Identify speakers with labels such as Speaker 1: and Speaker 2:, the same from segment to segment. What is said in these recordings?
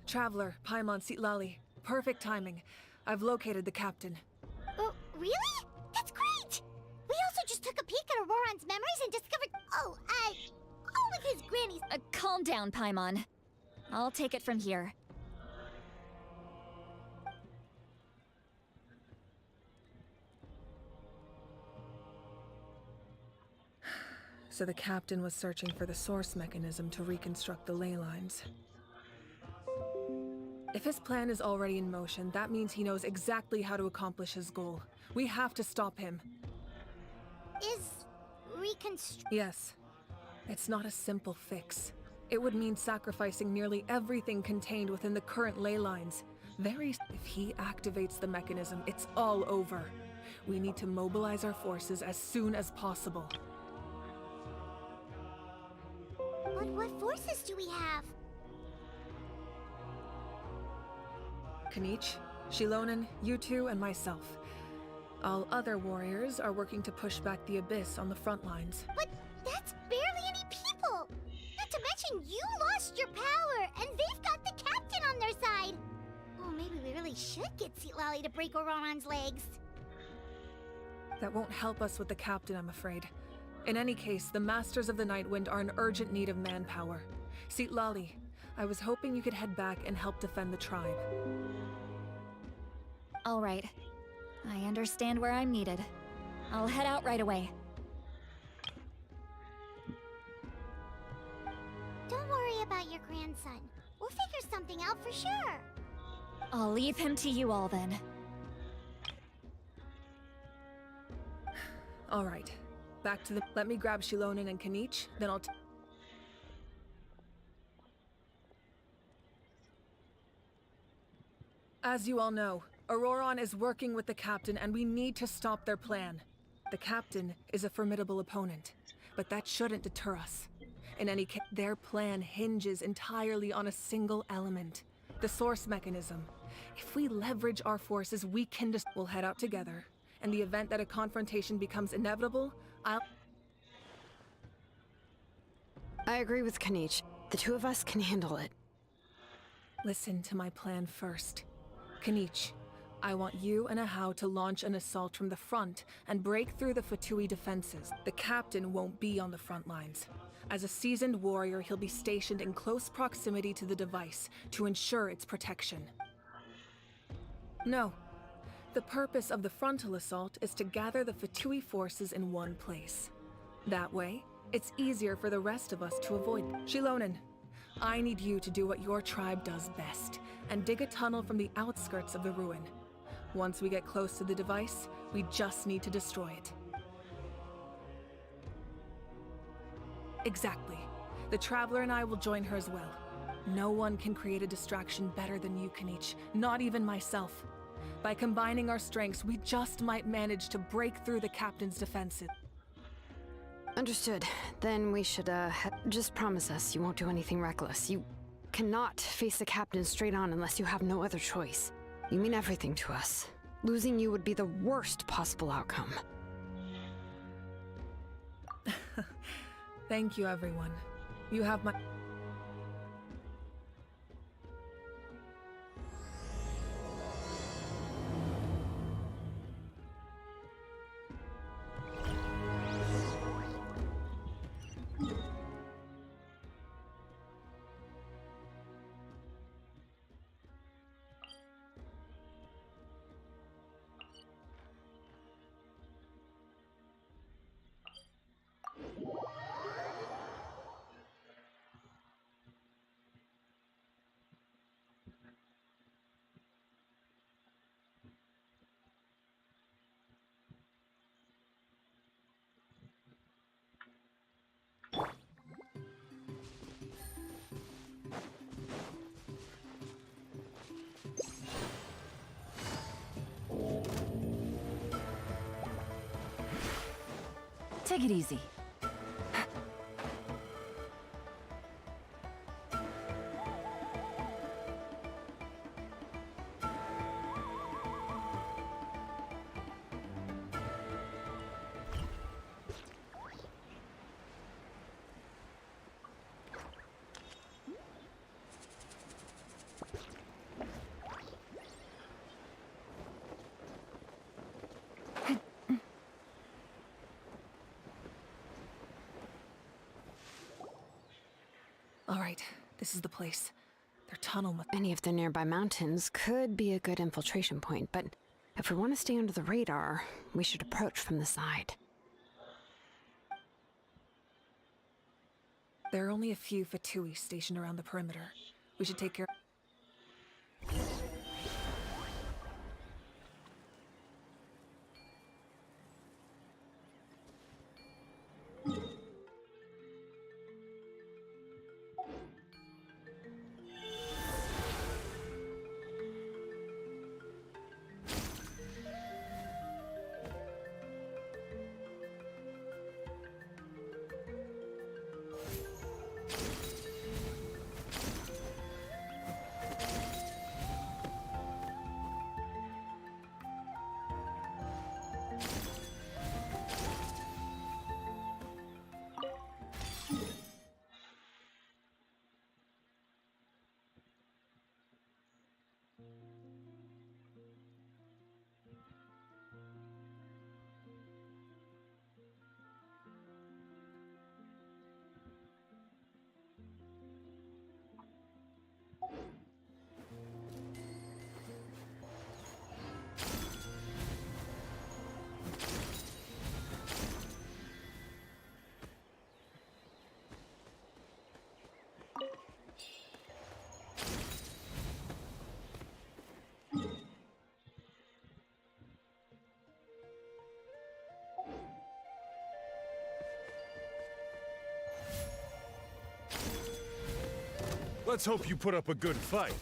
Speaker 1: Traveler, Paimon Sitlali. Perfect timing. I've located the captain.
Speaker 2: Oh, really? That's great! We also just took a peek at Auroran's memories and discovered... all of his granny's...
Speaker 3: Calm down, Paimon. I'll take it from here.
Speaker 1: So the captain was searching for the source mechanism to reconstruct the ley lines. If his plan is already in motion, that means he knows exactly how to accomplish his goal. We have to stop him.
Speaker 2: Is... reconstruct...
Speaker 1: Yes. It's not a simple fix. It would mean sacrificing nearly everything contained within the current ley lines. If he activates the mechanism, it's all over. We need to mobilize our forces as soon as possible.
Speaker 2: But what forces do we have?
Speaker 1: Kinich, Xilonen, you two, and myself. All other warriors are working to push back the Abyss on the front lines.
Speaker 2: But that's barely any people! Not to mention you lost your power, and they've got the captain on their side! Oh, maybe we really should get Sitlali to break Auroran's legs.
Speaker 1: That won't help us with the captain, I'm afraid. In any case, the Masters of the Nightwind are in urgent need of manpower. Sitlali, I was hoping you could head back and help defend the tribe.
Speaker 3: All right. I understand where I'm needed. I'll head out right away.
Speaker 2: Don't worry about your grandson. We'll figure something out for sure.
Speaker 3: I'll leave him to you all then.
Speaker 1: All right. Back to the... Let me grab Xilonen and Kinich, then I'll... As you all know, Auroran is working with the captain and we need to stop their plan. The captain is a formidable opponent, but that shouldn't deter us. In any case, their plan hinges entirely on a single element, the source mechanism. If we leverage our forces, we can just... We'll head out together. In the event that a confrontation becomes inevitable,
Speaker 4: I agree with Kinich. The two of us can handle it.
Speaker 1: Listen to my plan first. Kinich, I want you and Ahau to launch an assault from the front and break through the Fatui defenses. The captain won't be on the front lines. As a seasoned warrior, he'll be stationed in close proximity to the device to ensure its protection. No. The purpose of the frontal assault is to gather the Fatui forces in one place. That way, it's easier for the rest of us to avoid. Xilonen, I need you to do what your tribe does best, and dig a tunnel from the outskirts of the ruin. Once we get close to the device, we just need to destroy it. Exactly. The Traveler and I will join her as well. No one can create a distraction better than you, Kinich, not even myself. By combining our strengths, we just might manage to break through the captain's defenses.
Speaker 4: Understood. Then we should, just promise us you won't do anything reckless. You cannot face the captain straight on unless you have no other choice. You mean everything to us. Losing you would be the worst possible outcome.
Speaker 1: Thank you, everyone. You have my...
Speaker 3: Take it easy.
Speaker 1: This is the place. Their tunnel must...
Speaker 4: Any of the nearby mountains could be a good infiltration point, but if we want to stay under the radar, we should approach from the side.
Speaker 1: There are only a few Fatui stationed around the perimeter. We should take care...
Speaker 5: Let's hope you put up a good fight.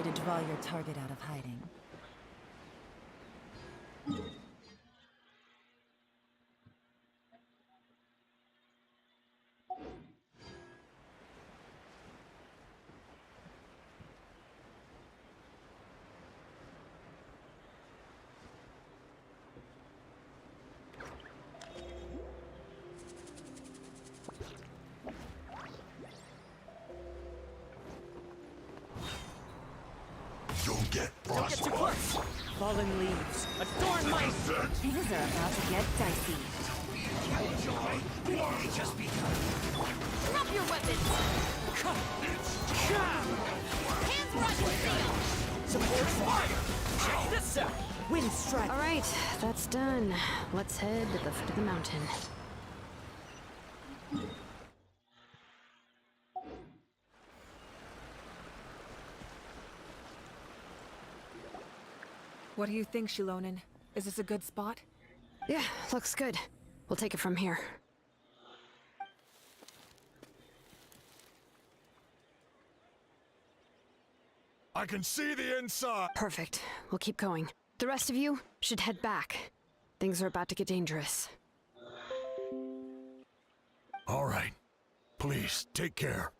Speaker 6: way to draw your target out of hiding.
Speaker 5: Don't get frostbite.
Speaker 6: Fallen leaves, adorn my... Things are about to get dicey.
Speaker 3: Drop your weapons! Hands rush steel!
Speaker 6: Support fire! Check this out! Wind strike!
Speaker 4: Alright, that's done. Let's head to the foot of the mountain.
Speaker 1: What do you think, Xilonen? Is this a good spot?
Speaker 4: Yeah, looks good. We'll take it from here.
Speaker 5: I can see the inside.
Speaker 4: Perfect. We'll keep going. The rest of you should head back. Things are about to get dangerous.
Speaker 5: All right. Please, take care.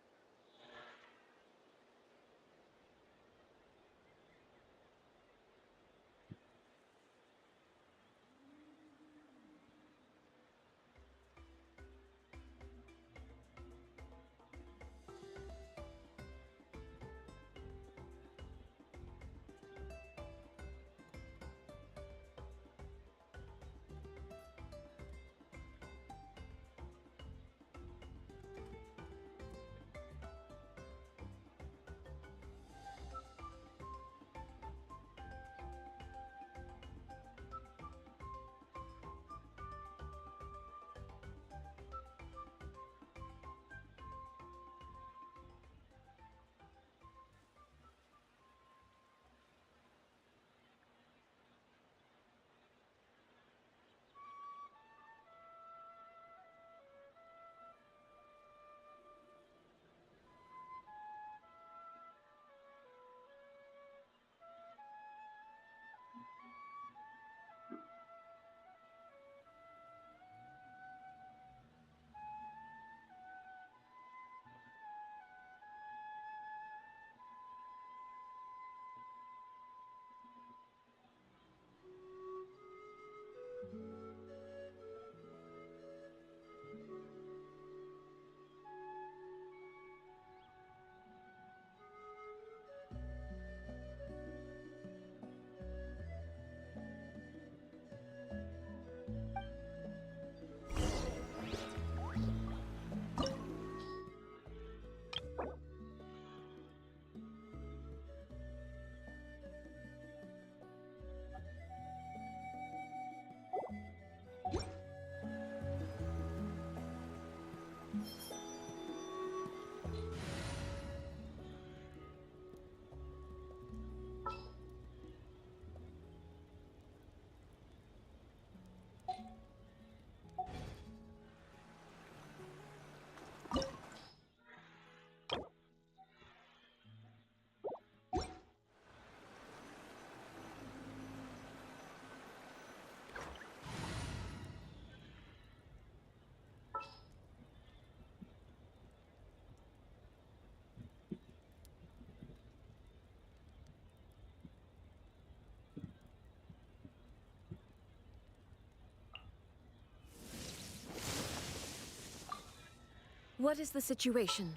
Speaker 3: What is the situation?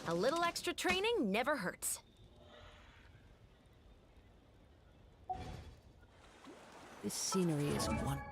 Speaker 3: A little extra training never hurts.
Speaker 6: This scenery is wonderful.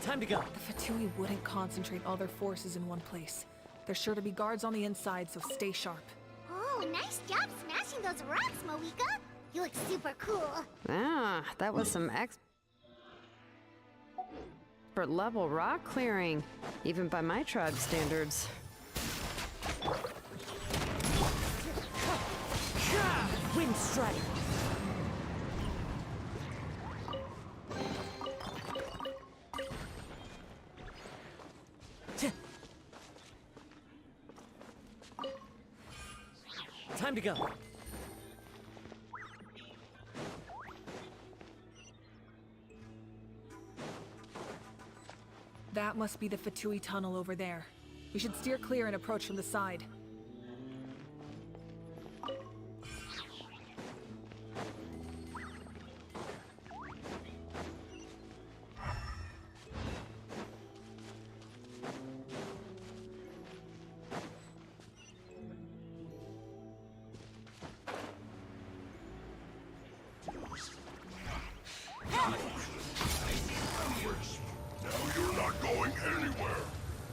Speaker 7: Time to go.
Speaker 1: The Fatui wouldn't concentrate all their forces in one place. There's sure to be guards on the inside, so stay sharp.
Speaker 2: Oh, nice job smashing those rocks, Mavuika. You look super cool.
Speaker 4: Ah, that was some expert level rock clearing, even by my tribe standards.
Speaker 7: Wind strike. Time to go.
Speaker 1: That must be the Fatui tunnel over there. We should steer clear and approach from the side.
Speaker 5: You're not going anywhere.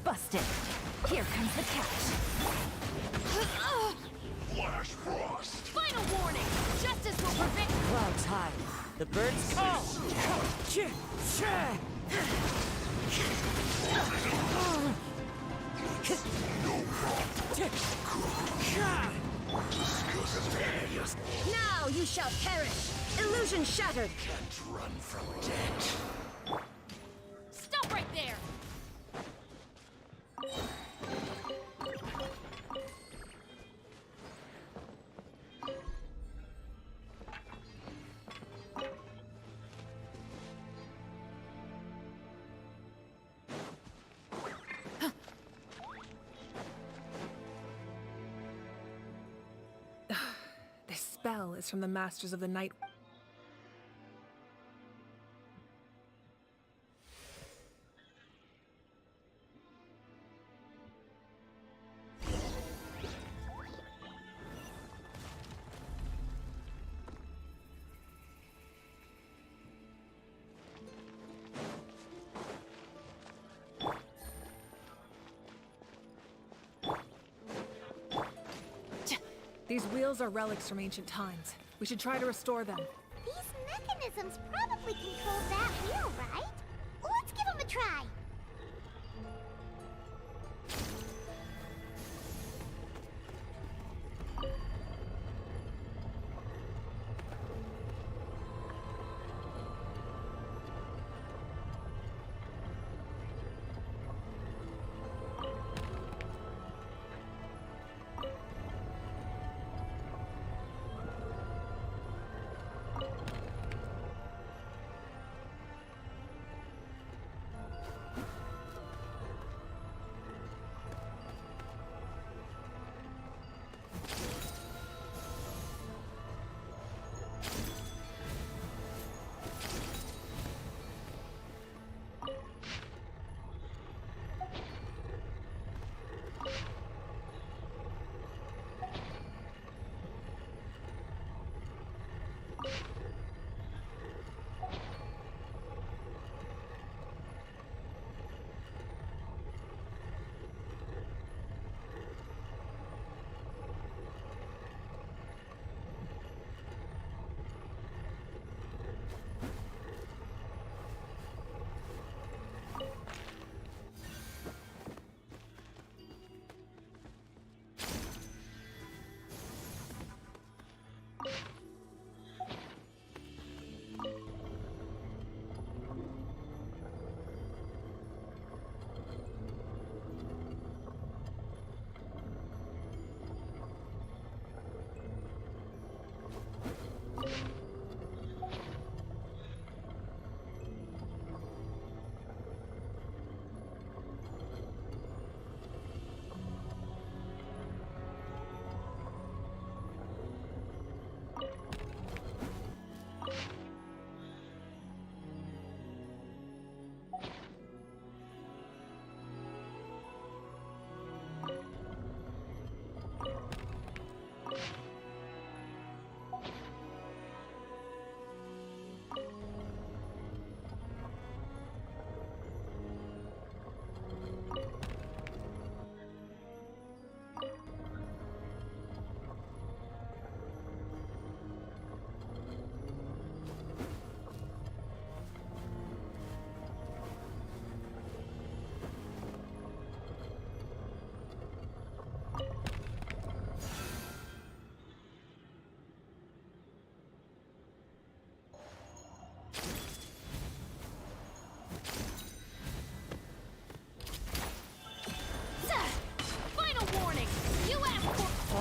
Speaker 6: Busted. Here comes the catch.
Speaker 5: Flash frost.
Speaker 6: Final warning! Justice will prevent.
Speaker 7: Clouds high. The birds call.
Speaker 6: Now you shall perish! Illusion shattered!
Speaker 5: Can't run from death.
Speaker 6: Stop right there!
Speaker 1: This spell is from the Masters of the Night. These wheels are relics from ancient times. We should try to restore them.
Speaker 2: These mechanisms probably control that wheel, right? Let's give them a try.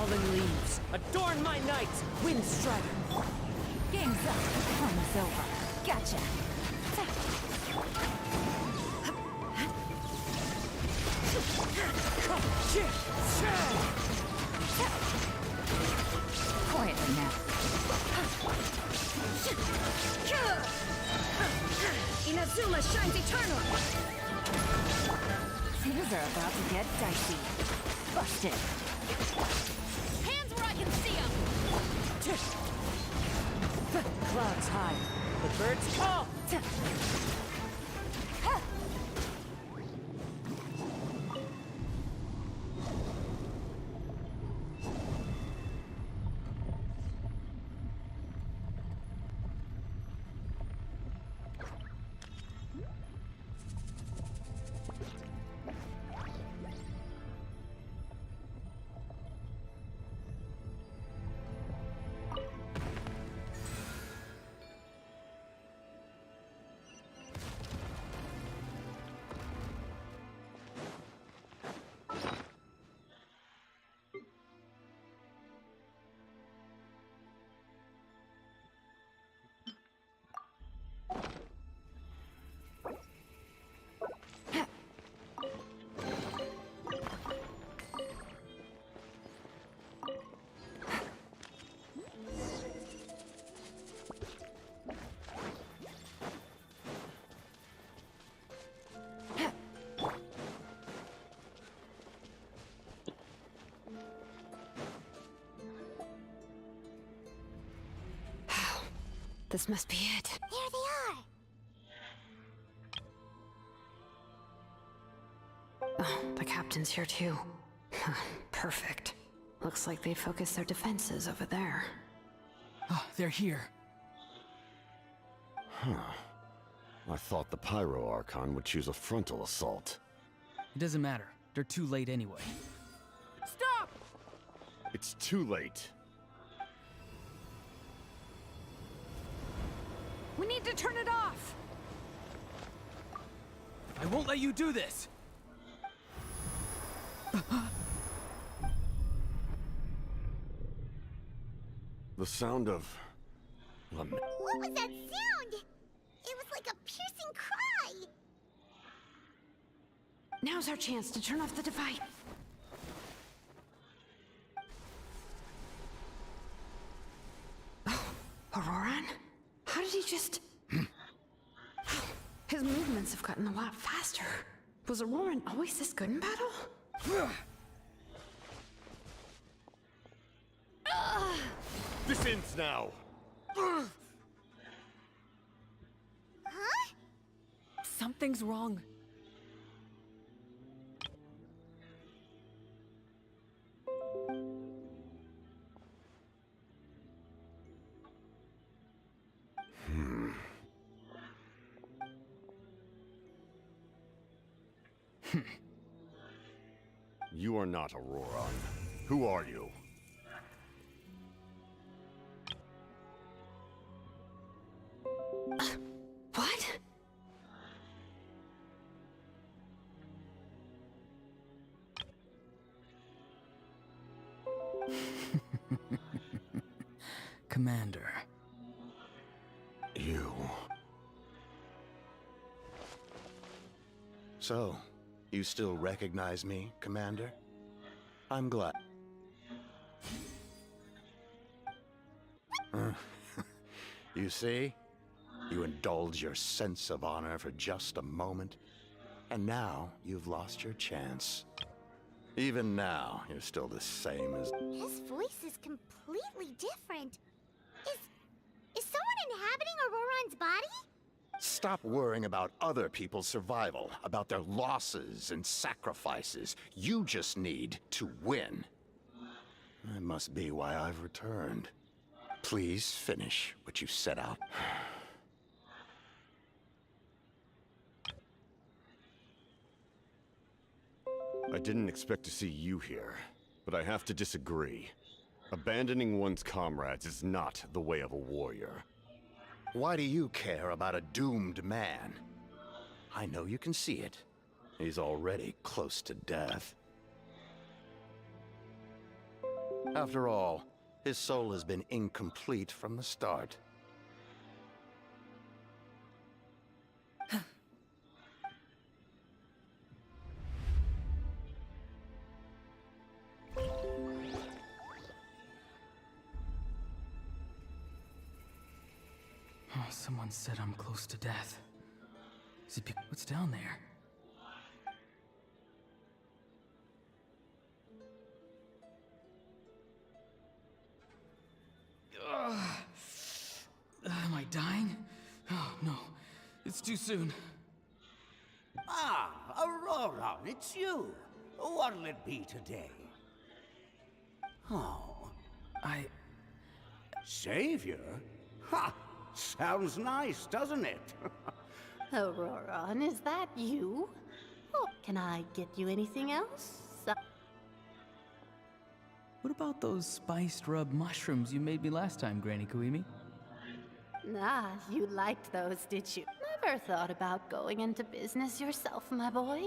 Speaker 7: Fallen leaves, adorn my night, wind strider.
Speaker 6: Game's up. Fun is over. Gotcha. Quietly now.
Speaker 3: Inazuma shines eternal!
Speaker 6: Things are about to get dicey. Busted.
Speaker 3: Hands where I can see them!
Speaker 7: Clouds high, the birds call.
Speaker 4: This must be it.
Speaker 2: There they are!
Speaker 4: Oh, the captain's here too. Perfect. Looks like they focused their defenses over there.
Speaker 8: Oh, they're here.
Speaker 5: I thought the Pyro Archon would choose a frontal assault.
Speaker 8: It doesn't matter. They're too late anyway.
Speaker 1: Stop!
Speaker 5: It's too late.
Speaker 3: We need to turn it off!
Speaker 8: I won't let you do this!
Speaker 5: The sound of...
Speaker 2: What was that sound? It was like a piercing cry!
Speaker 4: Now's our chance to turn off the device. Oh, Auroran? How did he just... His movements have gotten a lot faster. Was Auroran always this good in battle?
Speaker 5: This ends now!
Speaker 2: Huh?
Speaker 1: Something's wrong.
Speaker 5: You are not Auroran. Who are you?
Speaker 4: What?
Speaker 8: Commander.
Speaker 5: You...
Speaker 9: So, you still recognize me, Commander? I'm glad. You see? You indulge your sense of honor for just a moment, and now you've lost your chance. Even now, you're still the same as...
Speaker 2: His voice is completely different. Is someone inhabiting Auroran's body?
Speaker 9: Stop worrying about other people's survival, about their losses and sacrifices. You just need to win. That must be why I've returned. Please finish what you set out.
Speaker 5: I didn't expect to see you here, but I have to disagree. Abandoning one's comrades is not the way of a warrior.
Speaker 9: Why do you care about a doomed man? I know you can see it. He's already close to death. After all, his soul has been incomplete from the start.
Speaker 8: Oh, someone said I'm close to death. Is it what's down there? Am I dying? Oh, no. It's too soon.
Speaker 10: Ah, Aurora, it's you. What'll it be today? Oh. Savior? Ha! Sounds nice, doesn't it?
Speaker 11: Aurora, is that you? Oh, can I get you anything else?
Speaker 8: What about those spiced rub mushrooms you made me last time, Granny Kuimi?
Speaker 11: Ah, you liked those, did you? Never thought about going into business yourself, my boy?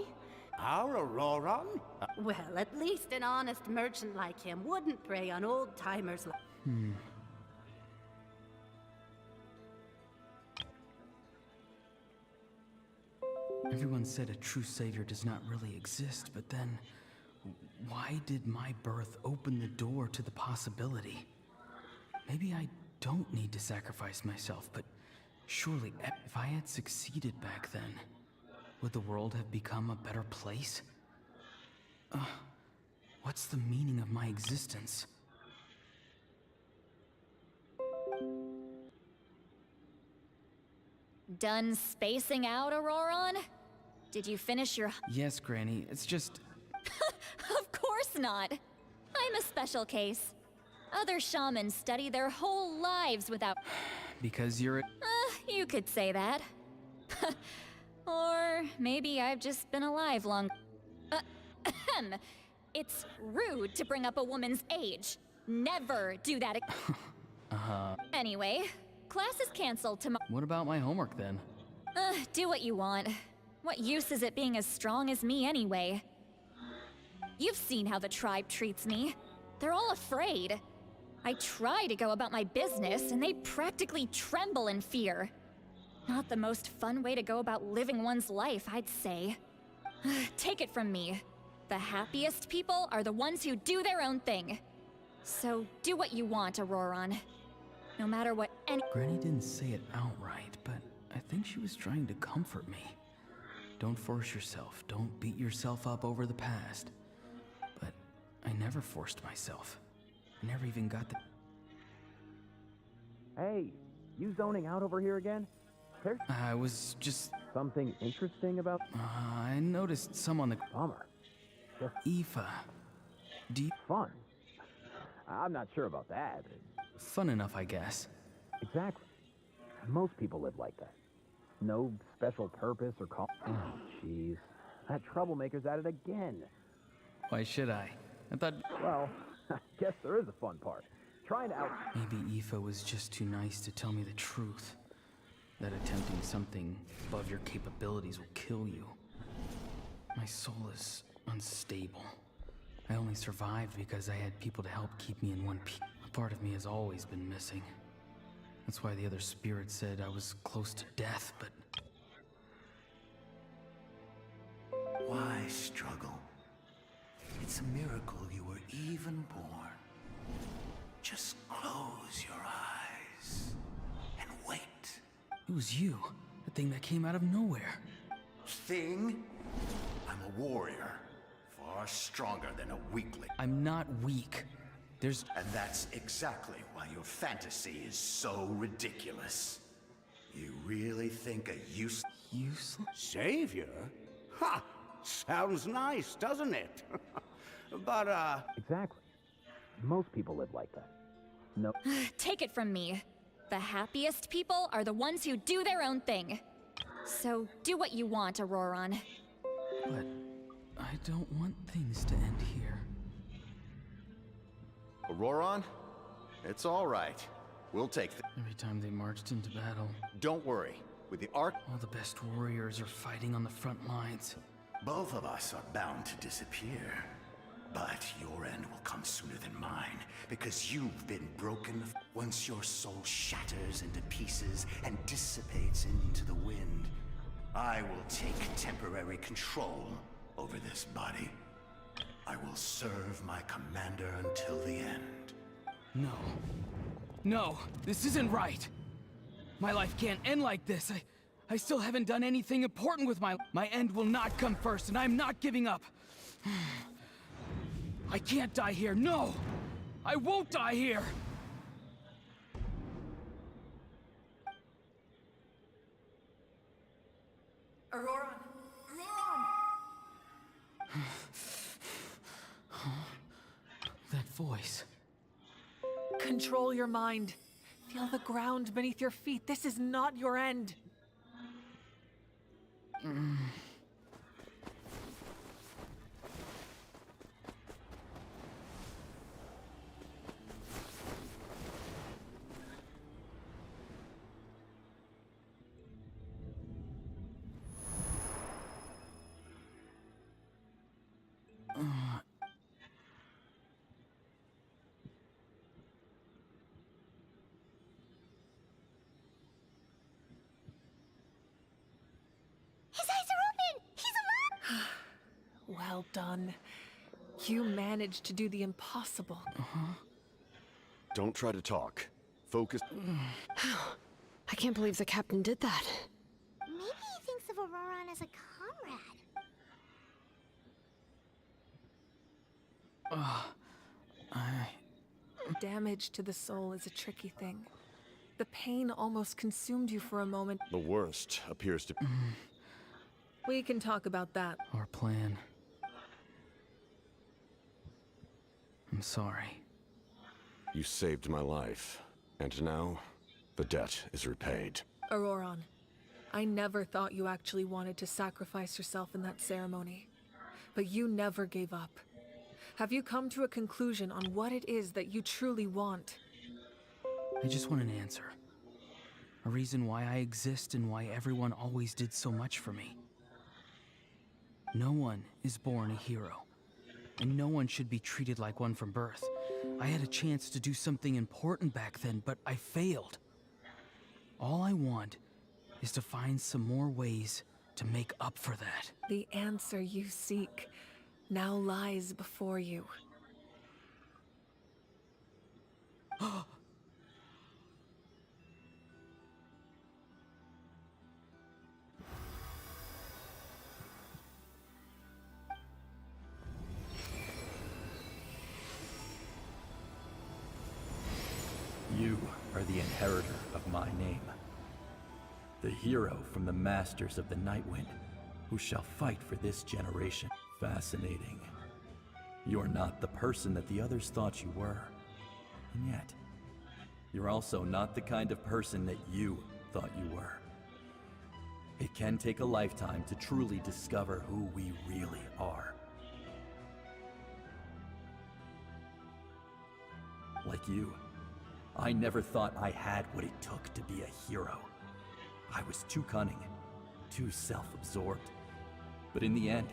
Speaker 10: Our Aurora?
Speaker 11: Well, at least an honest merchant like him wouldn't prey on old-timers like...
Speaker 8: Everyone said a true savior does not really exist, but then... why did my birth open the door to the possibility? Maybe I don't need to sacrifice myself, but surely if I had succeeded back then, would the world have become a better place? What's the meaning of my existence?
Speaker 3: Done spacing out, Auroron? Did you finish your...
Speaker 8: Yes, Granny, it's just...
Speaker 3: Of course not. I'm a special case. Other shamans study their whole lives without...
Speaker 8: Because you're...
Speaker 3: You could say that. Or maybe I've just been alive long... It's rude to bring up a woman's age. Never do that again. Anyway, class is canceled tomorrow.
Speaker 8: What about my homework then?
Speaker 3: Do what you want. What use is it being as strong as me anyway? You've seen how the tribe treats me. They're all afraid. I try to go about my business, and they practically tremble in fear. Not the most fun way to go about living one's life, I'd say. Take it from me. The happiest people are the ones who do their own thing. So do what you want, Auroron. No matter what any—
Speaker 8: Granny didn't say it outright, but I think she was trying to comfort me. Don't force yourself. Don't beat yourself up over the past. But I never forced myself. I never even got the...
Speaker 12: Hey, you zoning out over here again? There's
Speaker 8: I was just...
Speaker 12: something interesting about...
Speaker 8: I noticed some on the...
Speaker 12: Bummer. Just
Speaker 8: Aoife. Deep...
Speaker 12: fun. I'm not sure about that.
Speaker 8: Fun enough, I guess.
Speaker 12: Exactly. Most people live like that. No special purpose or call... Oh, jeez. That troublemaker's at it again.
Speaker 8: Why should I? I thought...
Speaker 12: Well, I guess there is a fun part. Trying to out...
Speaker 8: Maybe Aoife was just too nice to tell me the truth. That attempting something above your capabilities will kill you. My soul is unstable. I only survived because I had people to help keep me in one piece. A part of me has always been missing. That's why the other spirits said I was close to death, but...
Speaker 10: Why struggle? It's a miracle you were even born. Just close your eyes and wait.
Speaker 8: It was you, the thing that came out of nowhere.
Speaker 9: Thing? I'm a warrior. Far stronger than a weakling.
Speaker 8: I'm not weak. There's...
Speaker 9: And that's exactly why your fantasy is so ridiculous. You really think a
Speaker 8: Useless?
Speaker 10: Savior? Ha! Sounds nice, doesn't it? But,
Speaker 12: Exactly. Most people live like that. No...
Speaker 3: Take it from me. The happiest people are the ones who do their own thing. So do what you want, Auroron.
Speaker 8: But I don't want things to end here.
Speaker 5: Auroron? It's all right. We'll take
Speaker 8: Every time they marched into battle,
Speaker 5: Don't worry. With the Arch...
Speaker 8: all the best warriors are fighting on the front lines.
Speaker 9: Both of us are bound to disappear. But your end will come sooner than mine,
Speaker 10: because you've been broken. Once your soul shatters into pieces and dissipates into the wind, I will take temporary control over this body. I will serve my commander until the end.
Speaker 8: No. No, this isn't right. My life can't end like this. I still haven't done anything important with my end will not come first, and I'm not giving up. I can't die here. No! I won't die here!
Speaker 1: Auroron!
Speaker 8: That voice.
Speaker 1: Control your mind. Feel the ground beneath your feet. This is not your end.
Speaker 2: His eyes are open! He's alive!
Speaker 1: Well done. You managed to do the impossible.
Speaker 5: Don't try to talk. Focus.
Speaker 4: I can't believe the captain did that.
Speaker 2: Maybe he thinks of Auroron as a comrade.
Speaker 1: Damage to the soul is a tricky thing. The pain almost consumed you for a moment.
Speaker 5: The worst appears to be.
Speaker 1: We can talk about that.
Speaker 8: Our plan. I'm sorry.
Speaker 5: You saved my life, and now the debt is repaid.
Speaker 1: Auroron, I never thought you actually wanted to sacrifice yourself in that ceremony. But you never gave up. Have you come to a conclusion on what it is that you truly want?
Speaker 8: I just want an answer. A reason why I exist and why everyone always did so much for me. No one is born a hero, and no one should be treated like one from birth. I had a chance to do something important back then, but I failed. All I want is to find some more ways to make up for that.
Speaker 1: The answer you seek now lies before you.
Speaker 13: You are the inheritor of my name. The hero from the Masters of the Nightwind, who shall fight for this generation. Fascinating. You're not the person that the others thought you were. And yet, you're also not the kind of person that you thought you were. It can take a lifetime to truly discover who we really are. Like you, I never thought I had what it took to be a hero. I was too cunning, too self-absorbed. But in the end,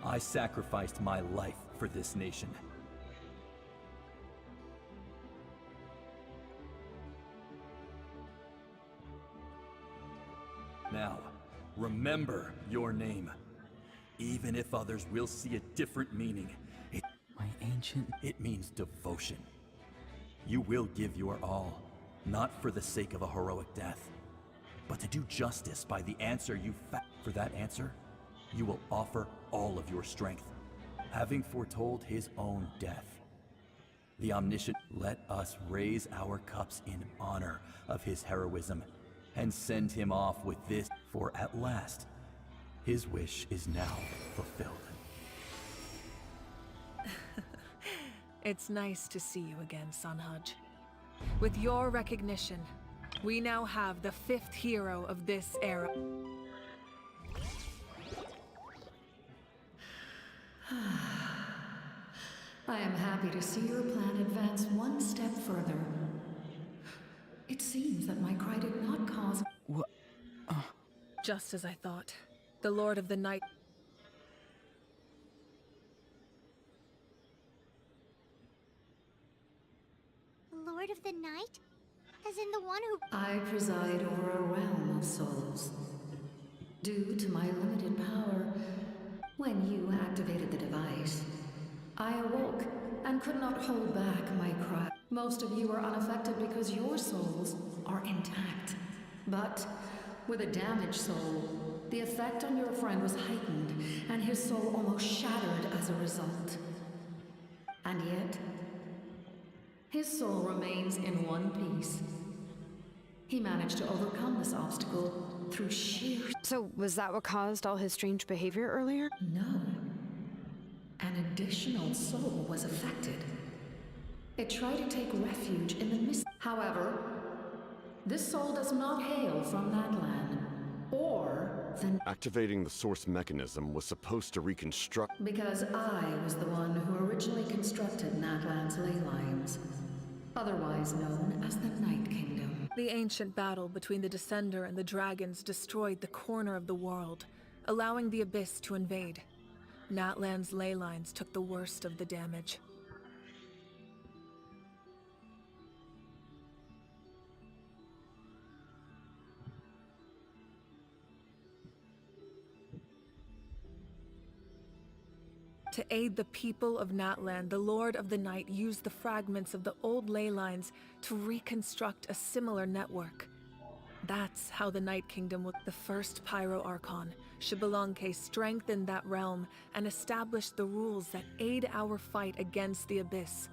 Speaker 13: I sacrificed my life for this nation. Now, remember your name. Even if others will see a different meaning, it means devotion. You will give your all, not for the sake of a heroic death, but to do justice by the answer you found. For that answer, you will offer all of your strength, having foretold his own death. The omniscient, let us raise our cups in honor of his heroism and send him off with this, for at last, his wish is now fulfilled.
Speaker 1: It's nice to see you again, Sanhaj. With your recognition, we now have the 5th hero of this era.
Speaker 14: I am happy to see your plan advance one step further. It seems that my cry did not cause...
Speaker 8: What?
Speaker 1: Just as I thought. The Lord of the Night...
Speaker 2: Lord of the Night? As in the one who...
Speaker 14: I preside over a realm of souls. Due to my limited power, when you activated the device, I awoke and could not hold back my cry. Most of you are unaffected because your souls are intact. But with a damaged soul, the effect on your friend was heightened, and his soul almost shattered as a result. And yet, his soul remains in one piece. He managed to overcome this obstacle through sheer...
Speaker 4: So, was that what caused all his strange behavior earlier?
Speaker 14: No. An additional soul was affected. It tried to take refuge in the mist. However, this soul does not hail from Natlan, or the...
Speaker 5: Activating the source mechanism was supposed to reconstruct...
Speaker 14: Because I was the one who originally constructed Natlan's ley lines, otherwise known as the Night Kingdom.
Speaker 1: The ancient battle between the Descender and the dragons destroyed the corner of the world, allowing the Abyss to invade. Natlan's ley lines took the worst of the damage. To aid the people of Natlan, the Lord of the Night used the fragments of the old ley lines to reconstruct a similar network. That's how the Night Kingdom with the first Pyro Archon, Xilonen, strengthened that realm and established the rules that aid our fight against the Abyss.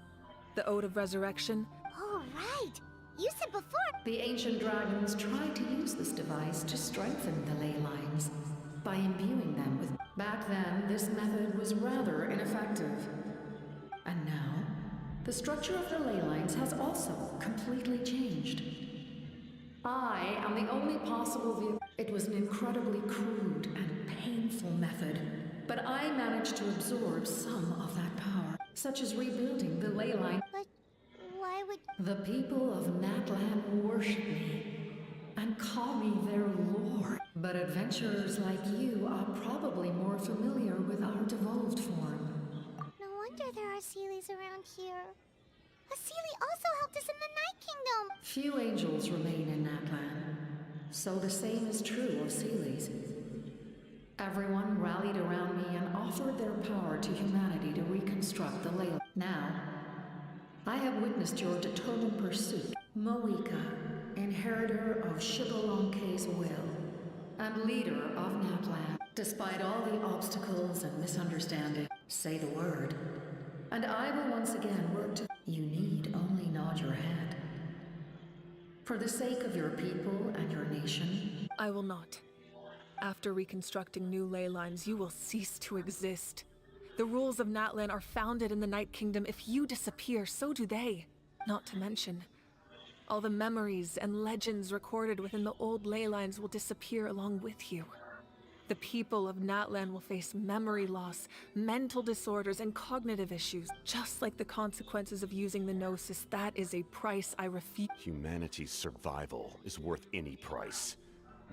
Speaker 1: The Ode of Resurrection?
Speaker 2: Oh, right! You said before...
Speaker 14: The ancient dragons tried to use this device to strengthen the ley lines by imbuing them with... Back then, this method was rather ineffective. And now, the structure of the ley lines has also completely changed. I am the only possible view. It was an incredibly crude and painful method, but I managed to absorb some of that power, such as rebuilding the ley line.
Speaker 2: But why would...
Speaker 14: The people of Natlan worship me and call me their lord. But adventurers like you are probably more familiar with our devolved form.
Speaker 2: No wonder there are Seelies around here. A Seelie also helped us in the Night Kingdom!
Speaker 14: Few angels remain in Natlan, so the same is true of Seelies. Everyone rallied around me and offered their power to humanity to reconstruct the ley. Now, I have witnessed your determined pursuit. Mavuika, inheritor of Xilolen's will, and leader of Natlan. Despite all the obstacles and misunderstanding, say the word, and I will once again work to... You need only nod your head. For the sake of your people and your nation...
Speaker 1: I will not. After reconstructing new ley lines, you will cease to exist. The rules of Natlan are founded in the Night Kingdom. If you disappear, so do they. Not to mention, all the memories and legends recorded within the old ley lines will disappear along with you. The people of Natlan will face memory loss, mental disorders, and cognitive issues. Just like the consequences of using the Gnosis, that is a price I refuse.
Speaker 5: Humanity's survival is worth any price.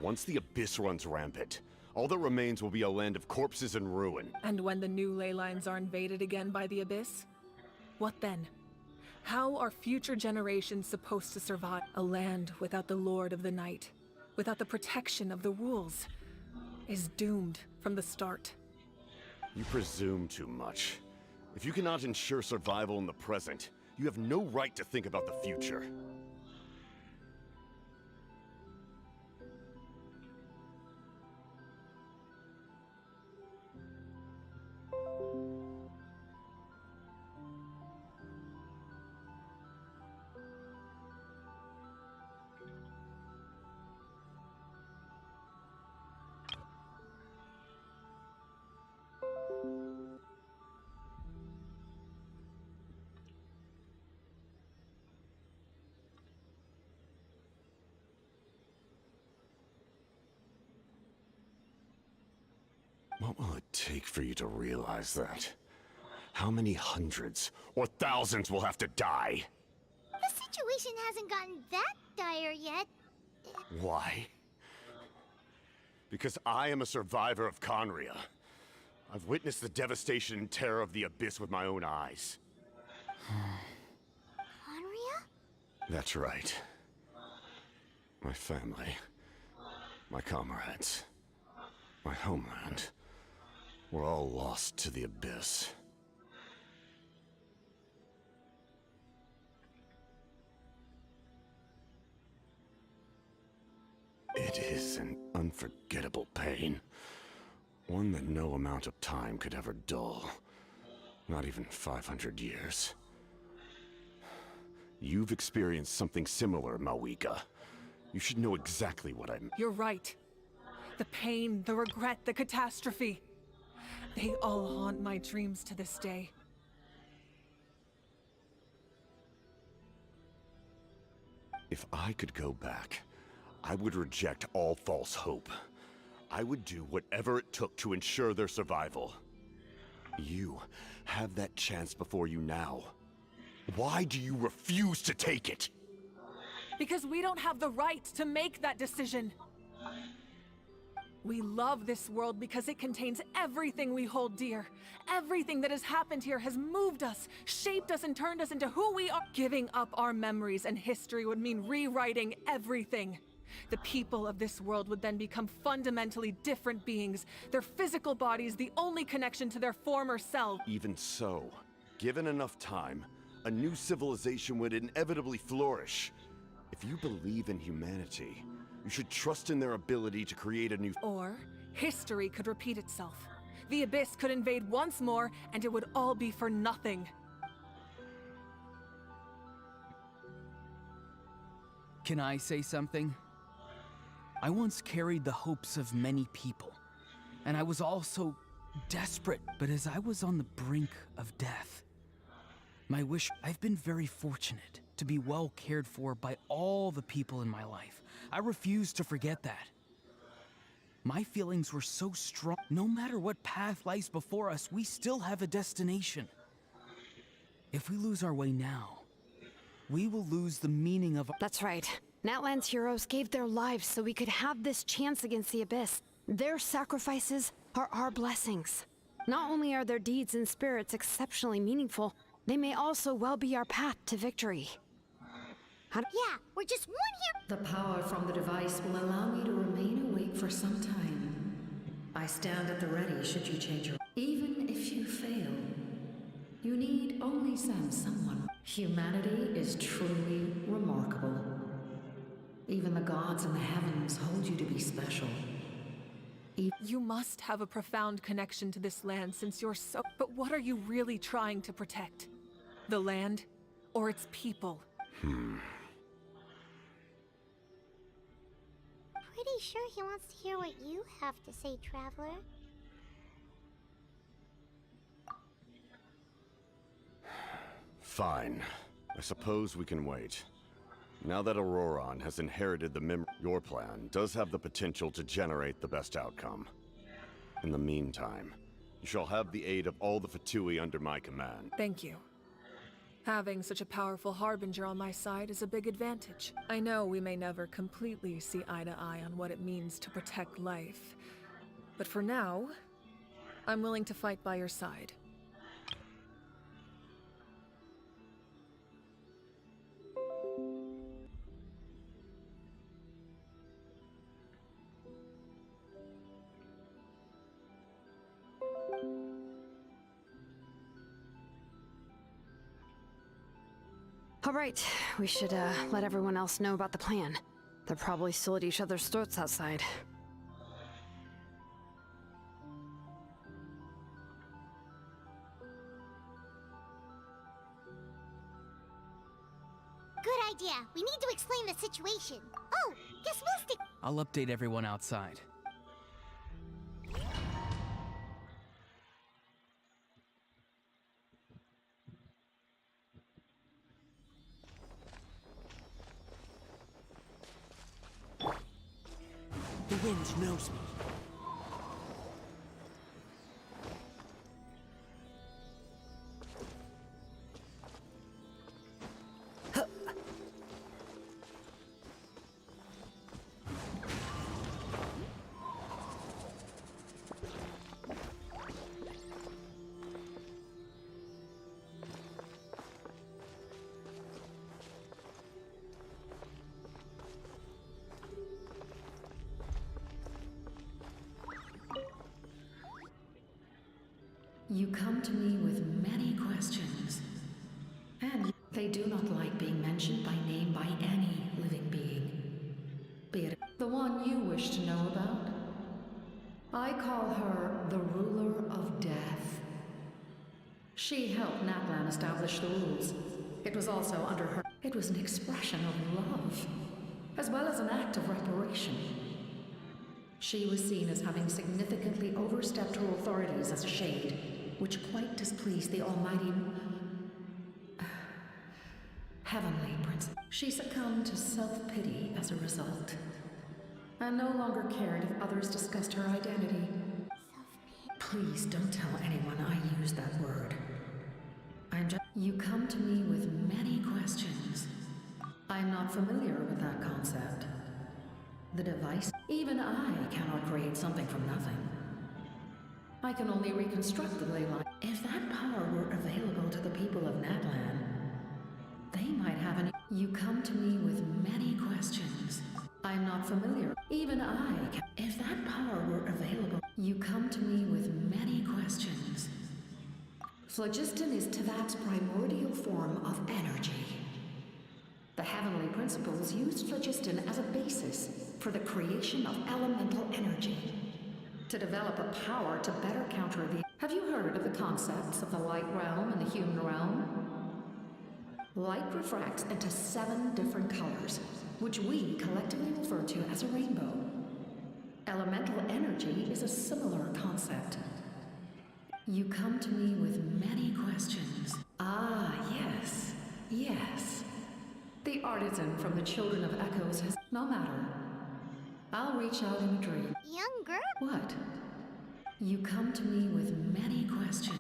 Speaker 5: Once the Abyss runs rampant, all that remains will be a land of corpses and ruin.
Speaker 1: And when the new ley lines are invaded again by the Abyss? What then? How are future generations supposed to survive? A land without the Lord of the Night, without the protection of the rules, is doomed from the start.
Speaker 5: You presume too much. If you cannot ensure survival in the present, you have no right to think about the future. What will it take for you to realize that? How many hundreds or thousands will have to die?
Speaker 2: The situation hasn't gotten that dire yet.
Speaker 5: Why? Because I am a survivor of Conria. I've witnessed the devastation and terror of the Abyss with my own eyes.
Speaker 2: Conria?
Speaker 5: That's right. My family, my comrades, my homeland, were all lost to the abyss. It is an unforgettable pain. One that no amount of time could ever dull. Not even 500 years. You've experienced something similar, mavuika. You should know exactly what I mean.
Speaker 1: You're right. The pain, the regret, the catastrophe. They all haunt my dreams to this day.
Speaker 5: If I could go back, I would reject all false hope. I would do whatever it took to ensure their survival. You have that chance before you now. Why do you refuse to take it?
Speaker 1: Because we don't have the right to make that decision. We love this world because it contains everything we hold dear. Everything that has happened here has moved us, shaped us, and turned us into who we are. Giving up our memories and history would mean rewriting everything. The people of this world would then become fundamentally different beings, their physical bodies the only connection to their former self.
Speaker 5: Even so, given enough time, a new civilization would inevitably flourish. If you believe in humanity, you should trust in their ability to create a new...
Speaker 1: Or, history could repeat itself. The Abyss could invade once more, and it would all be for nothing.
Speaker 8: Can I say something? I once carried the hopes of many people, and I was also desperate. But as I was on the brink of death, I've been very fortunate to be well cared for by all the people in my life. I refuse to forget that. My feelings were so strong. No matter what path lies before us, we still have a destination. If we lose our way now, we will lose the meaning of...
Speaker 4: That's right. Natlan's heroes gave their lives so we could have this chance against the Abyss. Their sacrifices are our blessings. Not only are their deeds and spirits exceptionally meaningful, they may also well be our path to victory.
Speaker 2: Yeah, we're just one here.
Speaker 14: The power from the device will allow me to remain awake for some time. I stand at the ready should you change your... Even if you fail, you need only send someone. Humanity is truly remarkable. Even the gods in the heavens hold you to be special.
Speaker 1: You must have a profound connection to this land since you're so... But what are you really trying to protect? The land or its people?
Speaker 2: Pretty sure he wants to hear what you have to say, Traveler.
Speaker 5: Fine. I suppose we can wait. Now that Auroron has inherited the your plan does have the potential to generate the best outcome. In the meantime, you shall have the aid of all the Fatui under my command.
Speaker 1: Thank you. Having such a powerful harbinger on my side is a big advantage. I know we may never completely see eye to eye on what it means to protect life, but for now, I'm willing to fight by your side.
Speaker 4: All right, we should let everyone else know about the plan. They're probably still at each other's throats outside.
Speaker 2: Good idea. We need to explain the situation. Oh, guess we'll stick...
Speaker 8: I'll update everyone outside.
Speaker 7: The wind knows me.
Speaker 14: You come to me with many questions, and they do not like being mentioned by name by any living being. Be it the one you wish to know about. I call her the Ruler of Death. She helped Natlan establish the rules. It was also under her. It was an expression of love, as well as an act of reparation. She was seen as having significantly overstepped her authorities as a shade, which quite displeased the almighty Heavenly Prince. She succumbed to self-pity as a result, and no longer cared if others discussed her identity. Please don't tell anyone I used that word. I'm just. You come to me with many questions. I'm not familiar with that concept. The device. Even I cannot create something from nothing. I can only reconstruct the ley line. If that power were available to the people of Natlan, they might have an. You come to me with many questions. I'm not familiar. Even I can. If that power were available, you come to me with many questions. Phlogiston is TEYVAT's primordial form of energy. The heavenly principles used phlogiston as a basis for the creation of elemental energy, to develop a power to better counter the. Have you heard of the concepts of the light realm and the human realm? Light refracts into 7 different colors, which we collectively refer to as a rainbow. Elemental energy is a similar concept. You come to me with many questions. Ah, yes, yes. The artisan from the Children of Echoes has. No matter. I'll reach out in a dream.
Speaker 2: Young girl?
Speaker 14: What? You come to me with many questions.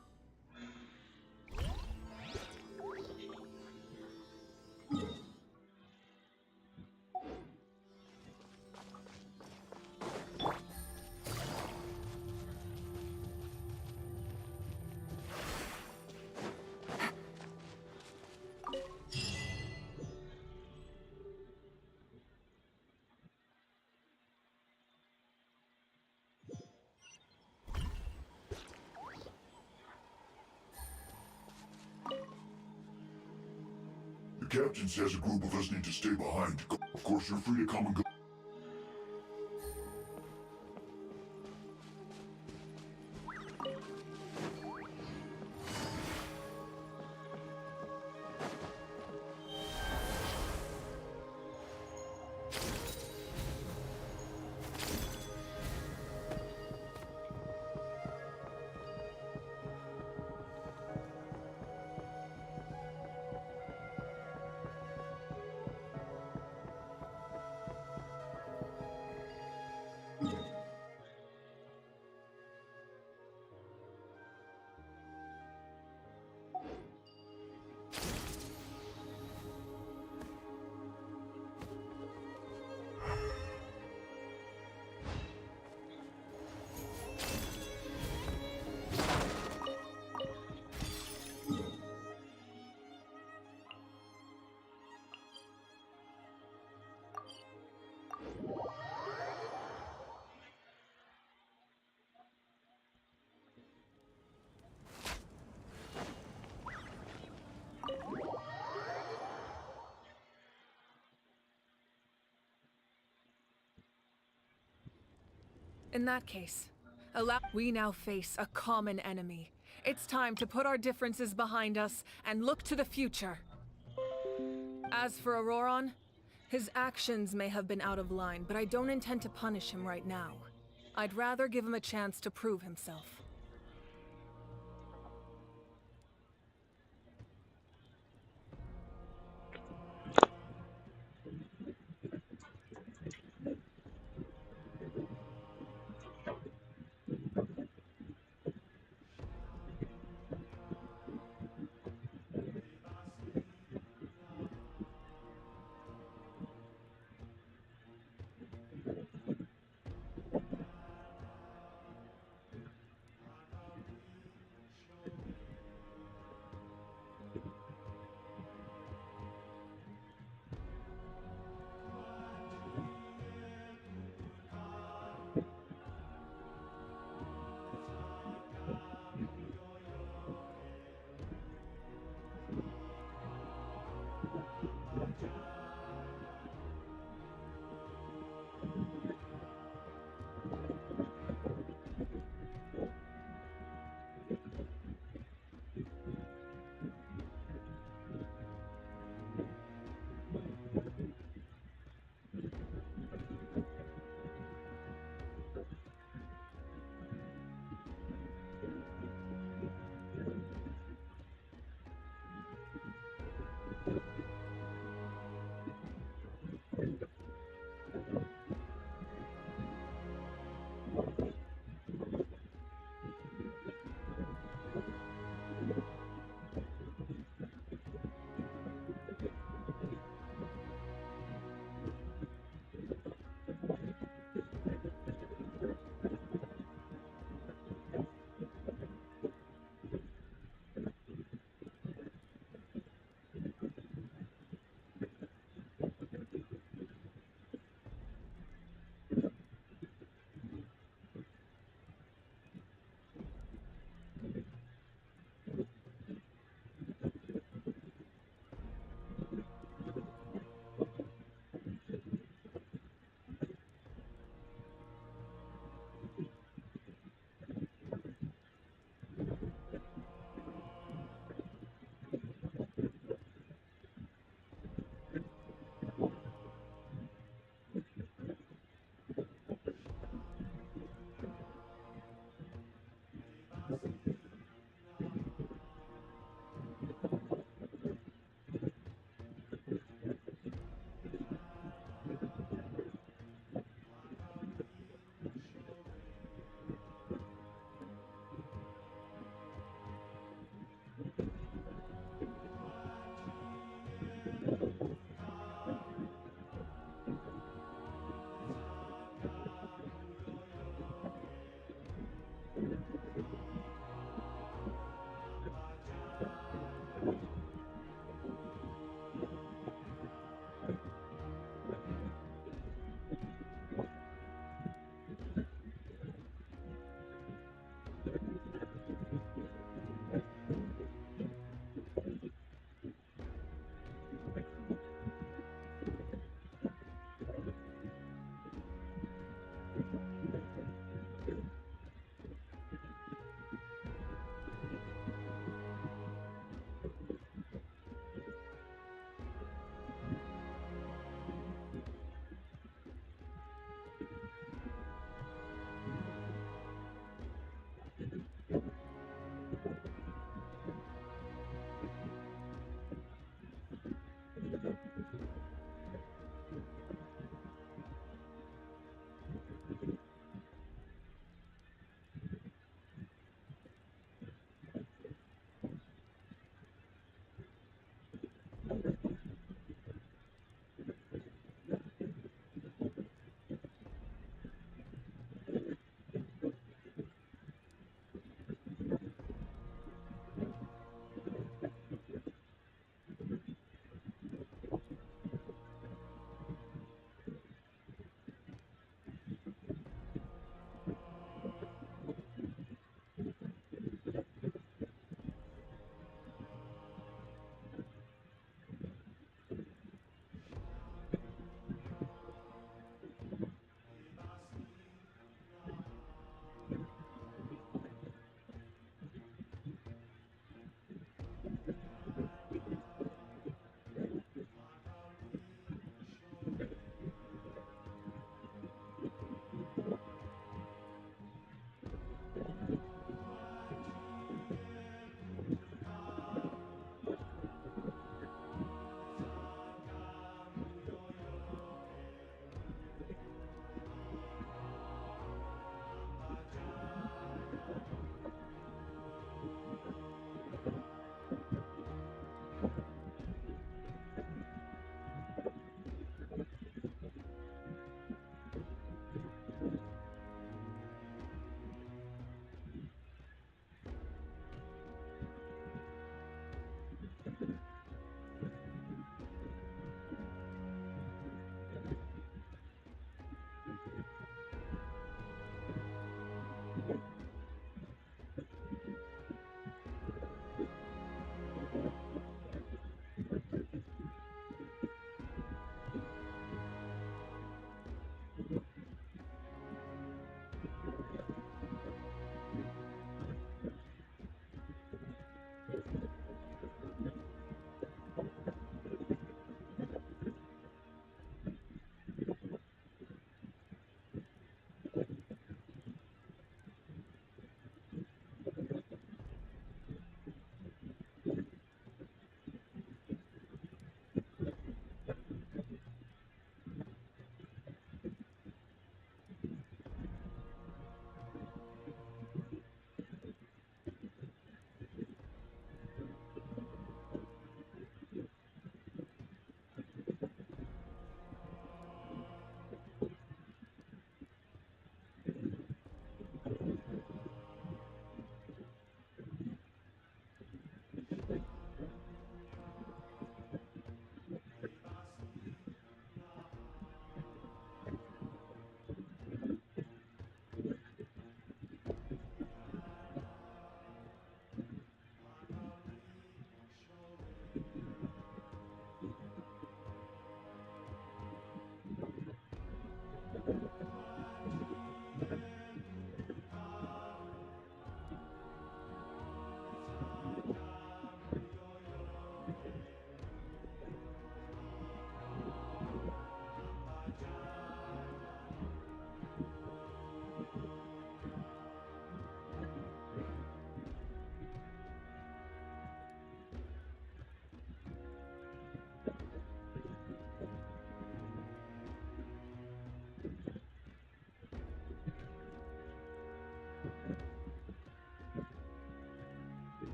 Speaker 15: The captain says a group of us need to stay behind. Of course, you're free to come and go.
Speaker 1: In that case, we now face a common enemy. It's time to put our differences behind us and look to the future. As for Auroron, his actions may have been out of line, but I don't intend to punish him right now. I'd rather give him a chance to prove himself.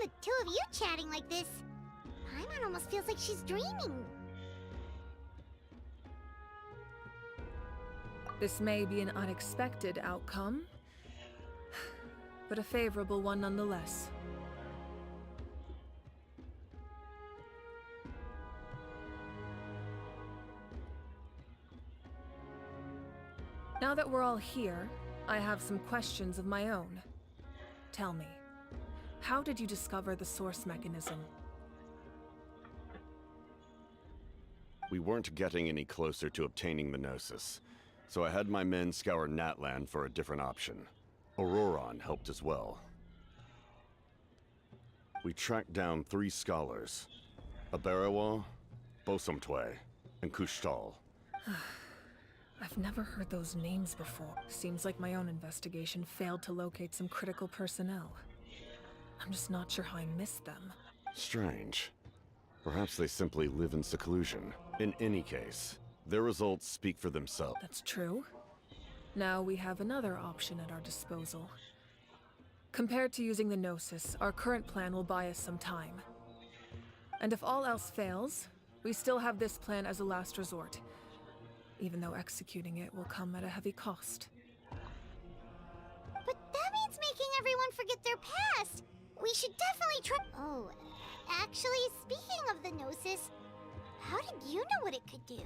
Speaker 2: with two of you chatting like this. Paimon almost feels like she's dreaming.
Speaker 1: This may be an unexpected outcome, but a favorable one nonetheless. Now that we're all here, I have some questions of my own. Tell me, how did you discover the source mechanism?
Speaker 5: We weren't getting any closer to obtaining the Gnosis, so I had my men scour Natlan for a different option. Auroron helped as well. We tracked down 3 scholars, Aberawa, Bosomtwe, and Kushtal.
Speaker 1: I've never heard those names before. Seems like my own investigation failed to locate some critical personnel. I'm just not sure how I missed them.
Speaker 5: Strange. Perhaps they simply live in seclusion. In any case, their results speak for themselves.
Speaker 1: That's true. Now we have another option at our disposal. Compared to using the Gnosis, our current plan will buy us some time. And if all else fails, we still have this plan as a last resort, even though executing it will come at a heavy cost.
Speaker 2: But that means making everyone forget their past. We should definitely try. Oh, actually, speaking of the Gnosis, how did you know what it could do?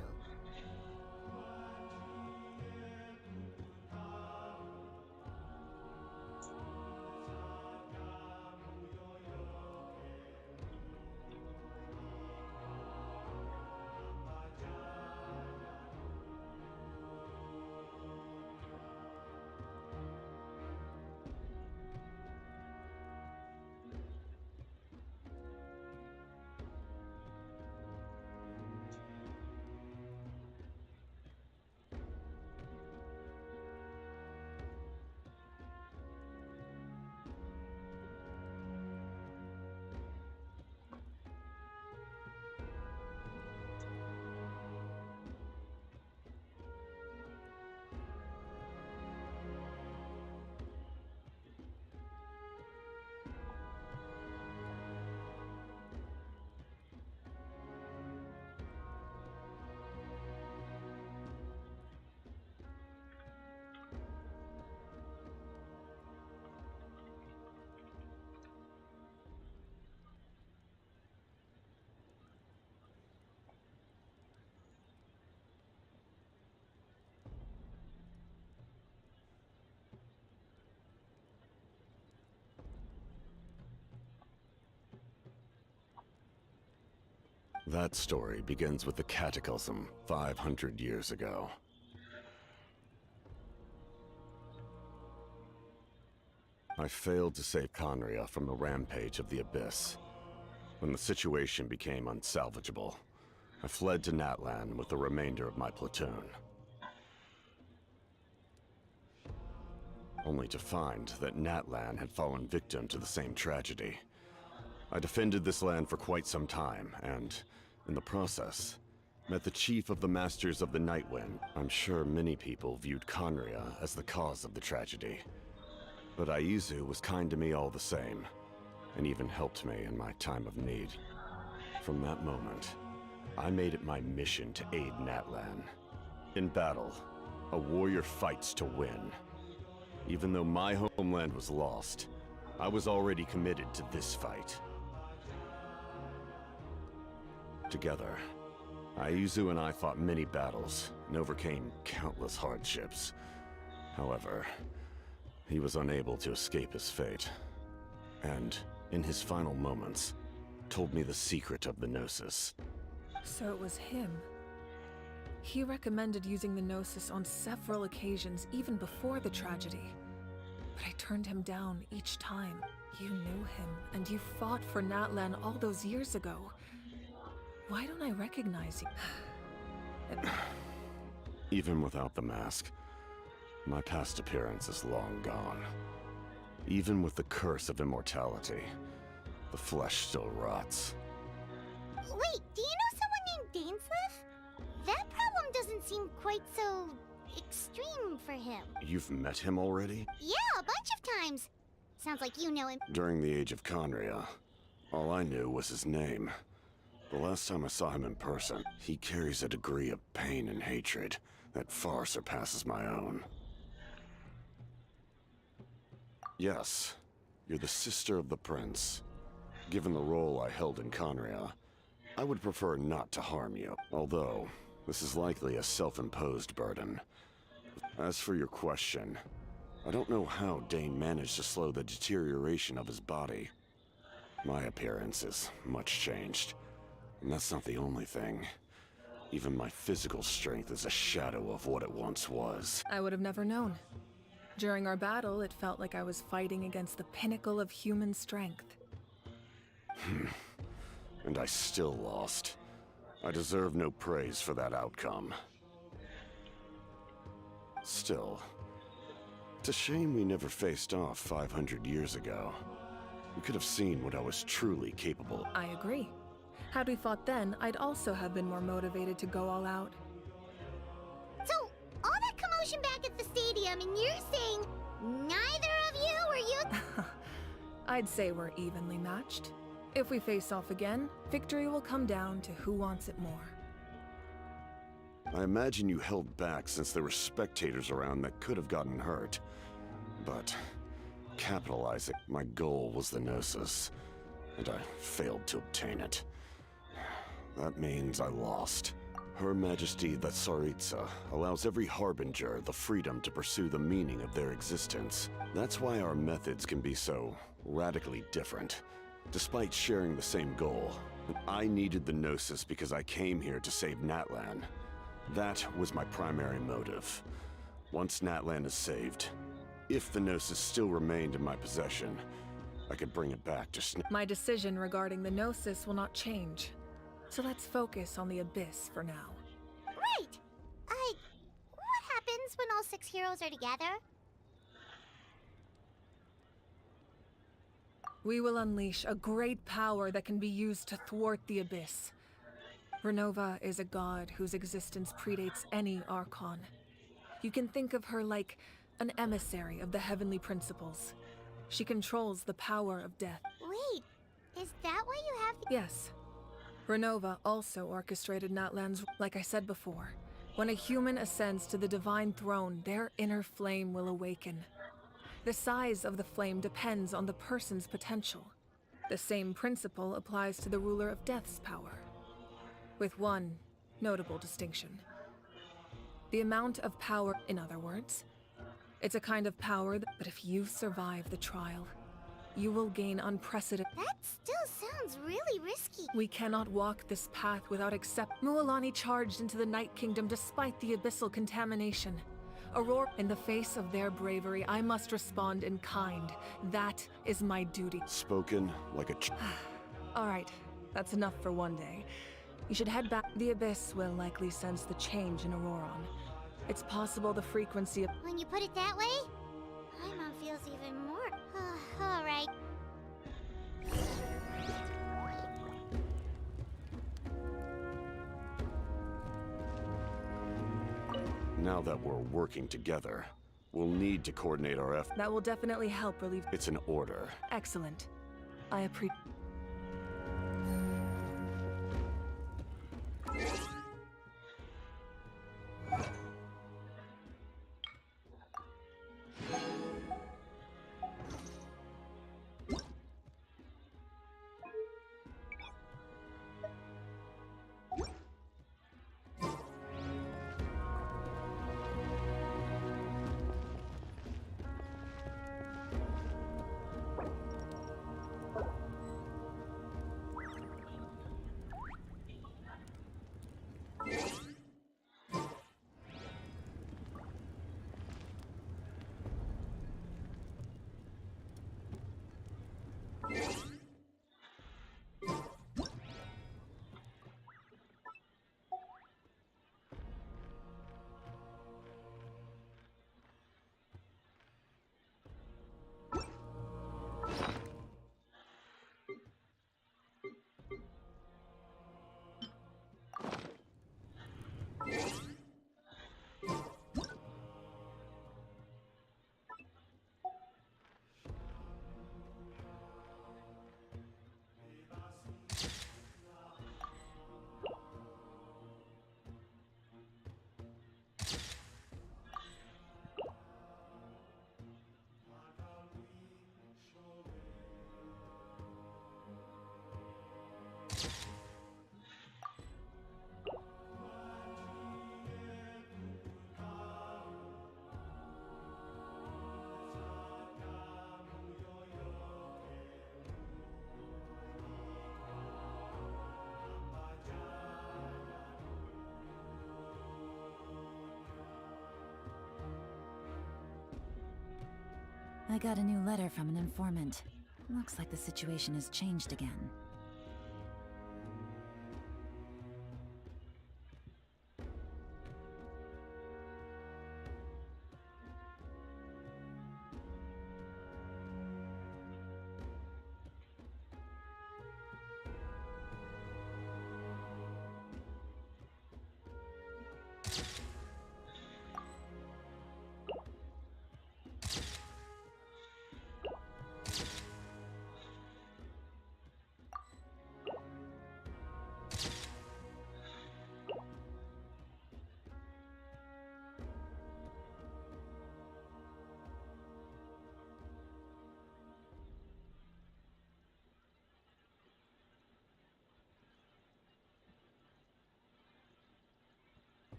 Speaker 5: That story begins with the Cataclysm 500 years ago. I failed to save Conria from the rampage of the Abyss. When the situation became unsalvageable, I fled to Natlan with the remainder of my platoon. Only to find that Natlan had fallen victim to the same tragedy. I defended this land for quite some time, and, in the process, met the chief of the Masters of the Nightwind. I'm sure many people viewed Conria as the cause of the tragedy. But Aizu was kind to me all the same, and even helped me in my time of need. From that moment, I made it my mission to aid Natlan. In battle, a warrior fights to win. Even though my homeland was lost, I was already committed to this fight. Together, Aizu and I fought many battles and overcame countless hardships. However, he was unable to escape his fate, and, in his final moments, told me the secret of the Gnosis.
Speaker 1: So it was him. He recommended using the Gnosis on several occasions, even before the tragedy. But I turned him down each time. You knew him, and you fought for Natlan all those years ago. Why don't I recognize you?
Speaker 5: Even without the mask, my past appearance is long gone. Even with the curse of immortality, the flesh still rots.
Speaker 2: Wait, do you know someone named Dainsleif? That problem doesn't seem quite so extreme for him.
Speaker 5: You've met him already?
Speaker 2: Yeah, a bunch of times. Sounds like you know him.
Speaker 5: During the Age of Conria, All I knew was his name. The last time I saw him in person, he carries a degree of pain and hatred that far surpasses my own. Yes, you're the sister of the prince. Given the role I held in Conria, I would prefer not to harm you, although this is likely a self-imposed burden. As for your question, I don't know how Dane managed to slow the deterioration of his body. My appearance is much changed, and that's not the only thing. Even my physical strength is a shadow of what it once was.
Speaker 1: I would have never known. During our battle, it felt like I was fighting against the pinnacle of human strength.
Speaker 5: And I still lost. I deserve no praise for that outcome. Still, it's a shame we never faced off 500 years ago. We could have seen what I was truly capable of.
Speaker 1: I agree. Had we fought then, I'd also have been more motivated to go all out.
Speaker 2: So, all that commotion back at the stadium, and you're saying neither of you were you?
Speaker 1: I'd say we're evenly matched. If we face off again, victory will come down to who wants it more.
Speaker 5: I imagine you held back since there were spectators around that could have gotten hurt. But capitalizing, my goal was the Gnosis, and I failed to obtain it. That means I lost. Her Majesty the Tsaritsa allows every Harbinger the freedom to pursue the meaning of their existence. That's why our methods can be so radically different. Despite sharing the same goal, I needed the Gnosis because I came here to save Natlan. That was my primary motive. Once Natlan is saved, if the Gnosis still remained in my possession, I could bring it back to
Speaker 1: My decision regarding the Gnosis will not change. So let's focus on the Abyss for now.
Speaker 2: Right! What happens when all 6 heroes are together?
Speaker 1: We will unleash a great power that can be used to thwart the Abyss. Renova is a god whose existence predates any Archon. You can think of her like an emissary of the heavenly principles. She controls the power of death.
Speaker 2: Wait, is that why you have the—
Speaker 1: Yes. Renova also orchestrated Natlan's, like I said before. When a human ascends to the divine throne, their inner flame will awaken. The size of the flame depends on the person's potential. The same principle applies to the ruler of Death's power, with one notable distinction. The amount of power, in other words. It's a kind of power that, but if you survive the trial, you will gain unprecedented—
Speaker 2: That still sounds really risky.
Speaker 1: We cannot walk this path without Mualani charged into the Night Kingdom despite the abyssal contamination. Aurora, in the face of their bravery, I must respond in kind. That is my duty.
Speaker 5: Spoken like a
Speaker 1: All right, that's enough for one day. You should head back. The Abyss will likely sense the change in Auroron. It's possible the frequency of—
Speaker 2: When you put it that way, my mom feels even more. All right.
Speaker 5: Now that we're working together, we'll need to coordinate our efforts.
Speaker 1: That will definitely help relieve—
Speaker 5: It's an order.
Speaker 1: Excellent. I appreciate—
Speaker 6: I got a new letter from an informant. Looks like the situation has changed again.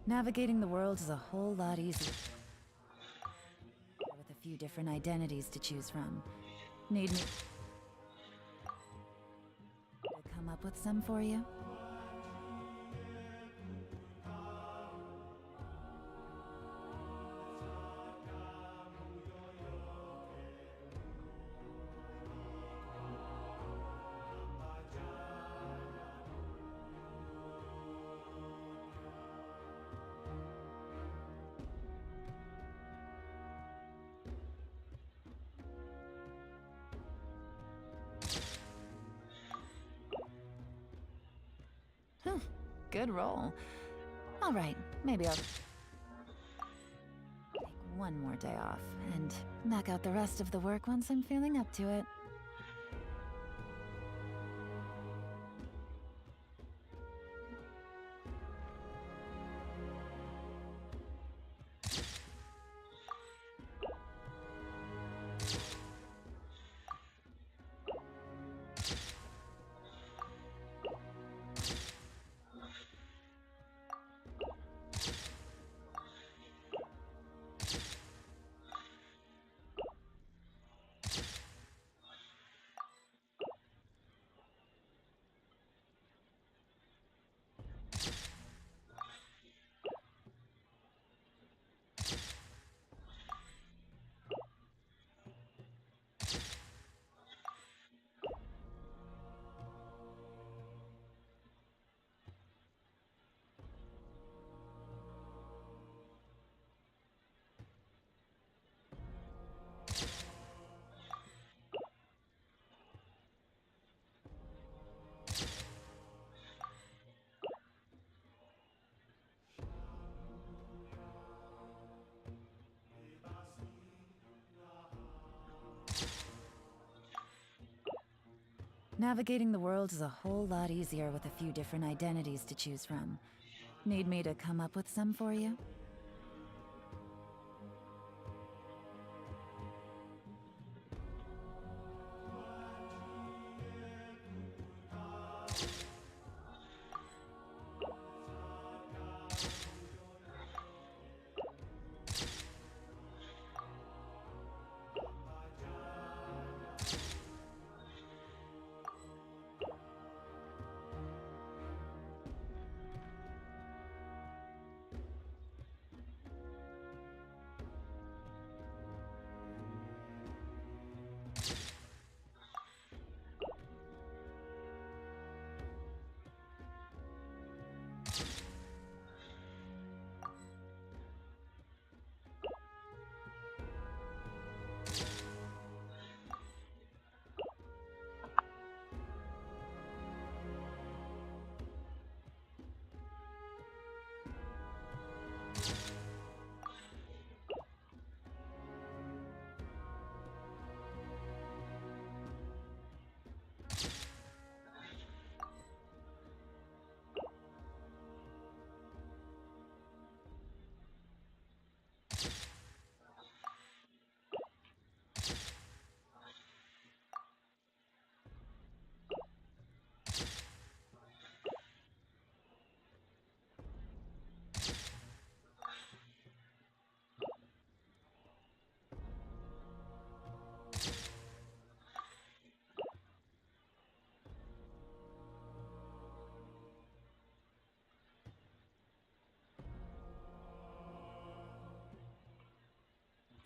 Speaker 6: Navigating the world is a whole lot easier. With a few different identities to choose from. Need me to come up with some for you? Good roll. All right, maybe I'll take one more day off and knock out the rest of the work once I'm feeling up to it. Navigating the world is a whole lot easier with a few different identities to choose from. Need me to come up with some for you?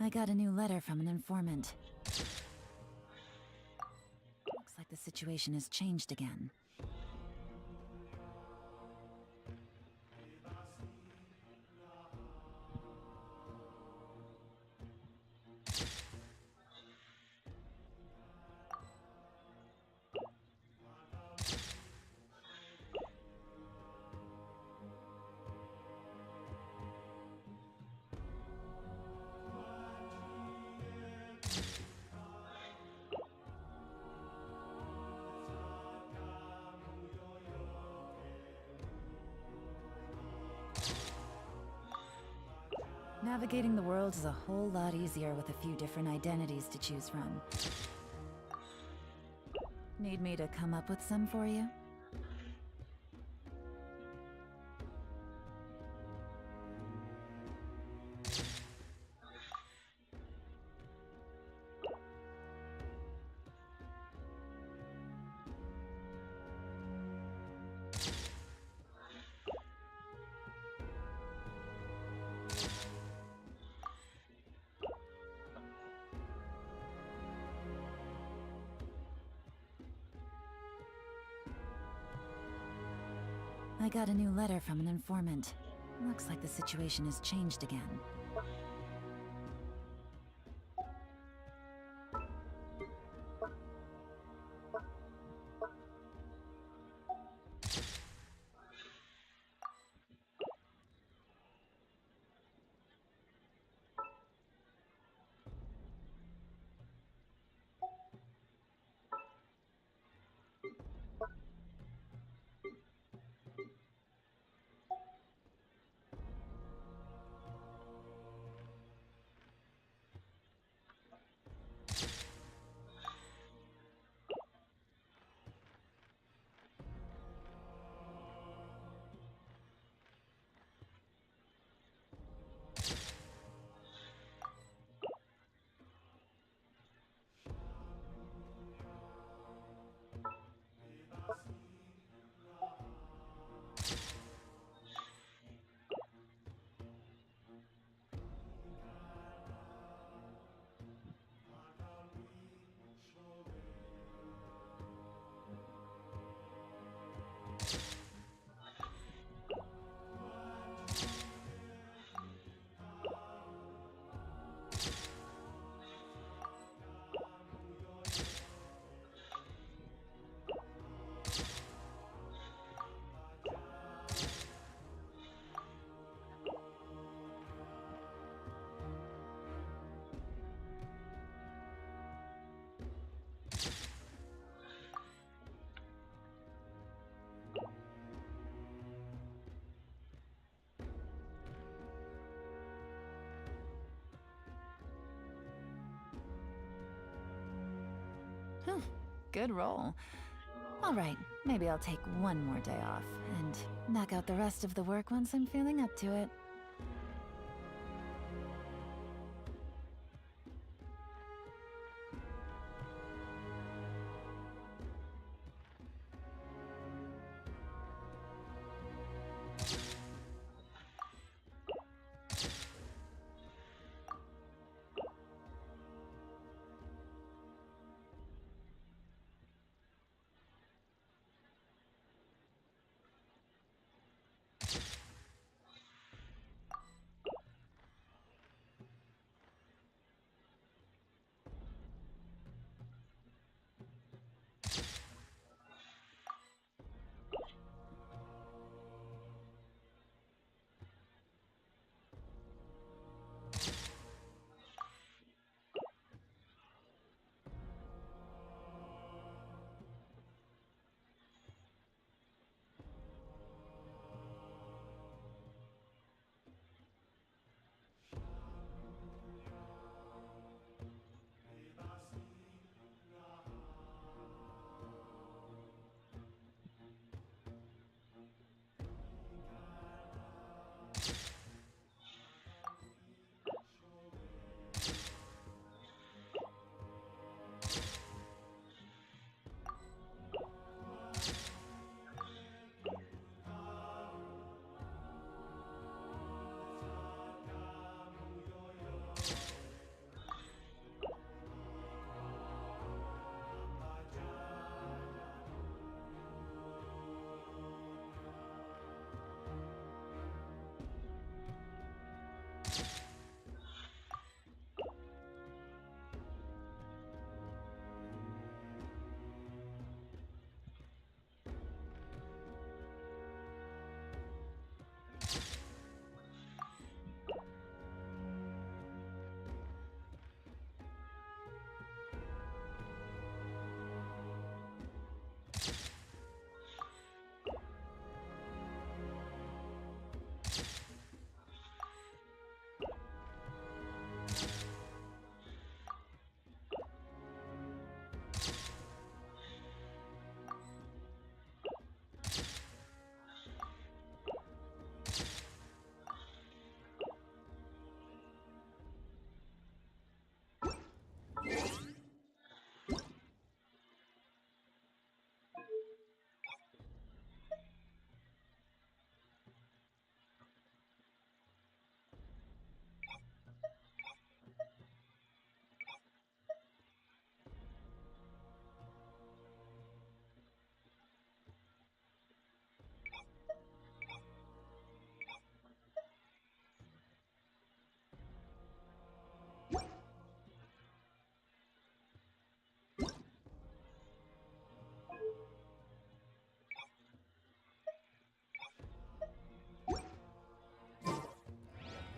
Speaker 6: I got a new letter from an informant. Looks like the situation has changed again. Navigating the world is a whole lot easier with a few different identities to choose from. Need me to come up with some for you? I got a new letter from an informant. Looks like the situation has changed again. Whew, good roll. Alright, maybe I'll take one more day off, and knock out the rest of the work once I'm feeling up to it.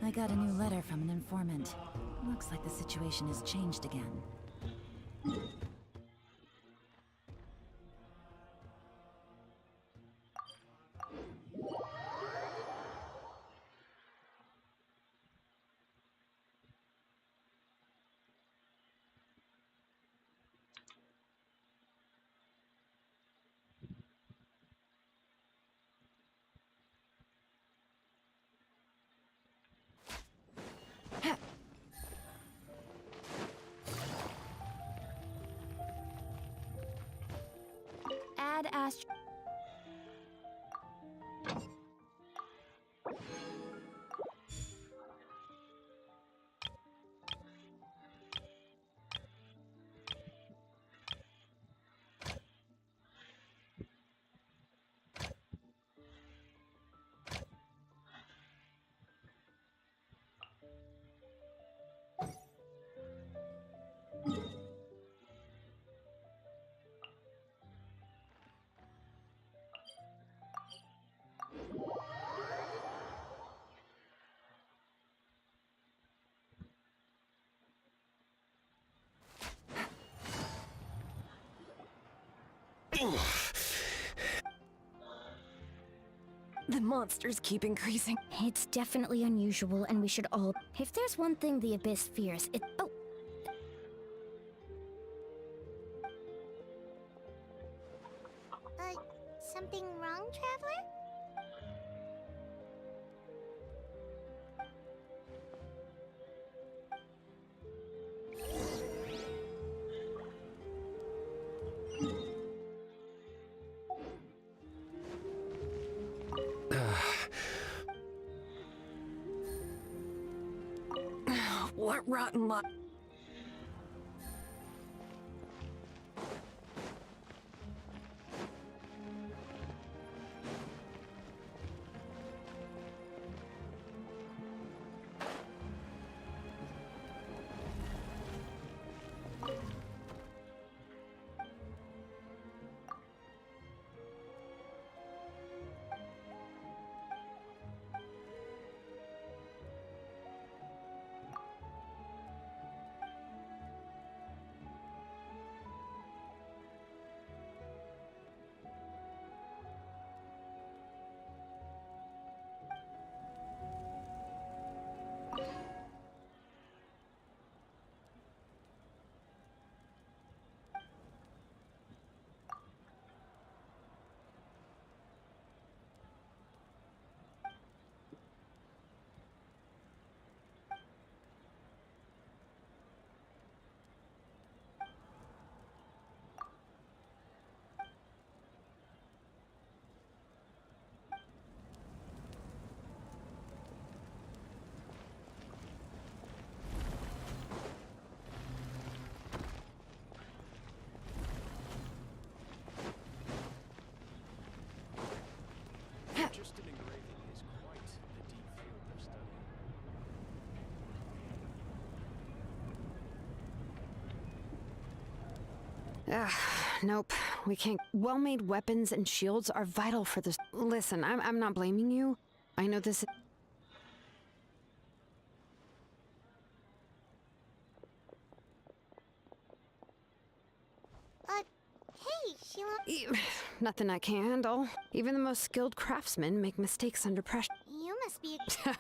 Speaker 6: I got a new letter from an informant. Looks like the situation has changed again.
Speaker 2: Add Ast.
Speaker 4: The monsters keep increasing.
Speaker 2: It's definitely unusual, and we should all. If there's one thing the Abyss fears, it. Oh! Something wrong, Traveler?
Speaker 4: What rotten luck.
Speaker 12: Just an engraving is quite the deep field of study.
Speaker 4: Nope. We can't. Well-made weapons and shields are vital for this. Listen, I'm not blaming you. I know this.
Speaker 2: Hey, Xilonen.
Speaker 4: Nothing I can't handle. Even the most skilled craftsmen make mistakes under pressure.
Speaker 2: You must be a.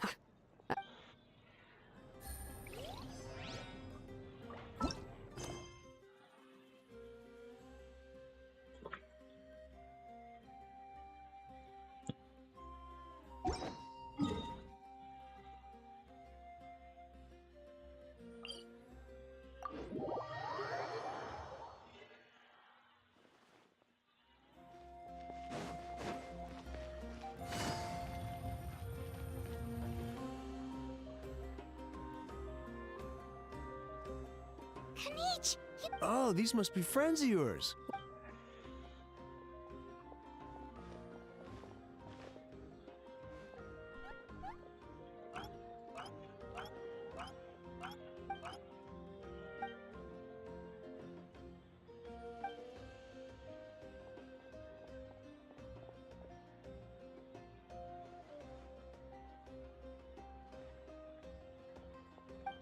Speaker 2: Kinich!
Speaker 7: Oh, these must be friends of yours.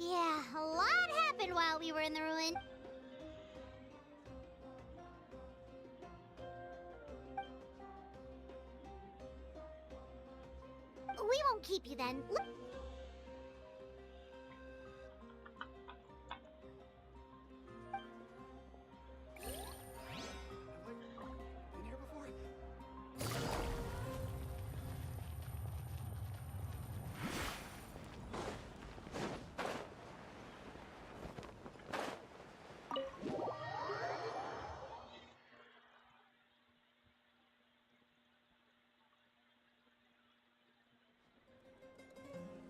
Speaker 2: Yeah, a lot happened while we were in the ruin. We won't keep you then.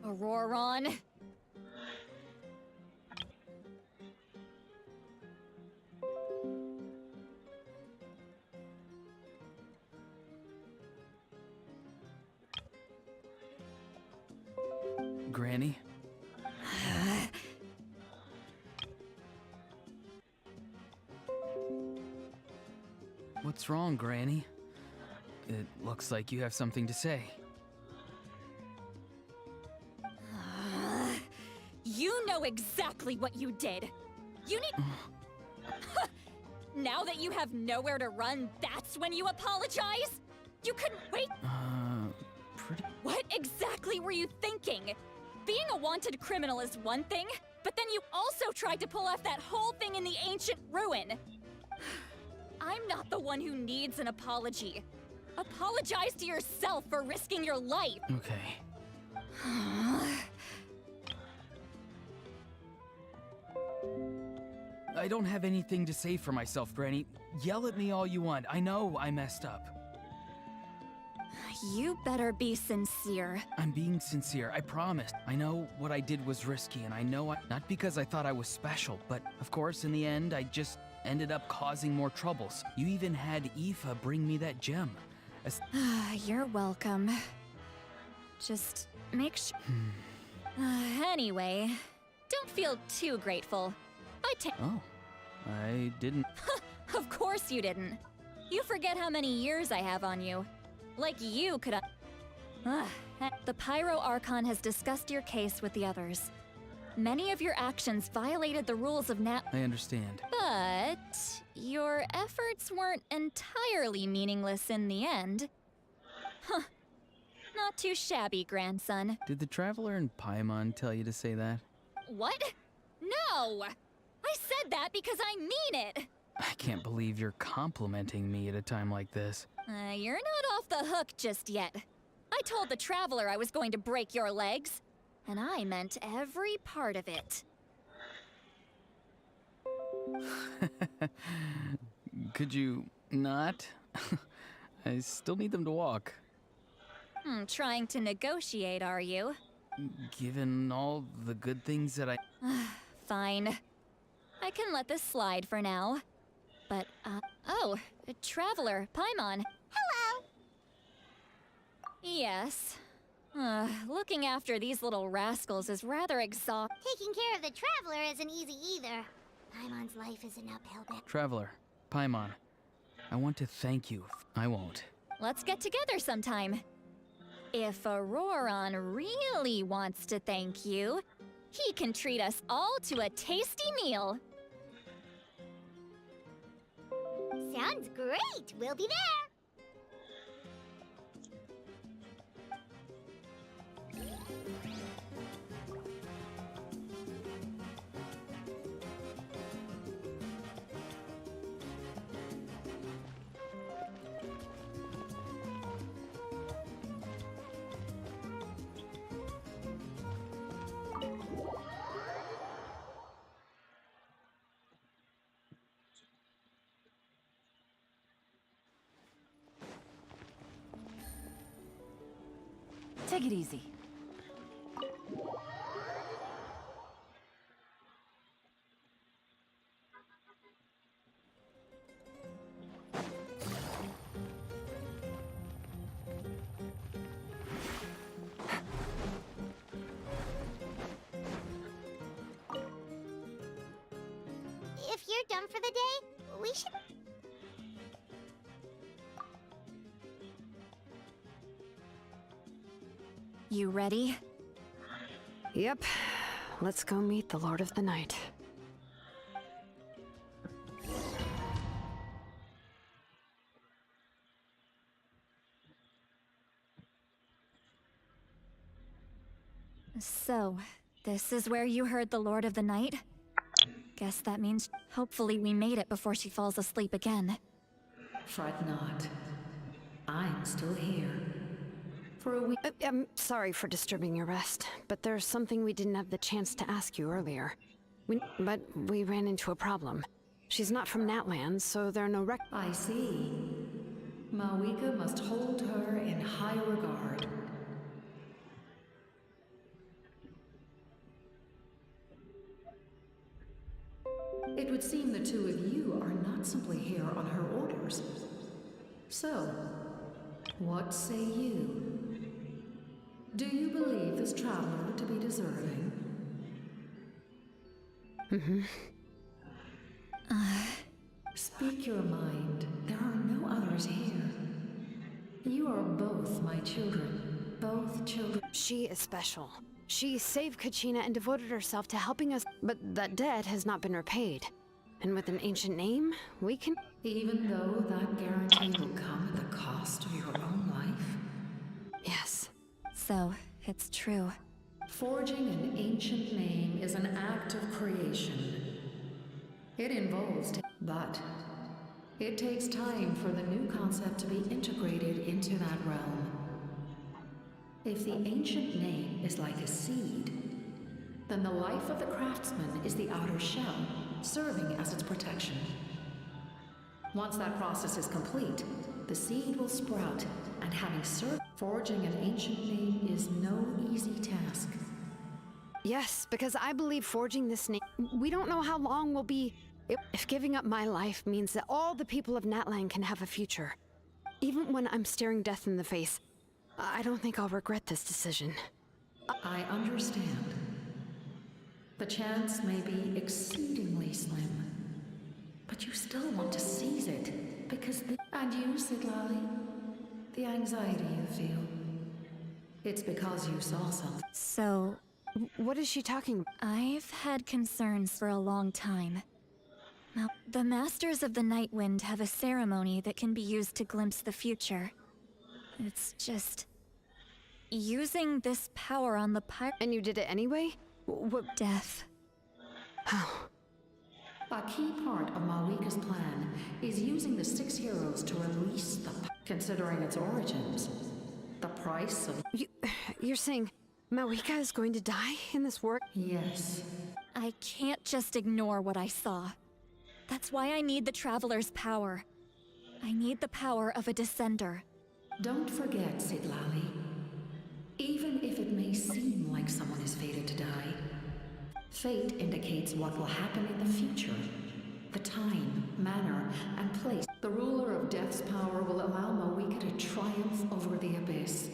Speaker 3: Auroron.
Speaker 8: Granny? What's wrong, Granny? It looks like you have something to say.
Speaker 3: You know exactly what you did. You need... Now that you have nowhere to run, that's when you apologize? You couldn't wait?
Speaker 8: Pretty...
Speaker 3: What exactly were you thinking? Being a wanted criminal is one thing, but then you also tried to pull off that whole thing in the ancient ruin. I'm not the one who needs an apology. Apologize to yourself for risking your life.
Speaker 8: Okay. I don't have anything to say for myself, Granny. Yell at me all you want. I know I messed up.
Speaker 3: You better be sincere.
Speaker 8: I'm being sincere, I promise. I know what I did was risky, and I know not because I thought I was special, but of course, in the end, I just ended up causing more troubles. You even had Aoife bring me that gem.
Speaker 3: You're welcome. Just make sure... Anyway, don't feel too grateful.
Speaker 8: Oh, I didn't...
Speaker 3: Of course you didn't. You forget how many years I have on you. Like you could... The Pyro Archon has discussed your case with the others. Many of your actions violated the rules of Nat...
Speaker 8: I understand.
Speaker 3: But your efforts weren't entirely meaningless in the end. Huh. Not too shabby, grandson.
Speaker 8: Did the Traveler in Paimon tell you to say that?
Speaker 3: What? No! I said that because I mean it!
Speaker 8: I can't believe you're complimenting me at a time like this.
Speaker 3: You're not off the hook just yet. I told the Traveler I was going to break your legs, and I meant every part of it.
Speaker 8: Could you not? I still need them to walk.
Speaker 3: Trying to negotiate, are you?
Speaker 8: Given all the good things that I...
Speaker 3: Fine. I can let this slide for now. But, oh, Traveler, Paimon.
Speaker 2: Hello!
Speaker 3: Yes. Looking after these little rascals is rather exhausting.
Speaker 2: Taking care of the Traveler isn't easy either. Paimon's life is an uphill battle.
Speaker 8: Traveler, Paimon, I want to thank you. I won't.
Speaker 3: Let's get together sometime. If Auroron really wants to thank you, he can treat us all to a tasty meal.
Speaker 2: Sounds great! We'll be there!
Speaker 6: Take it easy.
Speaker 2: If you're done for the day, we should...
Speaker 3: You ready?
Speaker 4: Yep. let's go meet the Lord of the Night.
Speaker 3: So, this is where you heard the Lord of the Night? Guess that means hopefully we made it before she falls asleep again.
Speaker 14: Fret not. I'm still here. For a week.
Speaker 4: I'm sorry for disturbing your rest, but there's something we didn't have the chance to ask you earlier. But we ran into a problem. She's not from Natlan, so there are no
Speaker 14: I see. Mavuika must hold her in high regard. It would seem the two of you are not simply here on her orders. So, what say you? Do you believe this traveler to be deserving?
Speaker 4: Mm-hmm.
Speaker 14: Speak your mind. There are no others here. You are both my children. Both children.
Speaker 4: She is special. She saved Kachina and devoted herself to helping us, but that debt has not been repaid. And with an ancient name, we can...
Speaker 14: Even though that guarantee will come at the cost of your own life?
Speaker 4: Yes.
Speaker 3: So, it's true.
Speaker 14: Forging an ancient name is an act of creation. It involves... but it takes time for the new concept to be integrated into that realm. If the ancient name is like a seed, then the life of the craftsman is the outer shell, serving as its protection. Once that process is complete, the seed will sprout, and having served, forging an ancient name is no easy task.
Speaker 4: Yes, because I believe forging this name... We don't know how long we'll be... If giving up my life means that all the people of Natlan can have a future, even when I'm staring death in the face, I don't think I'll regret this decision.
Speaker 14: I understand. The chance may be exceedingly slim, but you still want to seize it, because And you, Xilonen? The anxiety you feel. It's because you saw something.
Speaker 3: So...
Speaker 4: What is she talking about?
Speaker 3: I've had concerns for a long time. Now, the Masters of the Night Wind have a ceremony that can be used to glimpse the future. It's just... using this power on the
Speaker 4: And you did it anyway? What?
Speaker 3: Death.
Speaker 4: Oh.
Speaker 14: A key part of Mavuika's plan is using the 6 heroes to release the... Considering its origins, the price of...
Speaker 4: You're saying Mavuika is going to die in this work?
Speaker 14: Yes.
Speaker 3: I can't just ignore what I saw. That's why I need the Traveler's power. I need the power of a Descender.
Speaker 14: Don't forget, Xilonen. Even if it may seem like someone is fated to die, fate indicates what will happen in the future. The time, manner, and place. The ruler of Death's power will allow Mavuika to triumph over the abyss.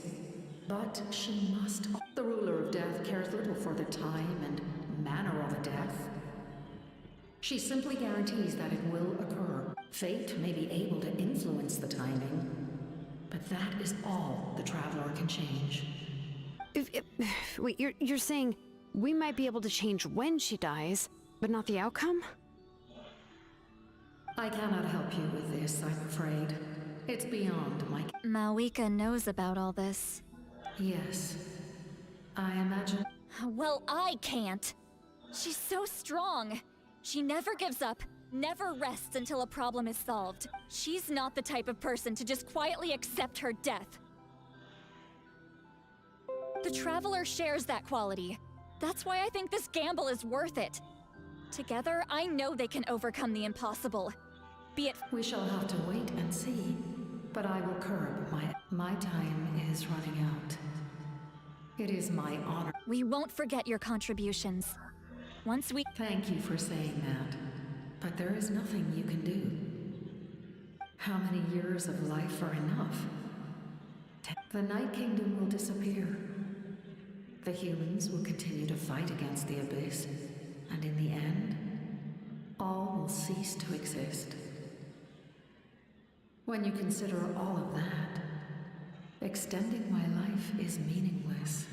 Speaker 14: But she must... The ruler of Death cares little for the time and manner of a death. She simply guarantees that it will occur. Fate may be able to influence the timing, but that is all the Traveler can change.
Speaker 4: Wait, you're saying we might be able to change when she dies, but not the outcome?
Speaker 14: I cannot help you with this, I'm afraid. It's beyond my...
Speaker 3: Mavuika knows about all this.
Speaker 14: Yes. I imagine...
Speaker 3: Well, I can't. She's so strong. She never gives up, never rests until a problem is solved. She's not the type of person to just quietly accept her death. The Traveler shares that quality. That's why I think this gamble is worth it. Together, I know they can overcome the impossible. Be it...
Speaker 14: We shall have to wait and see. But I will curb my time is running out. It is my honor.
Speaker 3: We won't forget your contributions. Once we...
Speaker 14: Thank you for saying that. But there is nothing you can do. How many years of life are enough? The Night Kingdom will disappear. The humans will continue to fight against the Abyss. And in the end, all will cease to exist. When you consider all of that, extending my life is meaningless.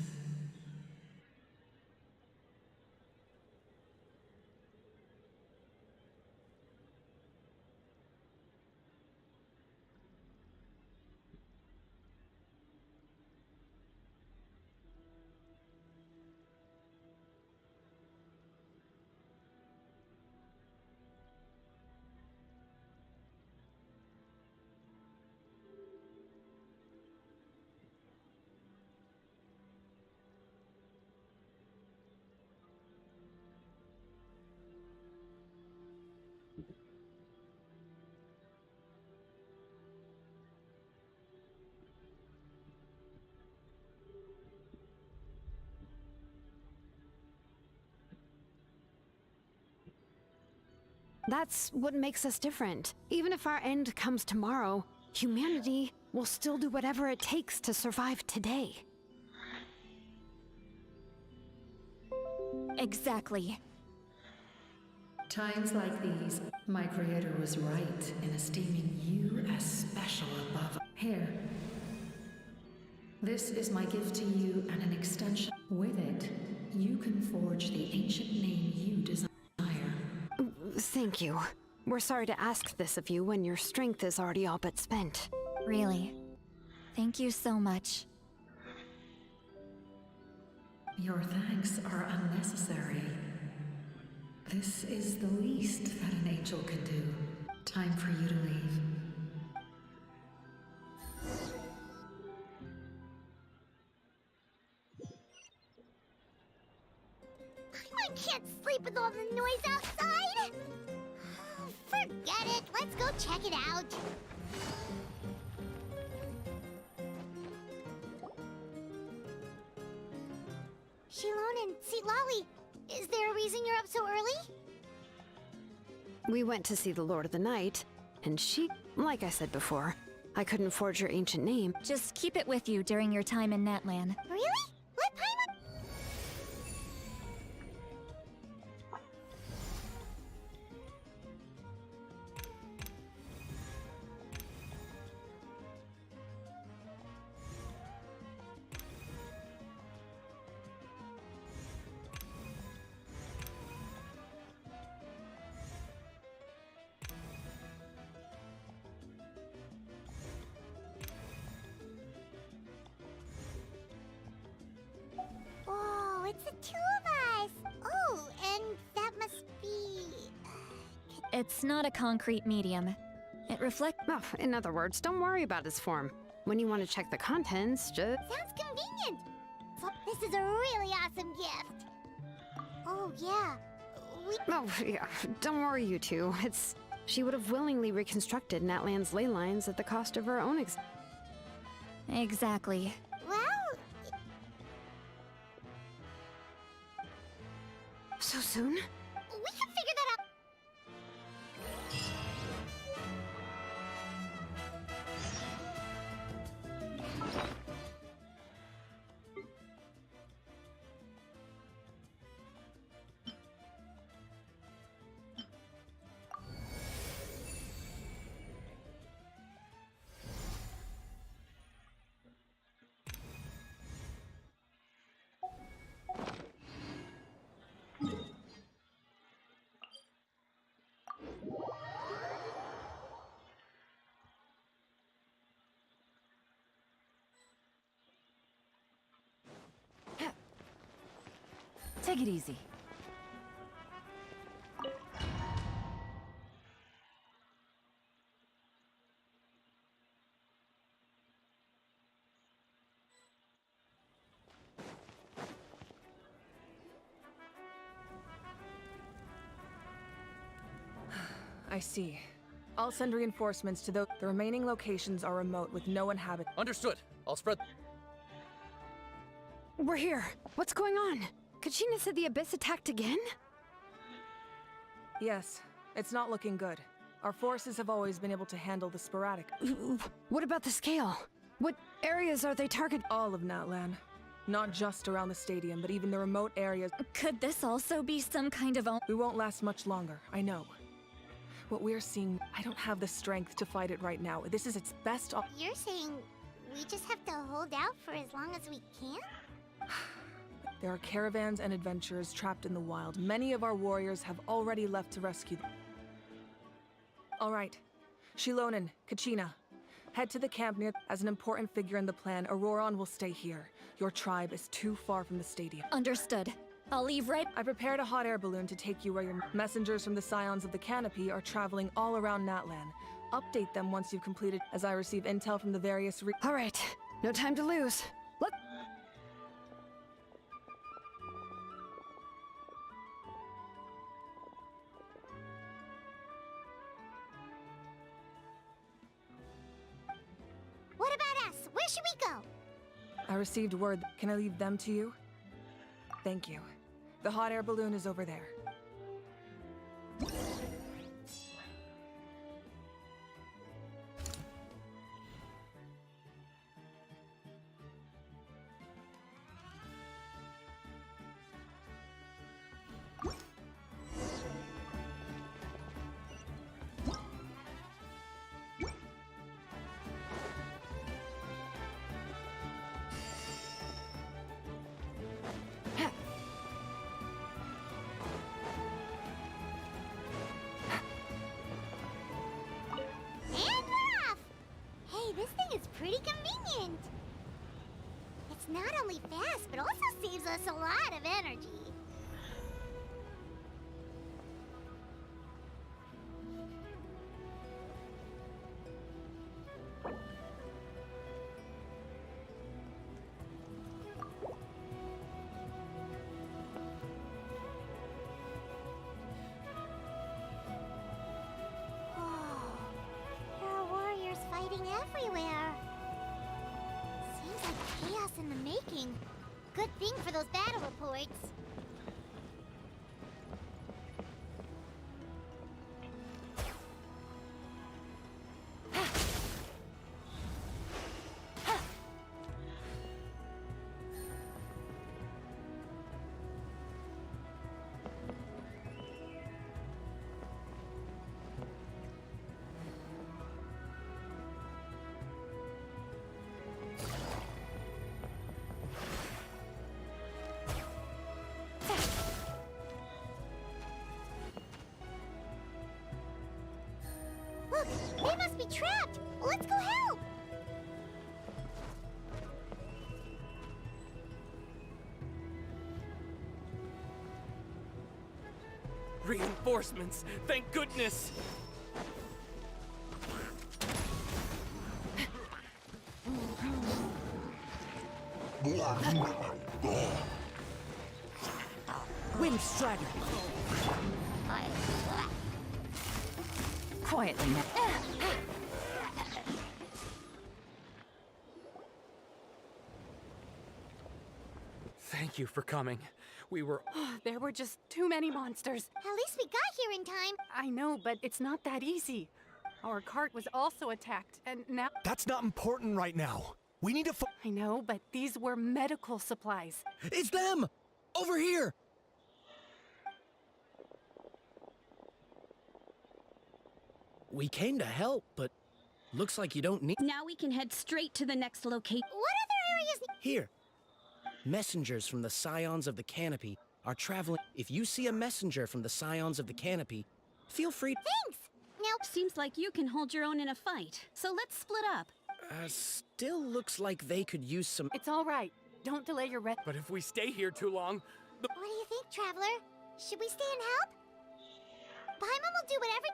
Speaker 4: That's what makes us different. Even if our end comes tomorrow, humanity will still do whatever it takes to survive today.
Speaker 3: Exactly.
Speaker 14: Times like these, my creator was right in esteeming you as special above. Here. This is my gift to you and an extension. With it, you can forge the ancient name you desire.
Speaker 4: Thank you. We're sorry to ask this of you when your strength is already all but spent.
Speaker 3: Really. Thank you so much.
Speaker 14: Your thanks are unnecessary. This is the least that an angel can do. Time for you to leave.
Speaker 2: I can't sleep with all the noise outside! Forget it, let's go check it out. Xilonen, Lolly, is there a reason you're up so early?
Speaker 4: We went to see the Lord of the Night, and she, like I said before, I couldn't forge your ancient name.
Speaker 3: Just keep it with you during your time in Natlan.
Speaker 2: Really? Let Paimon... Oh, it's the two of us! Oh, and that must be...
Speaker 3: It's not a concrete medium. It reflects...
Speaker 4: Oh, in other words, don't worry about its form. When you want to check the contents, just...
Speaker 2: Sounds convenient! This is a really awesome gift! Oh, yeah.
Speaker 4: Oh, yeah. Don't worry, you two. It's... She would have willingly reconstructed Natlan's ley lines at the cost of her own
Speaker 3: Exactly.
Speaker 2: Well...
Speaker 4: So soon?
Speaker 2: We can figure that out!
Speaker 6: Take it easy.
Speaker 1: I see. I'll send reinforcements to the remaining locations are remote with no inhabit.
Speaker 7: Understood. I'll spread...
Speaker 4: We're here. What's going on? Kachina said the Abyss attacked again?
Speaker 1: Yes, it's not looking good. Our forces have always been able to handle the sporadic.
Speaker 4: What about the scale? What areas are they targeting?
Speaker 1: All of Natlan. Not just around the stadium, but even the remote areas.
Speaker 3: Could this also be some kind of...
Speaker 1: We won't last much longer, I know. What we're seeing, I don't have the strength to fight it right now. This is its best op-
Speaker 2: You're saying we just have to hold out for as long as we can?
Speaker 1: There are caravans and adventurers trapped in the wild. Many of our warriors have already left to rescue them. All right. Xilonen, Kachina. Head to the camp near... As an important figure in the plan, Auroron will stay here. Your tribe is too far from the stadium.
Speaker 3: Understood. I'll leave right...
Speaker 1: I prepared a hot air balloon to take you where your messengers from the Scions of the Canopy are traveling all around Natlan. Update them once you've completed, as I receive intel from the various
Speaker 4: All right. No time to lose. Let...
Speaker 2: What about us? Where should we go?
Speaker 1: I received word. Can I leave them to you? Thank you. The hot air balloon is over there.
Speaker 2: us a lot of energy. There are warriors fighting everywhere. Seems like chaos in the making. Good thing for those battle reports. Look, they must be trapped. Let's go help.
Speaker 7: Reinforcements! Thank goodness! Wind Strider!
Speaker 6: Quietly now.
Speaker 7: Thank you for coming. We were...
Speaker 11: There were just too many monsters.
Speaker 2: At least we got here in time.
Speaker 11: I know, but it's not that easy. Our cart was also attacked, and now...
Speaker 16: That's not important right now. We need to
Speaker 11: I know, but these were medical supplies.
Speaker 16: It's them! Over here! We came to help, but looks like you don't need...
Speaker 17: Now we can head straight to the next location.
Speaker 2: What other areas...
Speaker 16: Here. Messengers from the Scions of the Canopy are traveling. If you see a messenger from the Scions of the Canopy, feel free...
Speaker 2: Thanks! Now...
Speaker 17: Seems like you can hold your own in a fight, so let's split up.
Speaker 16: Still looks like they could use some...
Speaker 11: It's all right. Don't delay your rest.
Speaker 7: But if we stay here too long...
Speaker 2: What do you think, Traveler? Should we stay and help? Paimon will do whatever...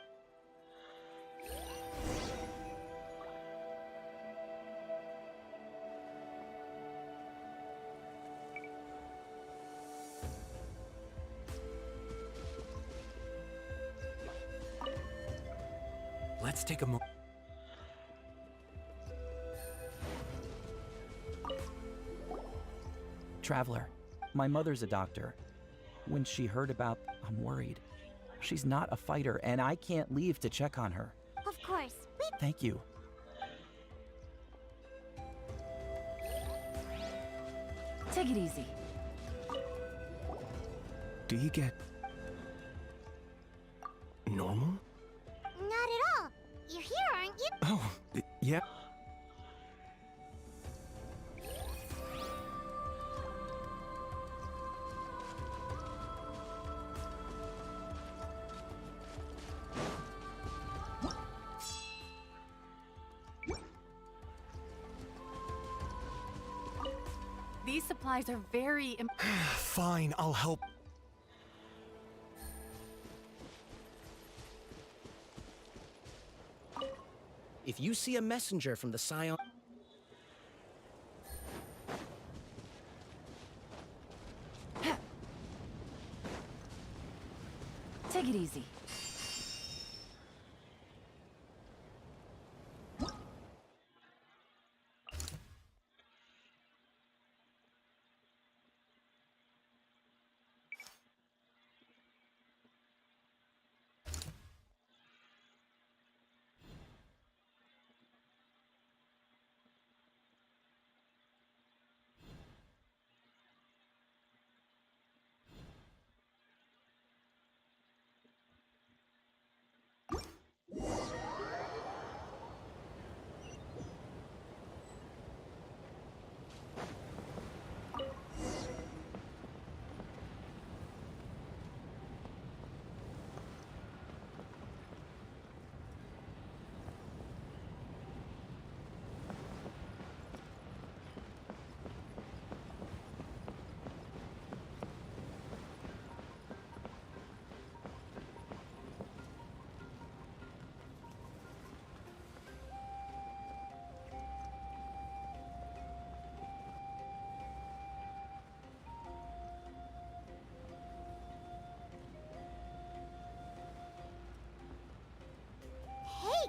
Speaker 7: Let's take a moment.
Speaker 18: Traveler, my mother's a doctor. When she heard about, I'm worried. She's not a fighter, and I can't leave to check on her.
Speaker 2: Of course.
Speaker 18: Thank you.
Speaker 6: Take it easy.
Speaker 16: Do you get... normal?
Speaker 2: Not at all. You're here, aren't you?
Speaker 16: Oh, yeah.
Speaker 11: These supplies are very...
Speaker 16: Fine, I'll help. If you see a messenger from the Scion...
Speaker 6: Take it easy.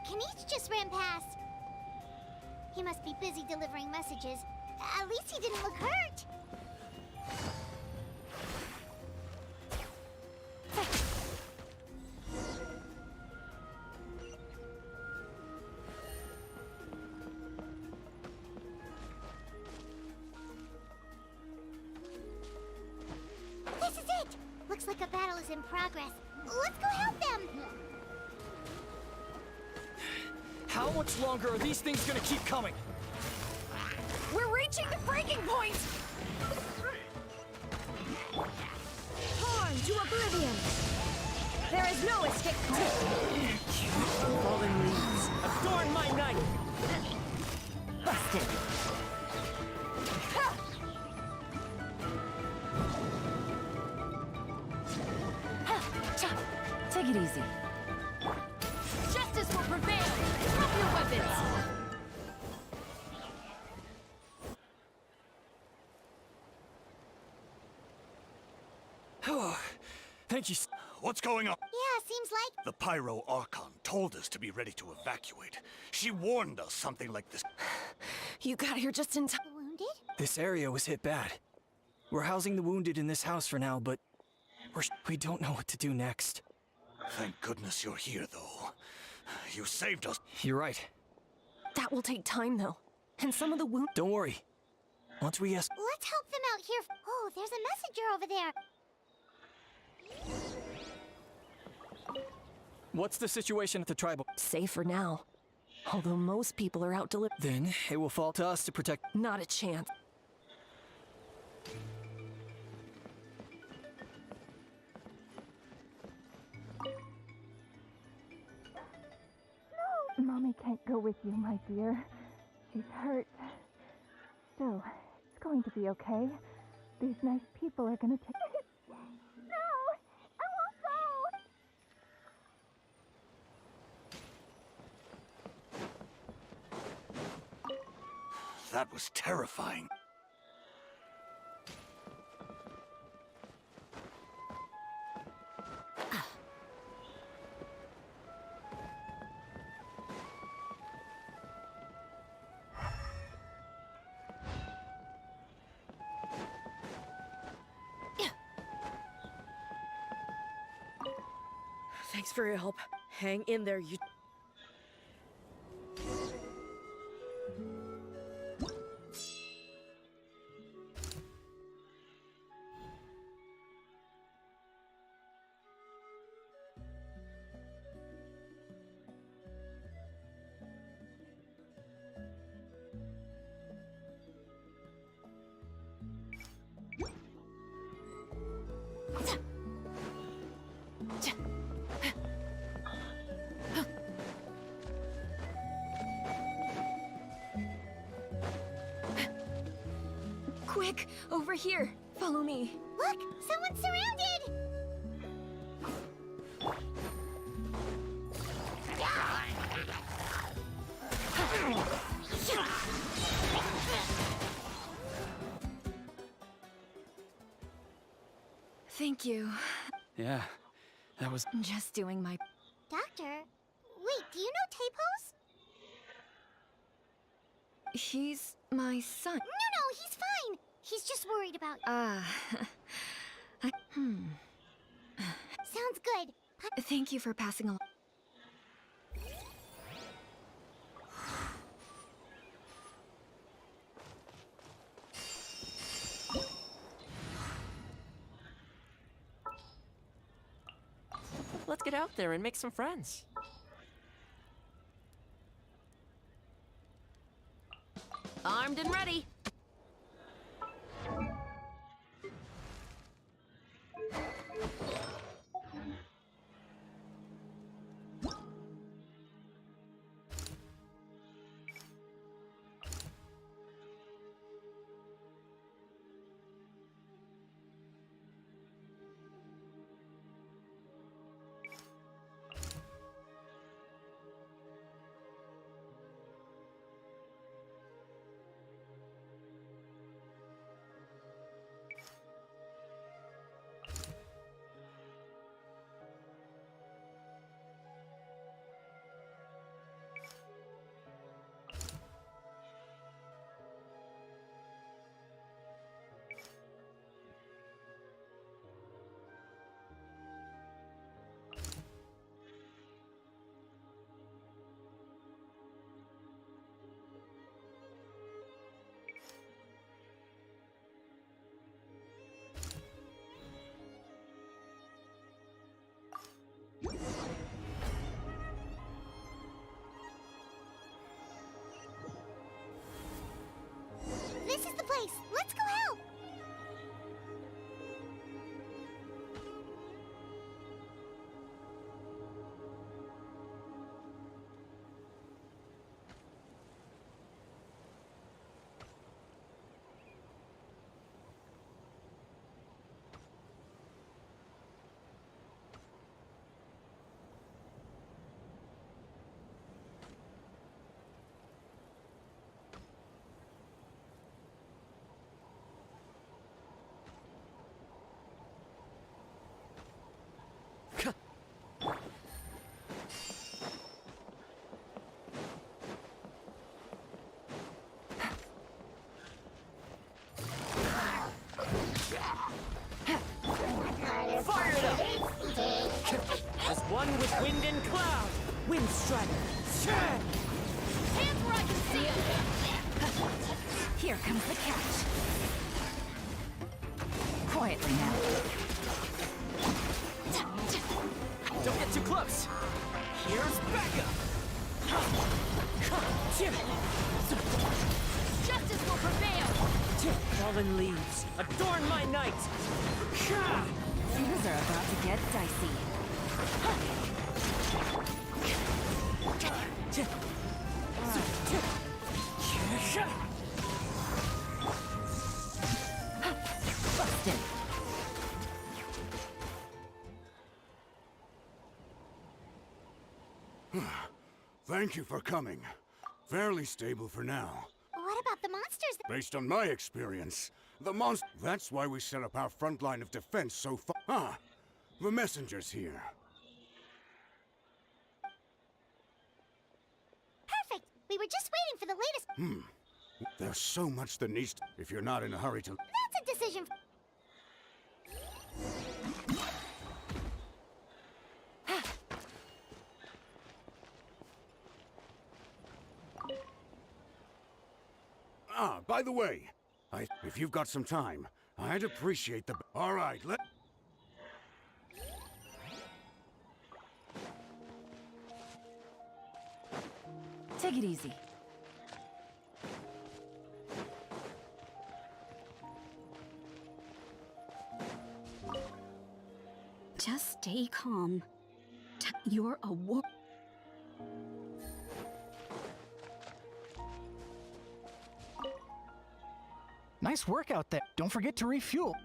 Speaker 2: Kinich just ran past. He must be busy delivering messages. At least he didn't look hurt. This is it! Looks like a battle is in progress. Let's go help them!
Speaker 7: How much longer are these things gonna keep coming?
Speaker 3: We're reaching the breaking point!
Speaker 2: Torn to oblivion!
Speaker 3: There is no escape.
Speaker 7: Fallen leaves, adorn my night!
Speaker 3: Busted.
Speaker 6: Take it easy.
Speaker 3: Justice will prevail! Drop your weapons!
Speaker 7: Thank you.
Speaker 5: What's going on?
Speaker 2: Yeah, seems like...
Speaker 5: The Pyro Archon told us to be ready to evacuate. She warned us something like this.
Speaker 7: You got here just in time.
Speaker 2: Wounded?
Speaker 7: This area was hit bad. We're housing the wounded in this house for now, but we don't know what to do next.
Speaker 5: Thank goodness you're here, though. You saved us.
Speaker 7: You're right.
Speaker 3: That will take time, though. And some of the wound...
Speaker 7: Don't worry. Once we
Speaker 2: Let's help them out here. Oh, there's a messenger over there.
Speaker 7: What's the situation at the tribal?
Speaker 19: Safe for now. Although most people are out delivering.
Speaker 7: Then it will fall to us to protect.
Speaker 19: Not a chance.
Speaker 20: No! Mommy can't go with you, my dear. She's hurt. Still, it's going to be okay. These nice people are gonna take... No! I won't go!
Speaker 5: That was terrifying.
Speaker 19: Thanks for your help. Hang in there, you...
Speaker 3: Quick! Over here! Follow me.
Speaker 2: Look! Someone's surrounded!
Speaker 3: Thank you.
Speaker 7: Yeah, that was...
Speaker 3: Just doing my...
Speaker 2: Doctor? Wait, do you know Tepos?
Speaker 3: He's my son.
Speaker 2: No, he's fine. He's just worried about you. Sounds good.
Speaker 3: Thank you for passing along.
Speaker 7: Let's get out there and make some friends.
Speaker 19: Armed and ready.
Speaker 16: Wind and cloud! Wind strider!
Speaker 3: Hands where I can see them! Here comes the catch. Quietly now.
Speaker 16: Don't get too close! Here's backup!
Speaker 3: Justice will prevail!
Speaker 16: Fallen leaves, adorn my night!
Speaker 3: Things are about to get dicey. Busted.
Speaker 5: Thank you for coming. Fairly stable for now.
Speaker 2: What about the monsters?
Speaker 5: Based on my experience, the monster... That's why we set up our front line of defense so far. Ah, the messenger's here.
Speaker 2: Perfect! We were just waiting for the latest...
Speaker 5: There's so much that needs to... If you're not in a hurry to...
Speaker 2: That's a decision...
Speaker 5: Ah, by the way, if you've got some time, I'd appreciate the... All right,
Speaker 6: Take it easy.
Speaker 17: Just stay calm. You're a war.
Speaker 7: Nice work out there. Don't forget to refuel.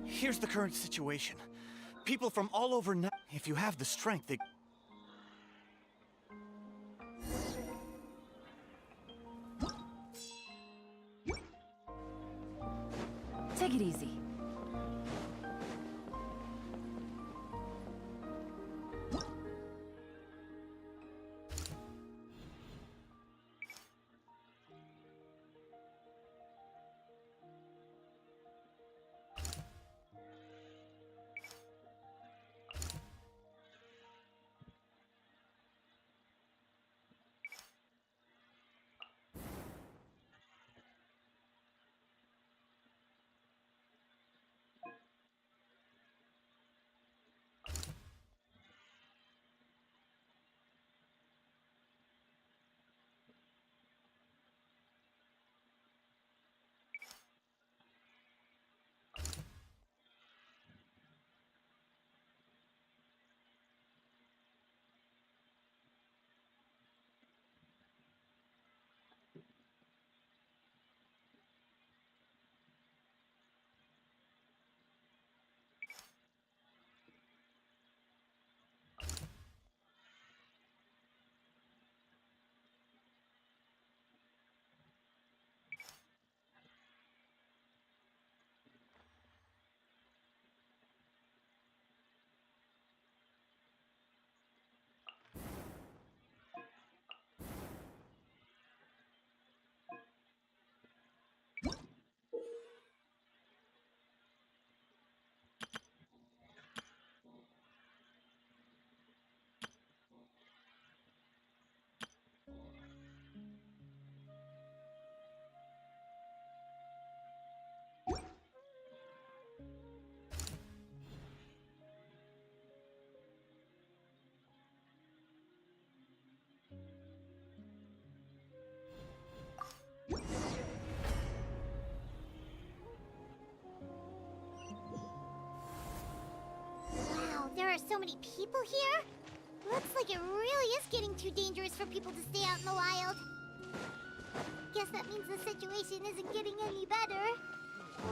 Speaker 21: Here's the current situation. People from all over if you have the strength, they...
Speaker 6: Take it easy.
Speaker 2: There are so many people here. Looks like it really is getting too dangerous for people to stay out in the wild. Guess that means the situation isn't getting any better.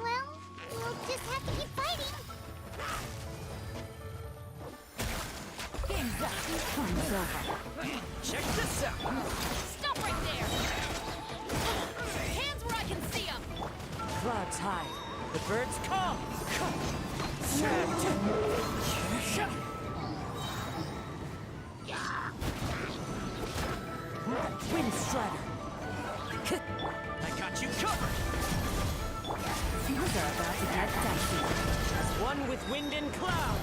Speaker 2: Well, we'll just have to keep fighting.
Speaker 3: Game's up. Time's over.
Speaker 16: Check this out!
Speaker 3: Stop right there! Hands where I can see them!
Speaker 16: Clouds high. The birds call. Wind strider. I got you covered!
Speaker 9: Things are about to get dicey.
Speaker 16: As one with wind and cloud!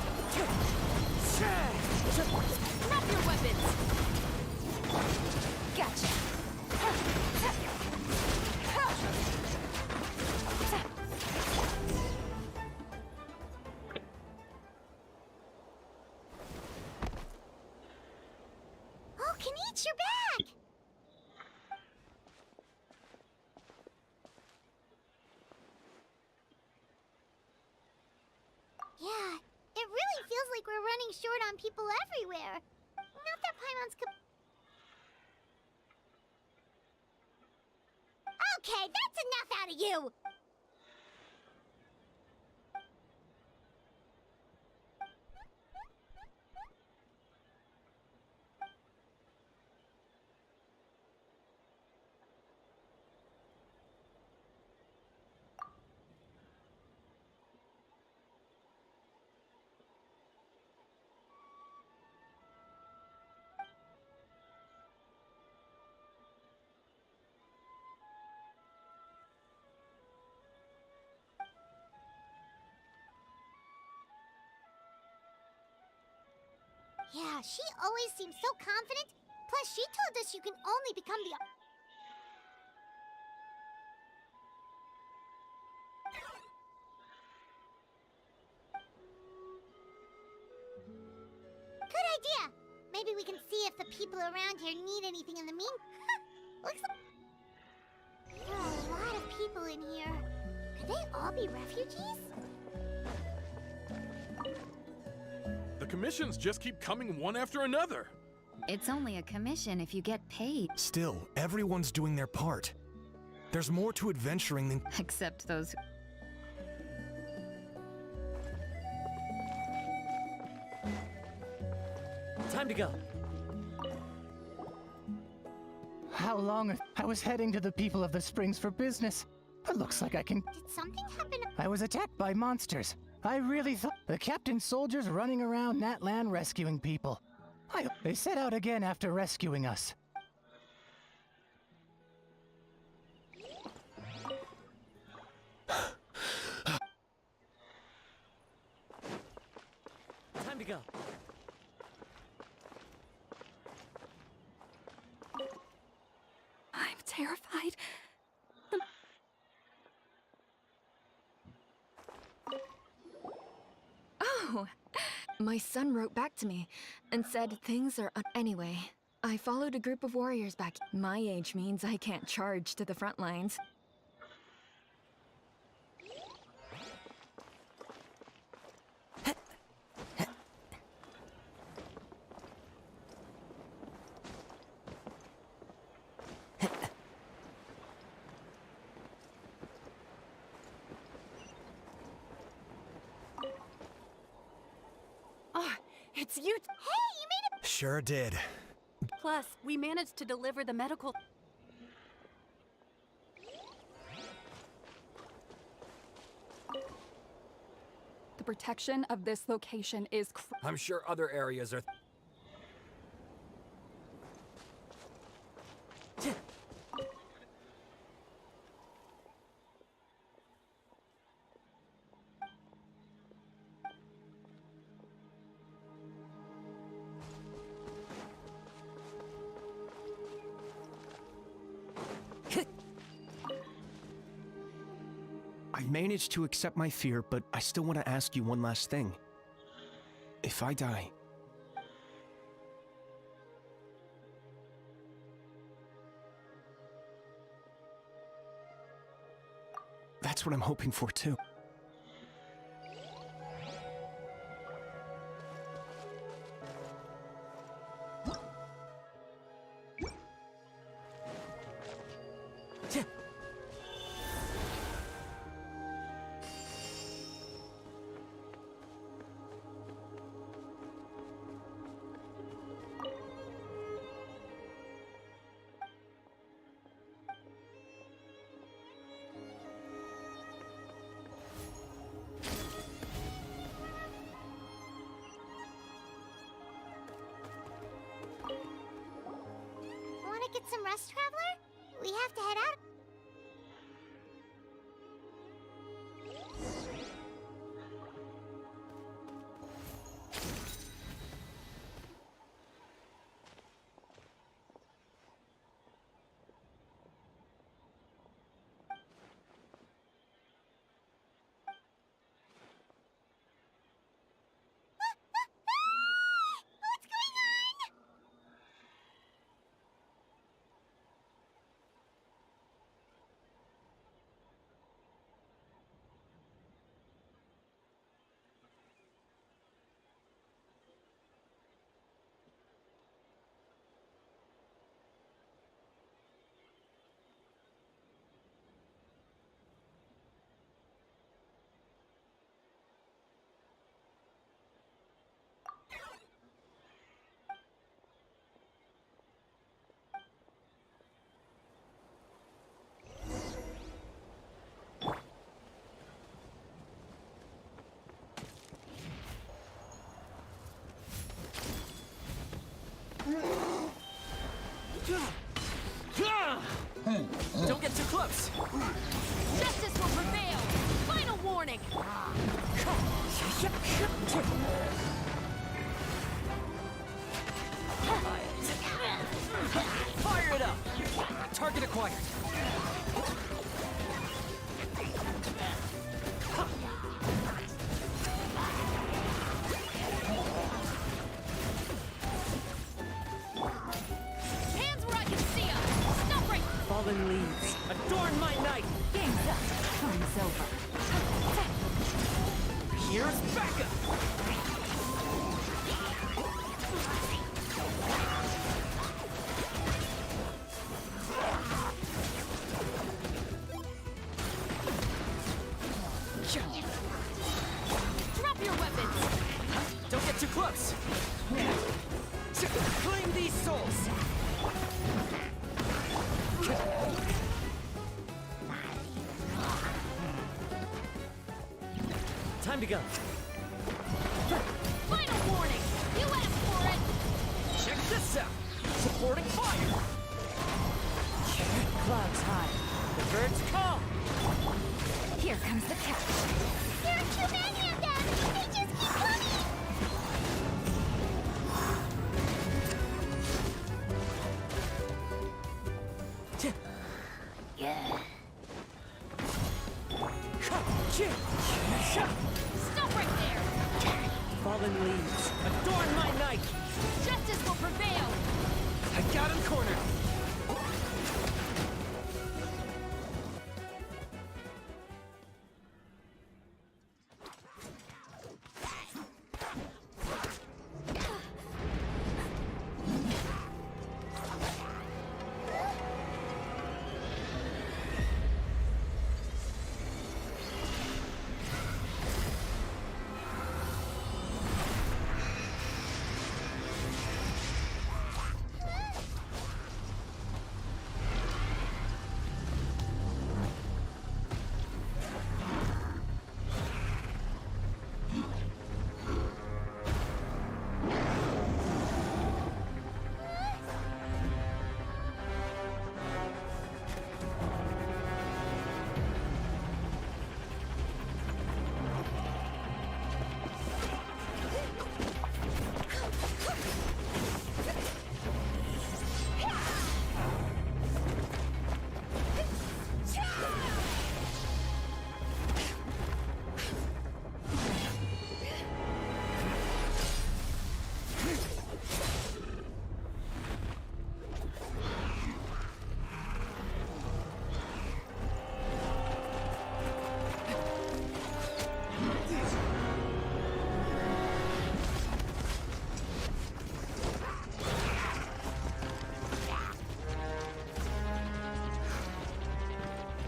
Speaker 9: Drop your weapons! Gotcha.
Speaker 2: Oh, Kinich, you're back! Yeah, it really feels like we're running short on people everywhere. Not that Paimon's Okay, that's enough out of you! Yeah, she always seems so confident. Plus, she told us you can only become the... Good idea! Maybe we can see if the people around here need anything in the mean... Looks like... There are a lot of people in here. Could they all be refugees?
Speaker 22: The commissions just keep coming one after another.
Speaker 23: It's only a commission if you get paid.
Speaker 24: Still, everyone's doing their part. There's more to adventuring than...
Speaker 23: Except those...
Speaker 16: Time to go.
Speaker 25: How long? I was heading to the people of the Springs for business. It looks like I can...
Speaker 2: Did something happen?
Speaker 25: I was attacked by monsters. I really thought... The captain's soldiers running around Natlan rescuing people. They set out again after rescuing us.
Speaker 16: Time to go.
Speaker 9: I'm terrified. Oh, my son wrote back to me and said things are anyway. I followed a group of warriors back. My age means I can't charge to the front lines.
Speaker 17: It's you.
Speaker 2: Hey, you made it.
Speaker 24: Sure did.
Speaker 17: Plus, we managed to deliver the medical.
Speaker 26: The protection of this location is
Speaker 27: I'm sure other areas are...
Speaker 24: I managed to accept my fear, but I still want to ask you one last thing. If I die... That's what I'm hoping for, too.
Speaker 2: Want to get some rest, Traveler? We have to head out. What's going on?
Speaker 7: Don't get too close!
Speaker 3: Justice will prevail! Final warning!
Speaker 7: Fire it up! Target acquired.
Speaker 3: Hands where I can see 'em! Stop right!
Speaker 7: Fallen leaves, adorn my night!
Speaker 3: Game's up! Time's over!
Speaker 7: Here's backup!
Speaker 3: Drop your weapons!
Speaker 7: Don't get too close! Claim these souls! Time to go.
Speaker 3: Final warning! You asked for it!
Speaker 7: Check this out! Supporting fire! Clouds high. The birds come!
Speaker 3: Here comes the catch.
Speaker 2: There are too many of them! They just keep coming!
Speaker 3: Stop right there!
Speaker 7: Fallen leaves, adorn my night!
Speaker 3: Justice will prevail!
Speaker 7: I got him cornered!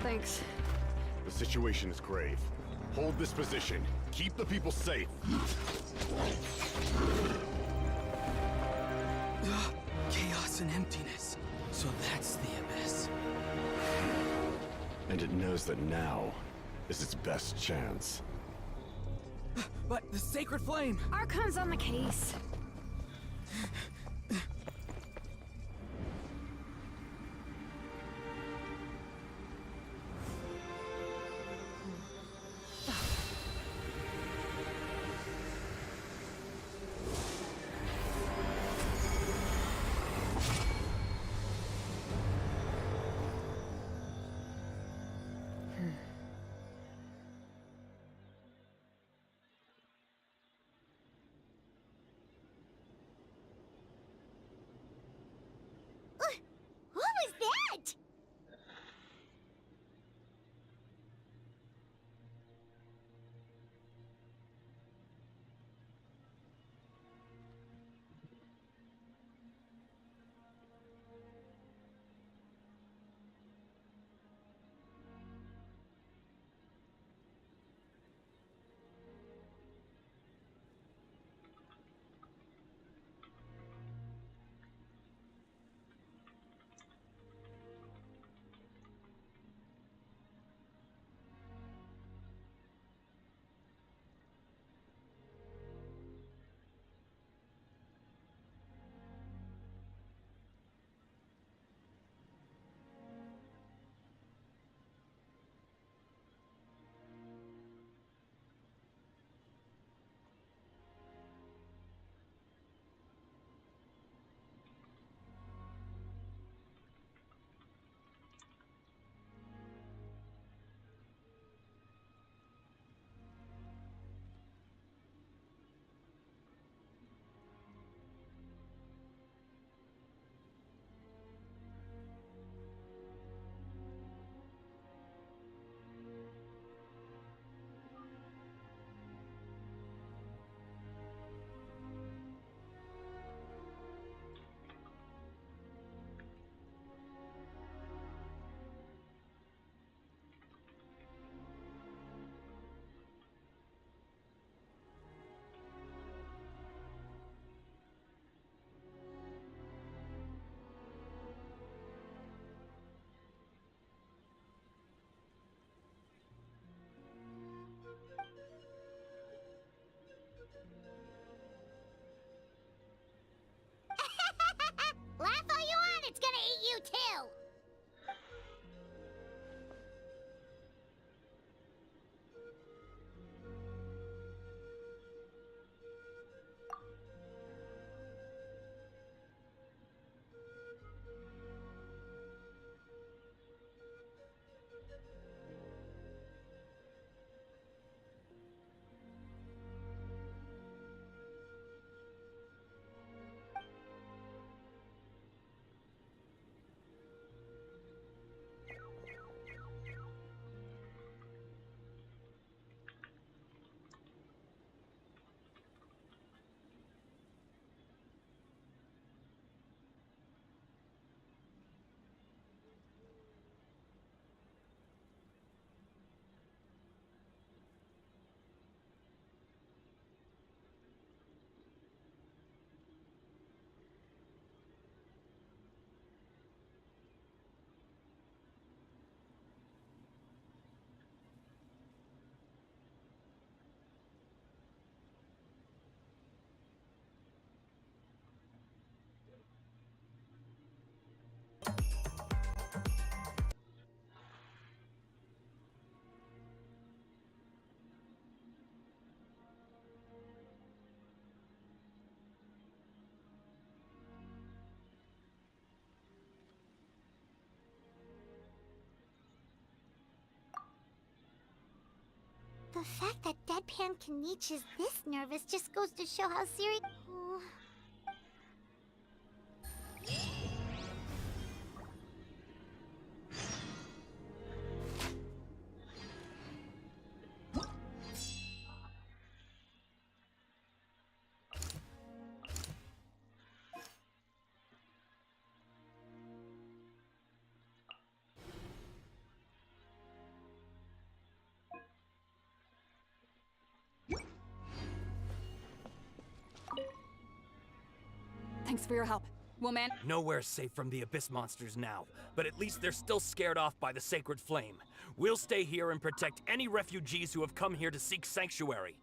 Speaker 9: Thanks.
Speaker 5: The situation is grave. Hold this position. Keep the people safe.
Speaker 7: Chaos and emptiness. So that's the abyss.
Speaker 5: And it knows that now is its best chance.
Speaker 7: But the sacred flame!
Speaker 23: Archon's on the case.
Speaker 2: The fact that deadpan Kinich is this nervous just goes to show how serious.
Speaker 26: Thanks for your help. Woman.
Speaker 27: Nowhere's safe from the Abyss monsters now, but at least they're still scared off by the Sacred Flame. We'll stay here and protect any refugees who have come here to seek sanctuary.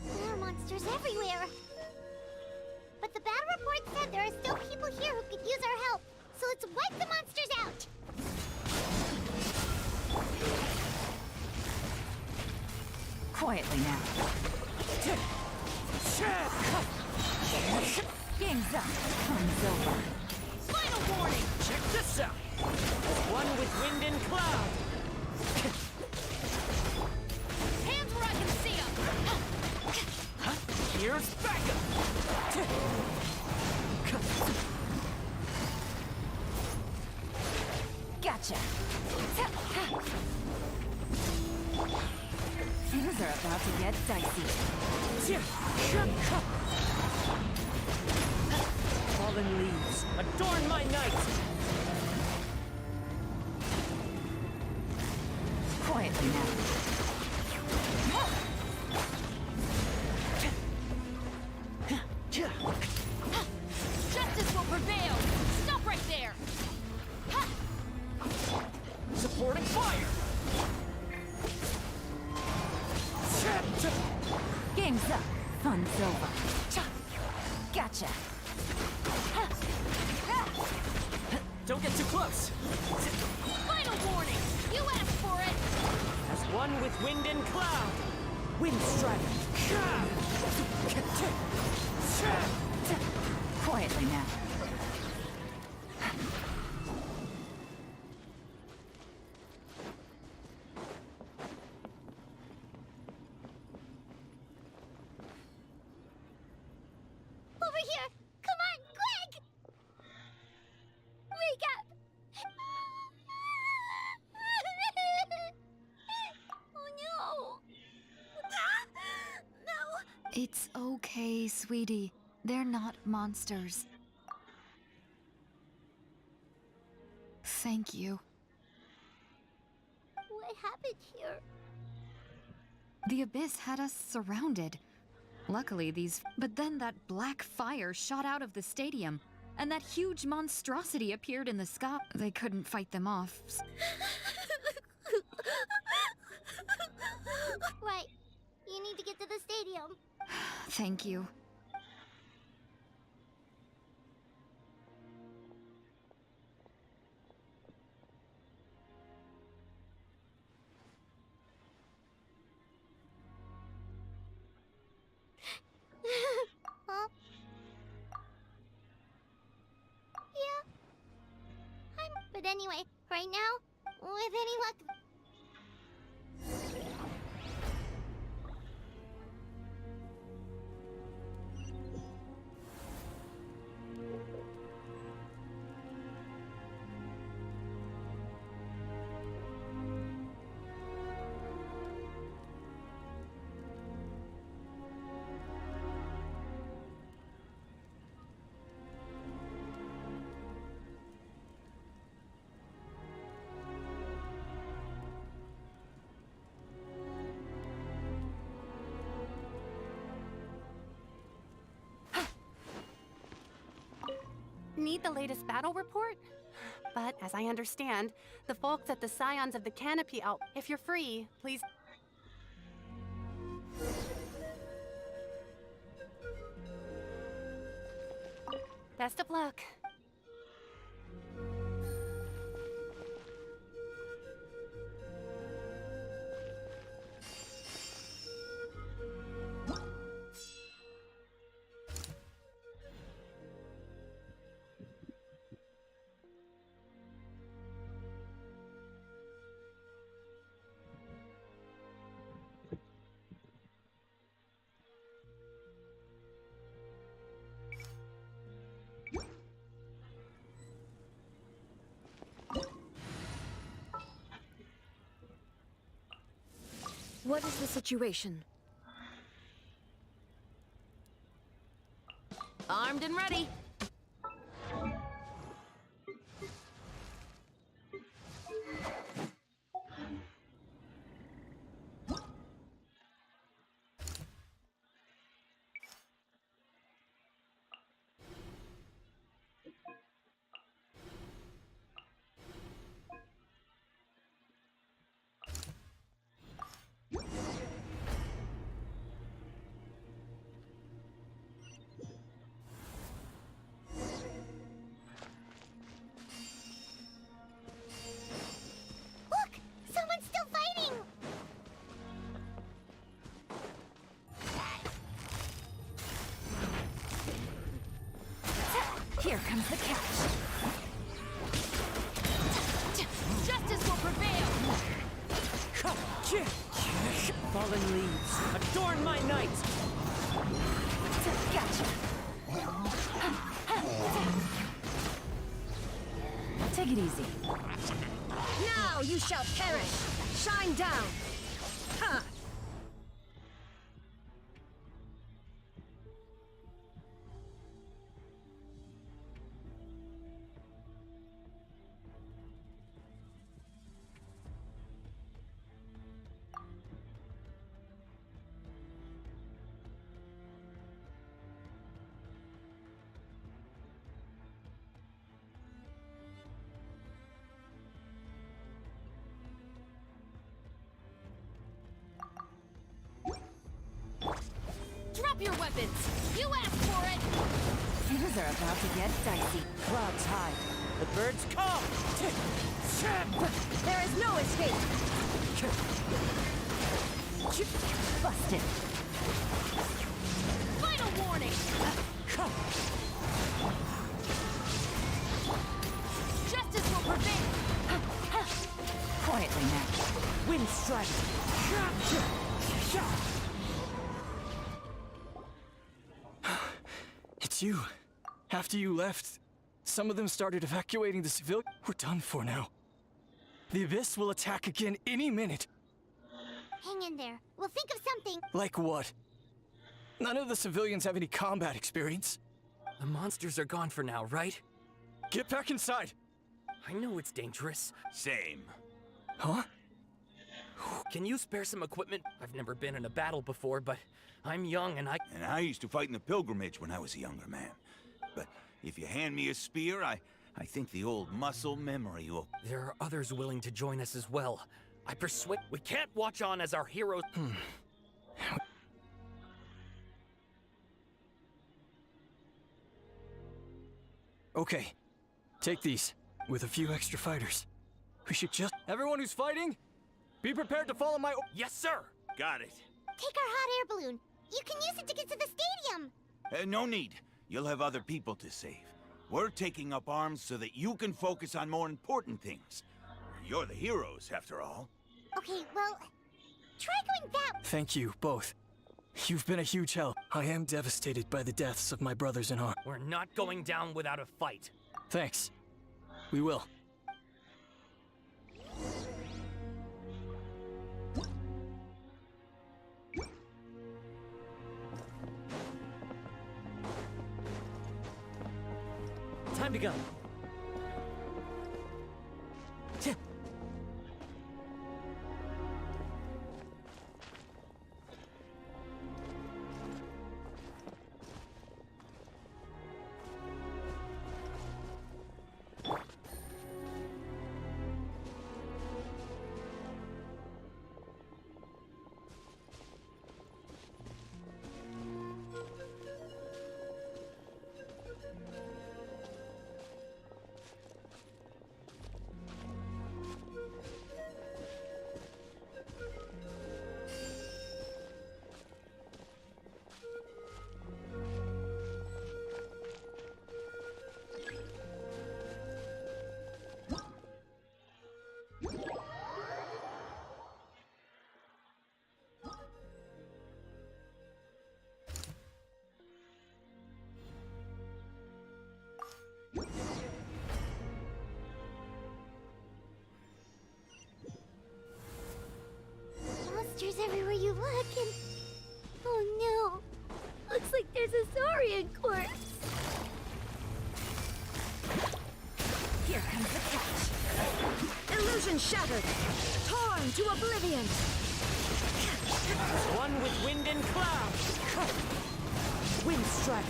Speaker 2: There are monsters everywhere. But the battle report said there are still people here who could use our help. So let's wipe the monsters out.
Speaker 6: Quietly now. Game's up. Comes over.
Speaker 27: Final warning! Check this out! One with wind and cloud!
Speaker 3: Hands where I can see them!
Speaker 27: Here's backup!
Speaker 6: Gotcha. Things are about to get dicey.
Speaker 27: Fallen leaves, adorn my night!
Speaker 6: Quietly now.
Speaker 3: Justice will prevail! Stop right there!
Speaker 27: Supporting fire!
Speaker 6: Game's up. Fun's over. Gotcha.
Speaker 27: Don't get too close!
Speaker 3: Final warning! You asked for it!
Speaker 27: As one with wind and cloud!
Speaker 6: Wind strike. Quietly now.
Speaker 2: Over here! Come on, quick! Wake up! Oh no! No!
Speaker 23: It's okay, sweetie. They're not monsters. Thank you.
Speaker 2: What happened here?
Speaker 23: The Abyss had us surrounded. Luckily, But then that black fire shot out of the stadium, and that huge monstrosity appeared in the sky. They couldn't fight them off.
Speaker 2: Right. You need to get to the stadium.
Speaker 23: Thank you.
Speaker 2: Huh? Yeah. But anyway, right now, with any luck...
Speaker 11: need the latest battle report? But as I understand, the folks at the Scions of the Canopy out. If you're free, please. Best of luck.
Speaker 9: What is the situation? Armed and ready.
Speaker 3: Here comes the catch. Justice will prevail!
Speaker 4: Fallen leaves, adorn my night!
Speaker 3: Gotcha!
Speaker 9: Take it easy. Now you shall perish! Shine down! Ha!
Speaker 3: Drop your weapons! You asked for it!
Speaker 9: Things are about to get dicey.
Speaker 4: Clouds high. The birds come!
Speaker 9: There is no escape! Busted.
Speaker 3: Final warning! Justice will prevail!
Speaker 9: Quietly now.
Speaker 4: Wind strike!
Speaker 7: It's you. After you left, some of them started evacuating the civilians. We're done for now. The Abyss will attack again any minute.
Speaker 2: Hang in there. We'll think of something.
Speaker 7: Like what? None of the civilians have any combat experience.
Speaker 27: The monsters are gone for now, right?
Speaker 7: Get back inside!
Speaker 27: I know it's dangerous.
Speaker 8: Same.
Speaker 7: Huh?
Speaker 27: Can you spare some equipment? I've never been in a battle before, but I'm young and
Speaker 8: I used to fight in the pilgrimage when I was a younger man. But if you hand me a spear, I think the old muscle memory will...
Speaker 27: There are others willing to join us as well. I persuade... We can't watch on as our heroes...
Speaker 7: Okay. Take these, with a few extra fighters. We should just... Everyone who's fighting, be prepared to follow my...
Speaker 27: Yes, sir!
Speaker 8: Got it.
Speaker 2: Take our hot air balloon. You can use it to get to the stadium.
Speaker 8: No need. You'll have other people to save. We're taking up arms so that you can focus on more important things. You're the heroes, after all.
Speaker 2: Okay, well, try going that way.
Speaker 7: Thank you, both. You've been a huge help. I am devastated by the deaths of my brothers in arms.
Speaker 27: We're not going down without a fight.
Speaker 7: Thanks. We will.
Speaker 4: Time to go.
Speaker 1: Here comes the catch. Illusion shattered. Torn to oblivion.
Speaker 4: One with wind and cloud.
Speaker 1: Wind strike.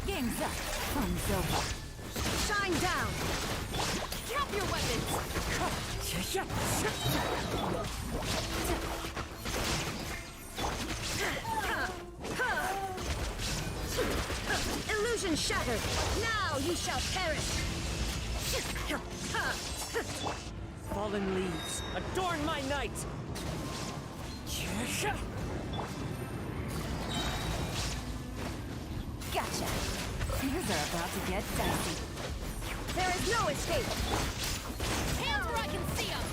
Speaker 6: Game's up. Fun's over.
Speaker 1: Shine down.
Speaker 6: Drop your weapons.
Speaker 1: Illusion shattered. Now you shall perish.
Speaker 4: Fallen leaves, adorn my night!
Speaker 6: Gotcha. Things are about to get dicey.
Speaker 1: There is no escape.
Speaker 3: Hands where I can see them!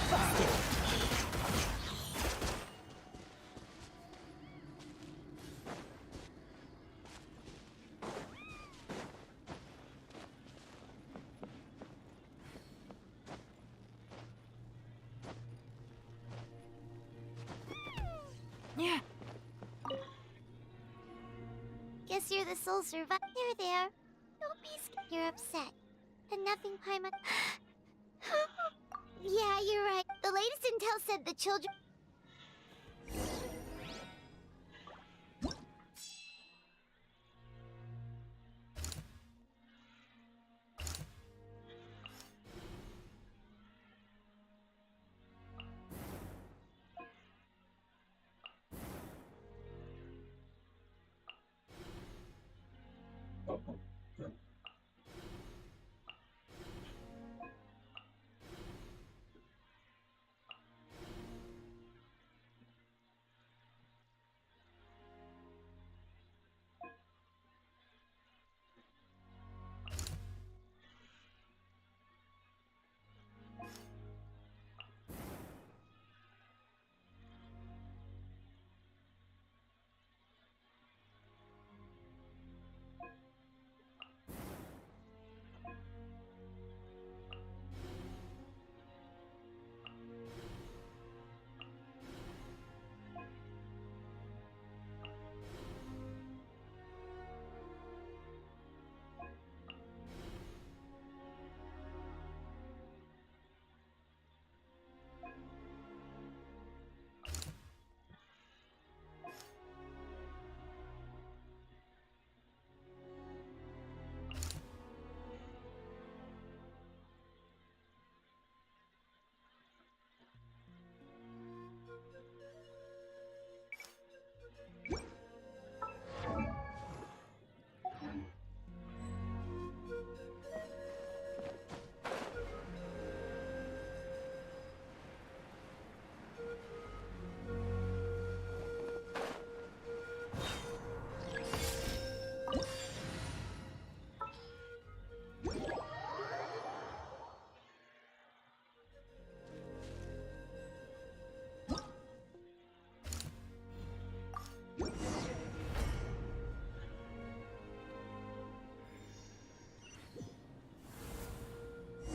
Speaker 6: Busted.
Speaker 2: Yeah. Guess you're the sole survivor. There. Don't be scared. You're upset. And nothing Paimon. Yeah, you're right. The latest intel said the children.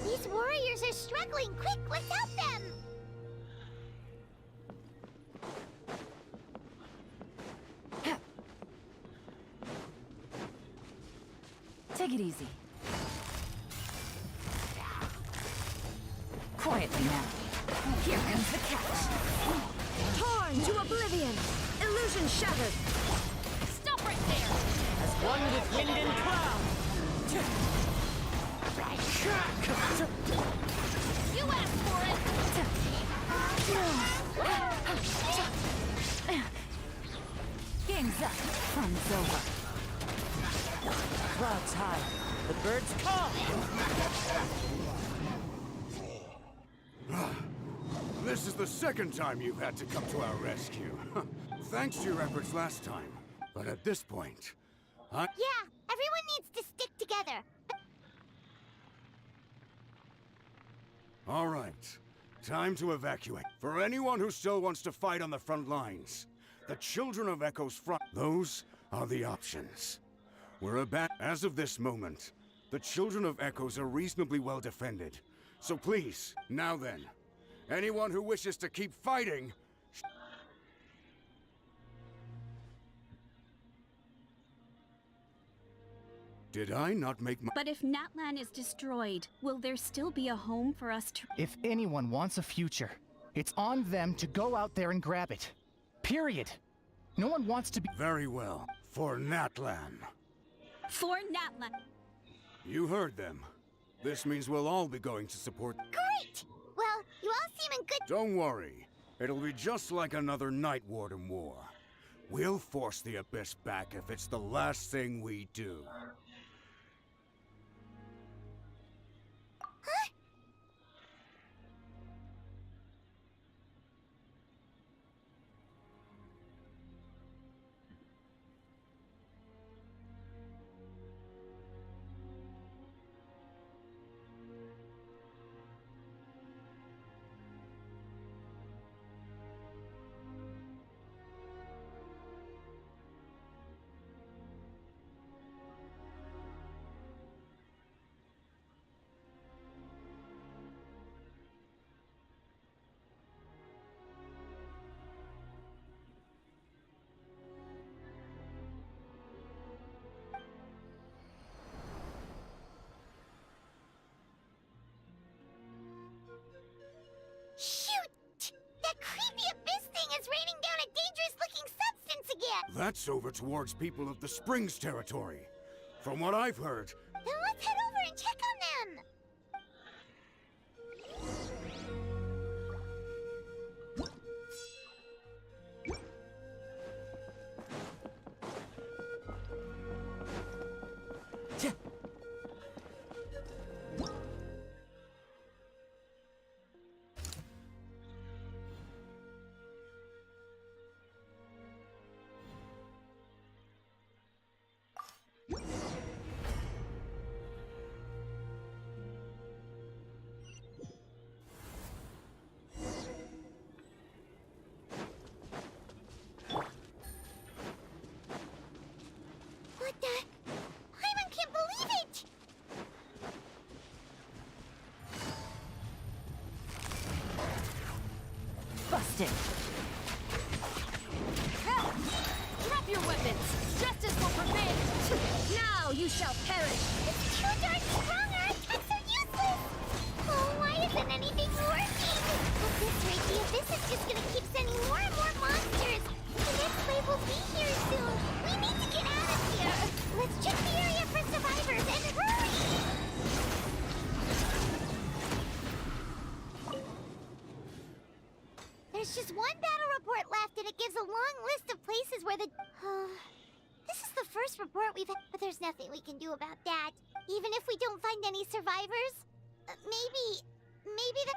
Speaker 2: These warriors are struggling. Quick, let's help them!
Speaker 6: Take it easy. Quietly now. Here comes the catch.
Speaker 1: Torn to oblivion. Illusion shattered.
Speaker 3: Stop right there!
Speaker 4: As one with wind and cloud!
Speaker 3: You asked for it!
Speaker 6: Game's up. Fun's over.
Speaker 4: Clouds high. The birds call!
Speaker 5: This is the second time you've had to come to our rescue. Thanks to your efforts last time. But at this point,
Speaker 2: Yeah, everyone needs to stick together.
Speaker 5: All right. Time to evacuate. For anyone who still wants to fight on the front lines, the Children of Echo's front... Those are the options. As of this moment, the Children of Echoes are reasonably well defended. So please, now then,
Speaker 10: Anyone who wishes to keep fighting... Did I not make my...
Speaker 17: But if Natlan is destroyed, will there still be a home for us to...
Speaker 25: If anyone wants a future, it's on them to go out there and grab it. Period. No one wants to be...
Speaker 10: Very well. For Natlan.
Speaker 17: For Natlan.
Speaker 10: You heard them. This means we'll all be going to support...
Speaker 2: Great! Well, you all seem in good...
Speaker 10: Don't worry. It'll be just like another Night Warden war. We'll force the Abyss back if it's the last thing we do.
Speaker 2: Huh? Shoot! That creepy abyss thing is raining down a dangerous-looking substance again!
Speaker 10: That's over towards people of the Springs territory. From what I've heard...
Speaker 2: Then let's head over and check on them! What the? Hyman can't believe it!
Speaker 6: Busted.
Speaker 3: Drop your weapons! Justice will prevail! Now you shall perish!
Speaker 2: It's too darn strong, our attacks are useless! Oh, why isn't anything working? At this rate, the Abyss is just gonna keep sending more and more monsters! The next wave will be here soon! We need to get out of here! Let's check the area for survivors, and hurry! There's just one battle report left, and it gives a long list of places where the... This is the first report we've had, but there's nothing we can do about that. Even if we don't find any survivors, maybe the...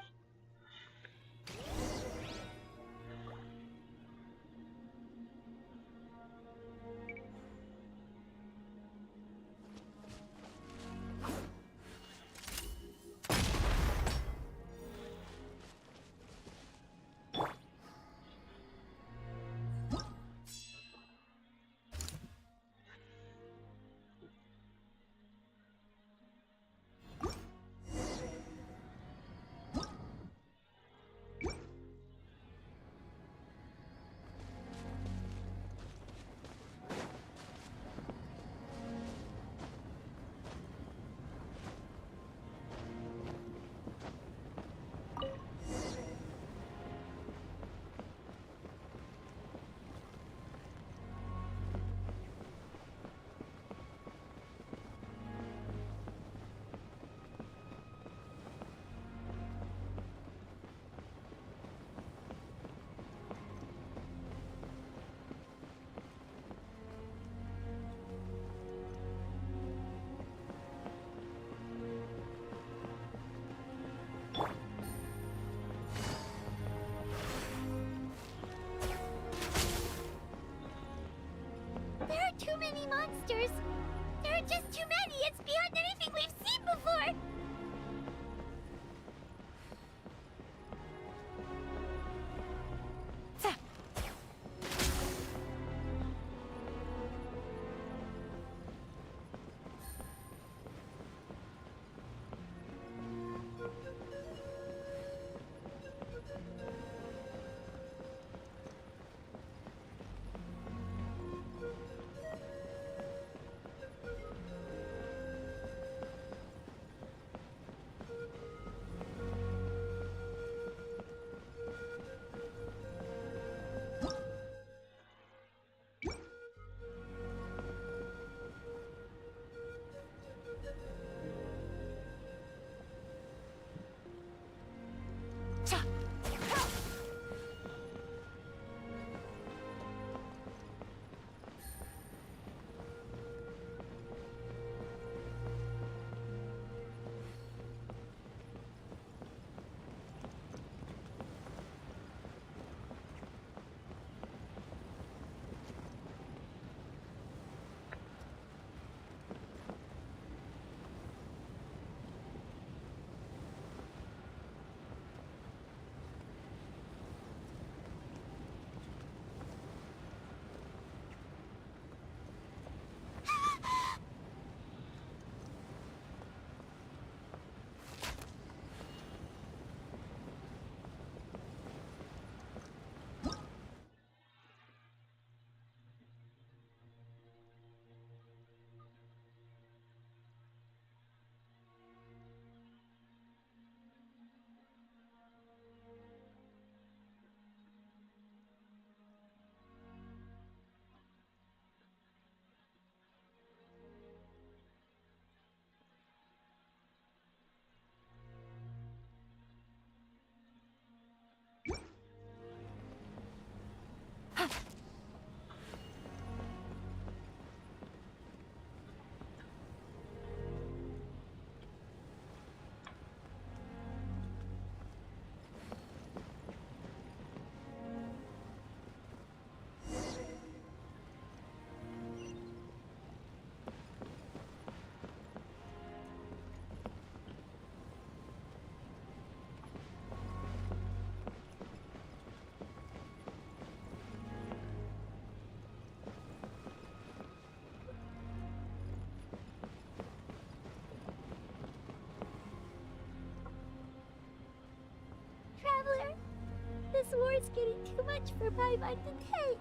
Speaker 2: This war's getting too much for my mind to take.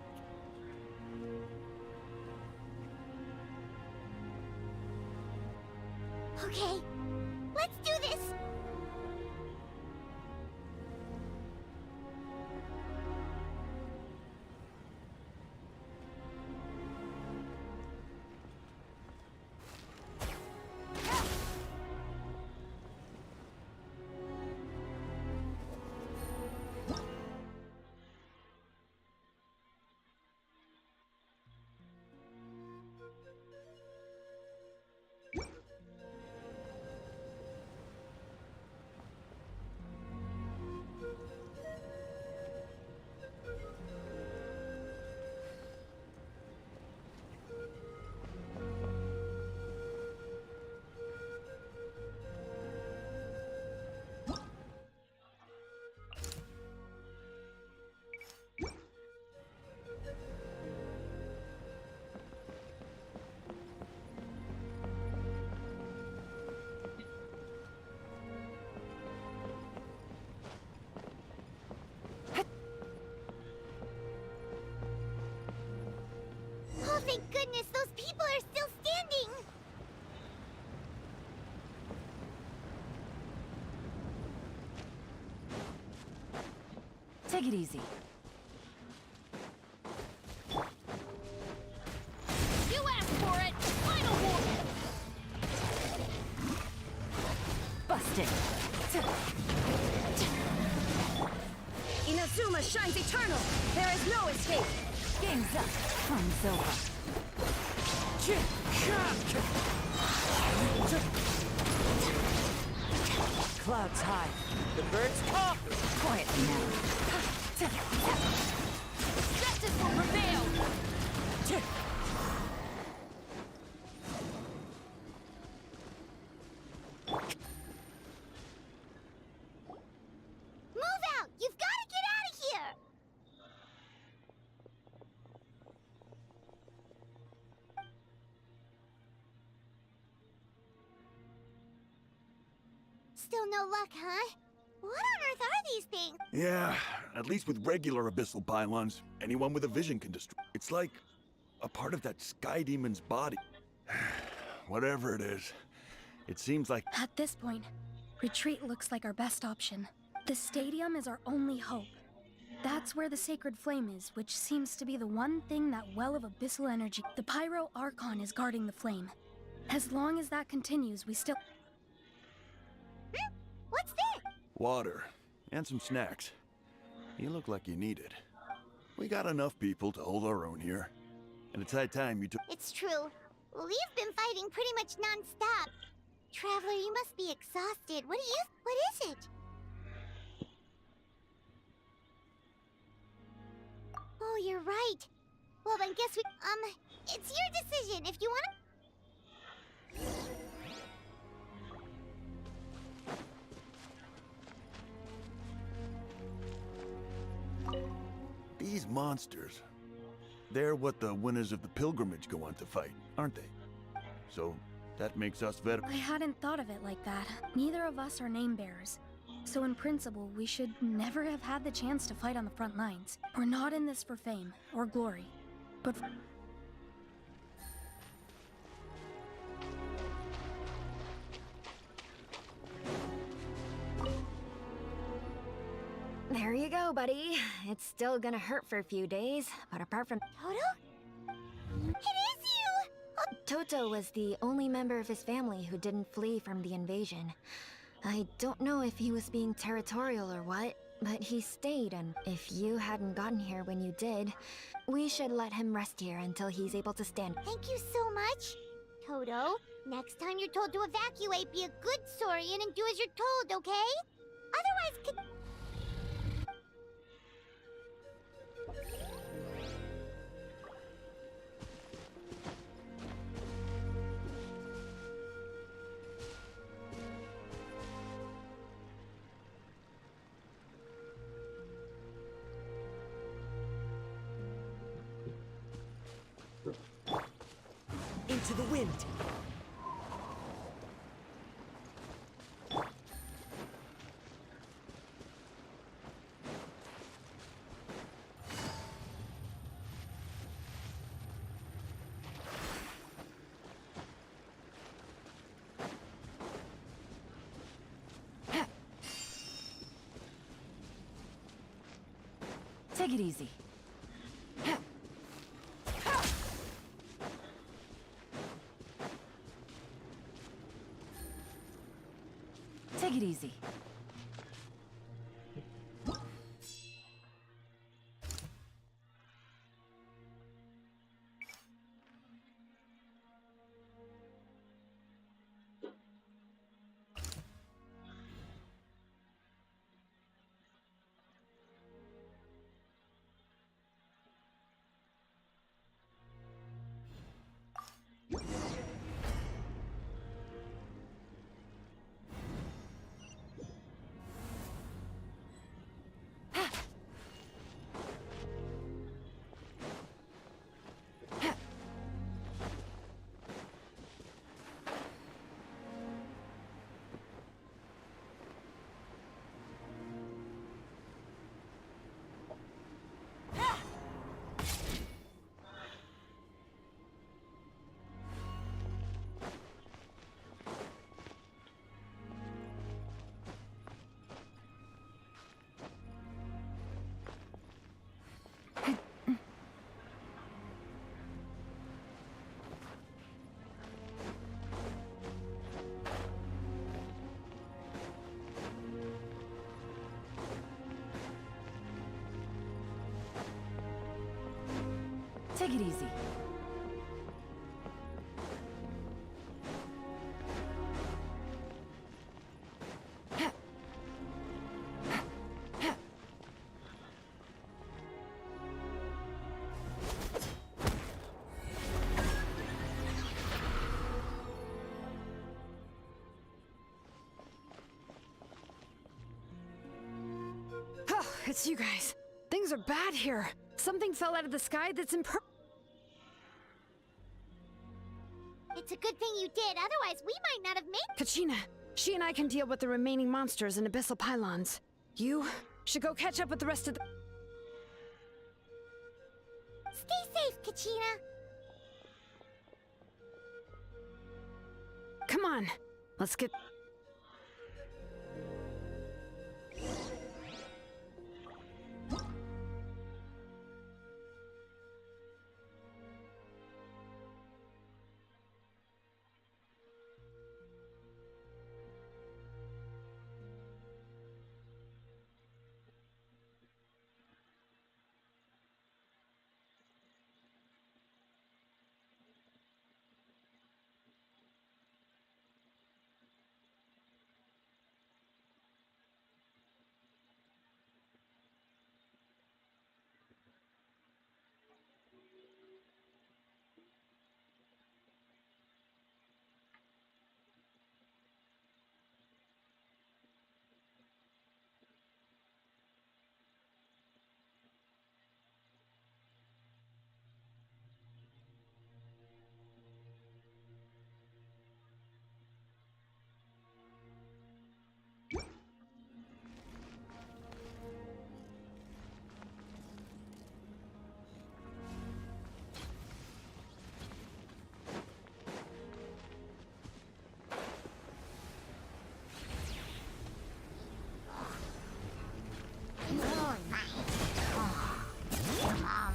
Speaker 2: Okay, let's do this! Oh, thank goodness, those people are still standing!
Speaker 6: Take it easy.
Speaker 3: You asked for it! Final warning!
Speaker 6: Busted.
Speaker 1: Inazuma shines eternal! There is no escape!
Speaker 6: Game's up. Fun's over. Clouds high. The birds call. Quiet now.
Speaker 3: Justice will prevail!
Speaker 2: Move out! You've got to get out of here! Still no luck, huh? What on earth are these things?
Speaker 8: Yeah, at least with regular abyssal pylons, anyone with a vision can destroy. It's like a part of that sky demon's body. Whatever it is, it seems like...
Speaker 12: At this point, retreat looks like our best option. The stadium is our only hope. That's where the sacred flame is, which seems to be the one thing that well of abyssal energy. The Pyro Archon is guarding the flame. As long as that continues, we still...
Speaker 2: What's that?
Speaker 8: Water, and some snacks. You look like you need it. We got enough people to hold our own here. And it's high time you took...
Speaker 2: It's true. We've been fighting pretty much non-stop. Traveler, you must be exhausted. What is it? Oh, you're right. Well, then guess we... it's your decision. If you want
Speaker 8: to... These monsters, they're what the winners of the pilgrimage go on to fight, aren't they? So, that makes us veterans.
Speaker 12: I hadn't thought of it like that. Neither of us are name bearers. So in principle, we should never have had the chance to fight on the front lines. We're not in this for fame or glory, but...
Speaker 9: There you go, buddy. It's still gonna hurt for a few days, but apart from...
Speaker 2: Toto? It is you! Oh.
Speaker 9: Toto was the only member of his family who didn't flee from the invasion. I don't know if he was being territorial or what, but he stayed, and if you hadn't gotten here when you did, we should let him rest here until he's able to stand.
Speaker 2: Thank you so much, Toto. Next time you're told to evacuate, be a good Saurian and do as you're told, okay? Otherwise,
Speaker 4: Into the wind!
Speaker 6: Take it easy. Take it easy. Take it easy.
Speaker 13: Oh, it's you guys. Things are bad here. Something fell out of the sky that's
Speaker 2: It's a good thing you did, otherwise we might not have made—
Speaker 13: Kachina, she and I can deal with the remaining monsters and abyssal pylons. You should go catch up with the rest of the—
Speaker 2: Stay safe, Kachina.
Speaker 13: Come on, let's get—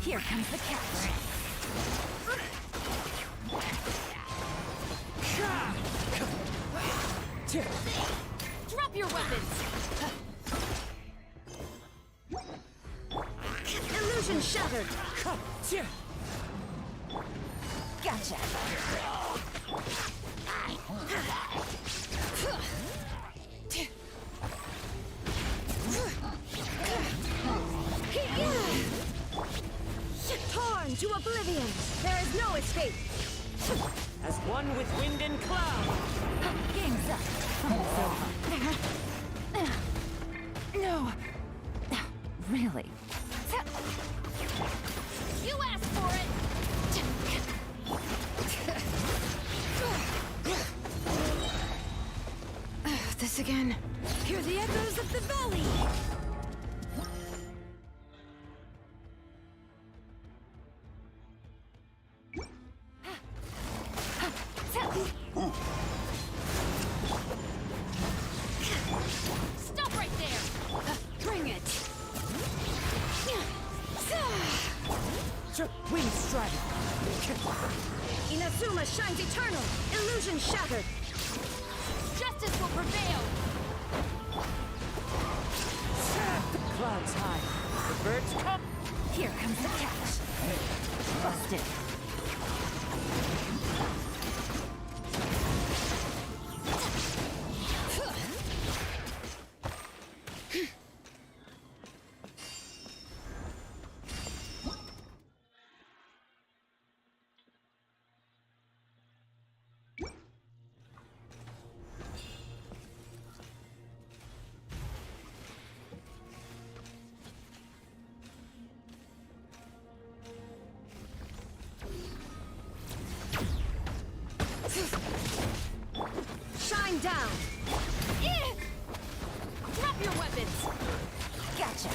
Speaker 6: Here comes the catch.
Speaker 13: Drop your weapons!
Speaker 1: Illusion shattered!
Speaker 6: Gotcha!
Speaker 1: Torn to oblivion! There is no escape!
Speaker 4: As one with wind and cloud!
Speaker 6: Game's up! No! Really?
Speaker 13: You asked for it! This again.
Speaker 1: Hear the echoes of the valley!
Speaker 13: Stop right there! Bring it!
Speaker 4: Wind strike!
Speaker 1: Inazuma shines eternal! Illusion shattered!
Speaker 3: Justice will prevail!
Speaker 4: Clouds high. The birds come!
Speaker 3: Here comes the catch. Busted.
Speaker 1: Shine down!
Speaker 3: Drop your weapons! Gotcha!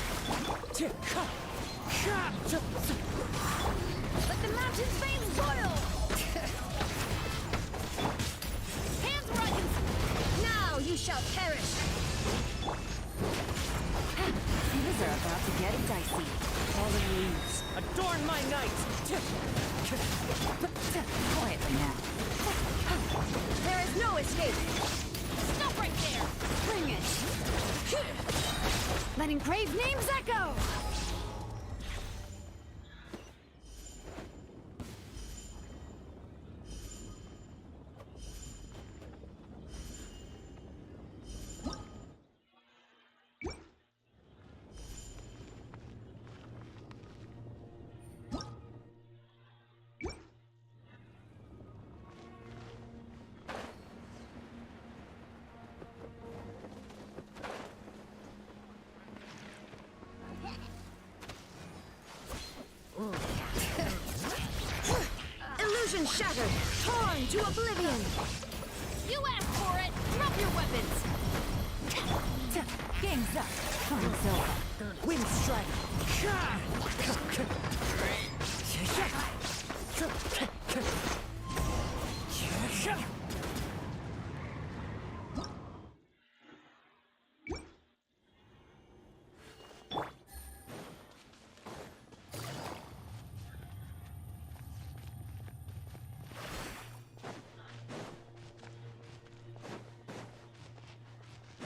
Speaker 3: Let the mountain's veins boil! Hands rugged!
Speaker 1: Now you shall perish!
Speaker 3: These are about to get dicey.
Speaker 4: Fallen leaves, adorn my night!
Speaker 3: Quietly now.
Speaker 1: There is no escape!
Speaker 3: Stop right there!
Speaker 13: Bring it! Letting brave names echo!
Speaker 1: Illusion shattered! Torn to oblivion!
Speaker 3: You asked for it! Drop your weapons! Game's up. Time's over.
Speaker 4: Wind strike!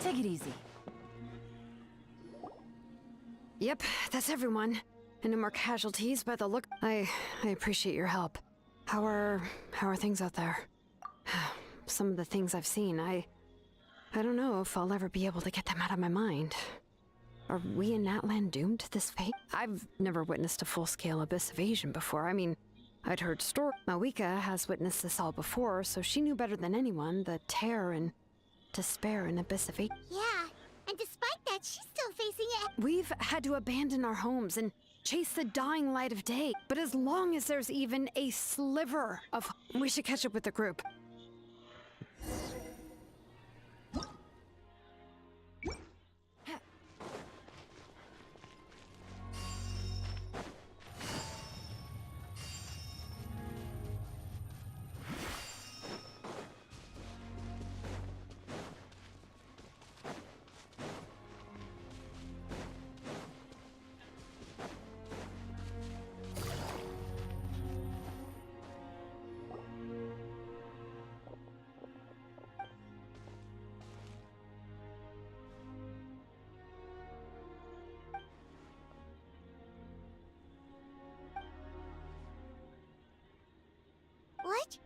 Speaker 3: Take it easy.
Speaker 13: Yep, that's everyone. And no more casualties by the look. I appreciate your help. How are things out there? Some of the things I've seen, I don't know if I'll ever be able to get them out of my mind. Are we in Natlan doomed to this fate? I've never witnessed a full-scale Abyss invasion before. I mean, I'd heard stories. Mavuika has witnessed this all before, so she knew better than anyone the terror and despair in Abyss invasion.
Speaker 2: Yeah, and despite that, she's still facing it.
Speaker 13: We've had to abandon our homes and chase the dying light of day. But as long as there's even a sliver of... We should catch up with the group.
Speaker 2: What?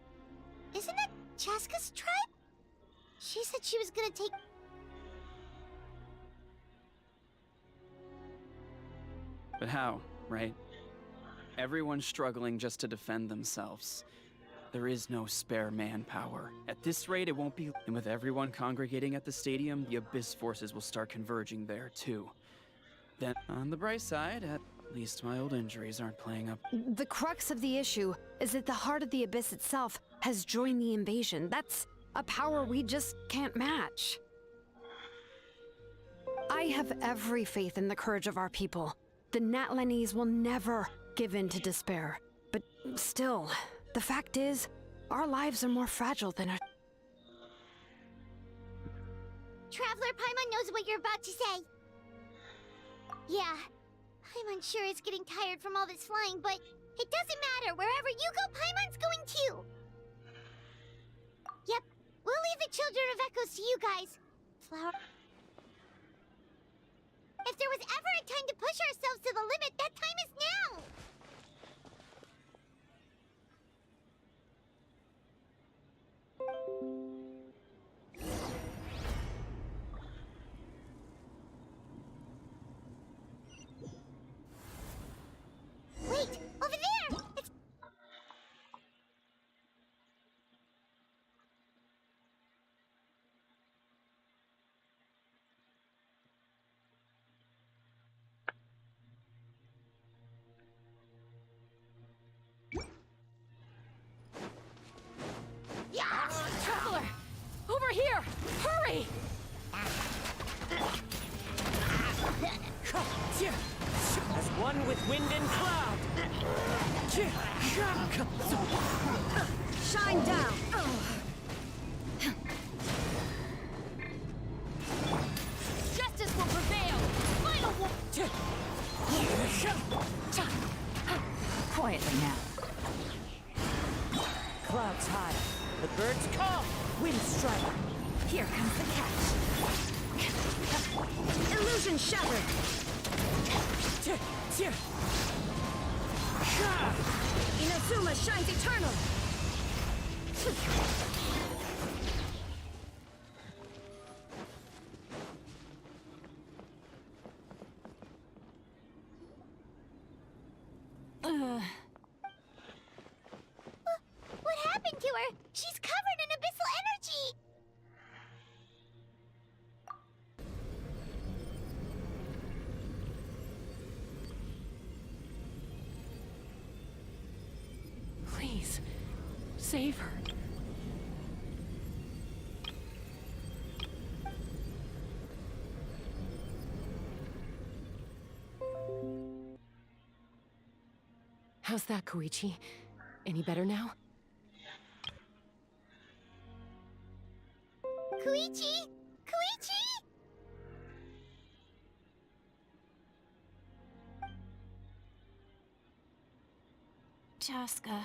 Speaker 2: Isn't that Chaska's tribe? She said she was gonna take...
Speaker 14: But how, right? Everyone's struggling just to defend themselves. There is no spare manpower. At this rate, it won't be... And with everyone congregating at the stadium, the Abyss forces will start converging there, too. Then, on the bright side, at least my old injuries aren't playing up.
Speaker 13: The crux of the issue is that the heart of the Abyss itself has joined the invasion. That's a power we just can't match. I have every faith in the courage of our people. The Natlanese will never give in to despair. But still, the fact is, our lives are more fragile than our...
Speaker 2: Traveler Paimon knows what you're about to say. Yeah, Paimon sure is getting tired from all this flying, but it doesn't matter. Wherever you go, Paimon's going too. Yep, we'll leave the Children of Echoes to you guys. Flower. If there was ever a time to push ourselves to the limit, that time is now! Wait! Over there! It's...
Speaker 6: Yeah! Traveler! Over here! Hurry!
Speaker 4: As one with wind and cloud.
Speaker 1: Shine down!
Speaker 6: Justice will prevail! Final war!
Speaker 13: Quietly now.
Speaker 4: Clouds high. The birds call. Wind strike.
Speaker 13: Here comes the catch.
Speaker 1: Illusion shattered! Inazuma shines eternal!
Speaker 2: What happened to her? She's covered in abyssal energy!
Speaker 6: Please, save her. How's that, Koichi? Any better now?
Speaker 2: Koichi! Koichi!
Speaker 15: Chaska.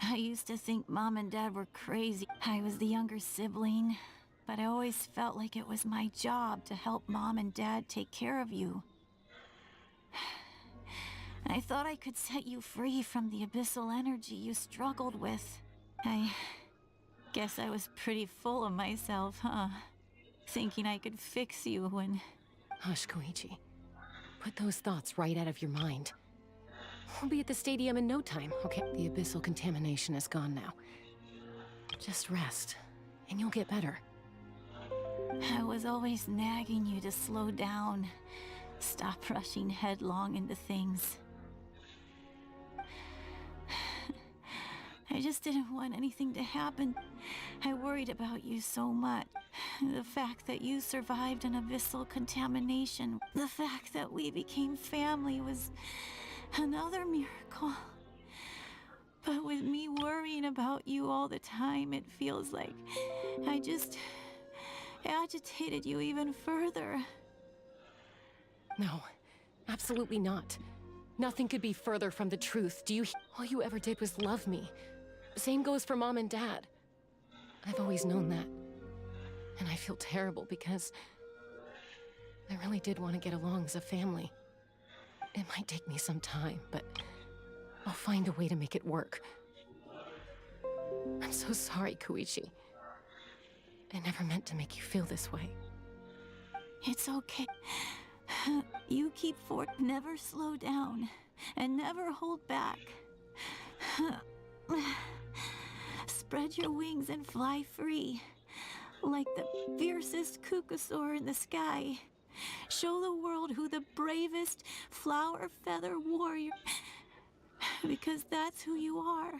Speaker 15: I used to think Mom and Dad were crazy. I was the younger sibling, but I always felt like it was my job to help Mom and Dad take care of you. I thought I could set you free from the abyssal energy you struggled with. I guess I was pretty full of myself, huh? Thinking I could fix you when...
Speaker 6: Hush, Koichi. Put those thoughts right out of your mind. We'll be at the stadium in no time, okay? The abyssal contamination is gone now. Just rest, and you'll get better.
Speaker 15: I was always nagging you to slow down. Stop rushing headlong into things. I just didn't want anything to happen. I worried about you so much. The fact that you survived an abyssal contamination, the fact that we became family was another miracle. But with me worrying about you all the time, it feels like I just agitated you even further.
Speaker 6: No, absolutely not. Nothing could be further from the truth. All you ever did was love me. Same goes for Mom and Dad. I've always known that. And I feel terrible because I really did want to get along as a family. It might take me some time, but I'll find a way to make it work. I'm so sorry, Koichi. I never meant to make you feel this way.
Speaker 15: It's okay. You keep forward, never slow down, and never hold back. Spread your wings and fly free, like the fiercest kukusaur in the sky. Show the world who the bravest flower feather warrior, because that's who you are.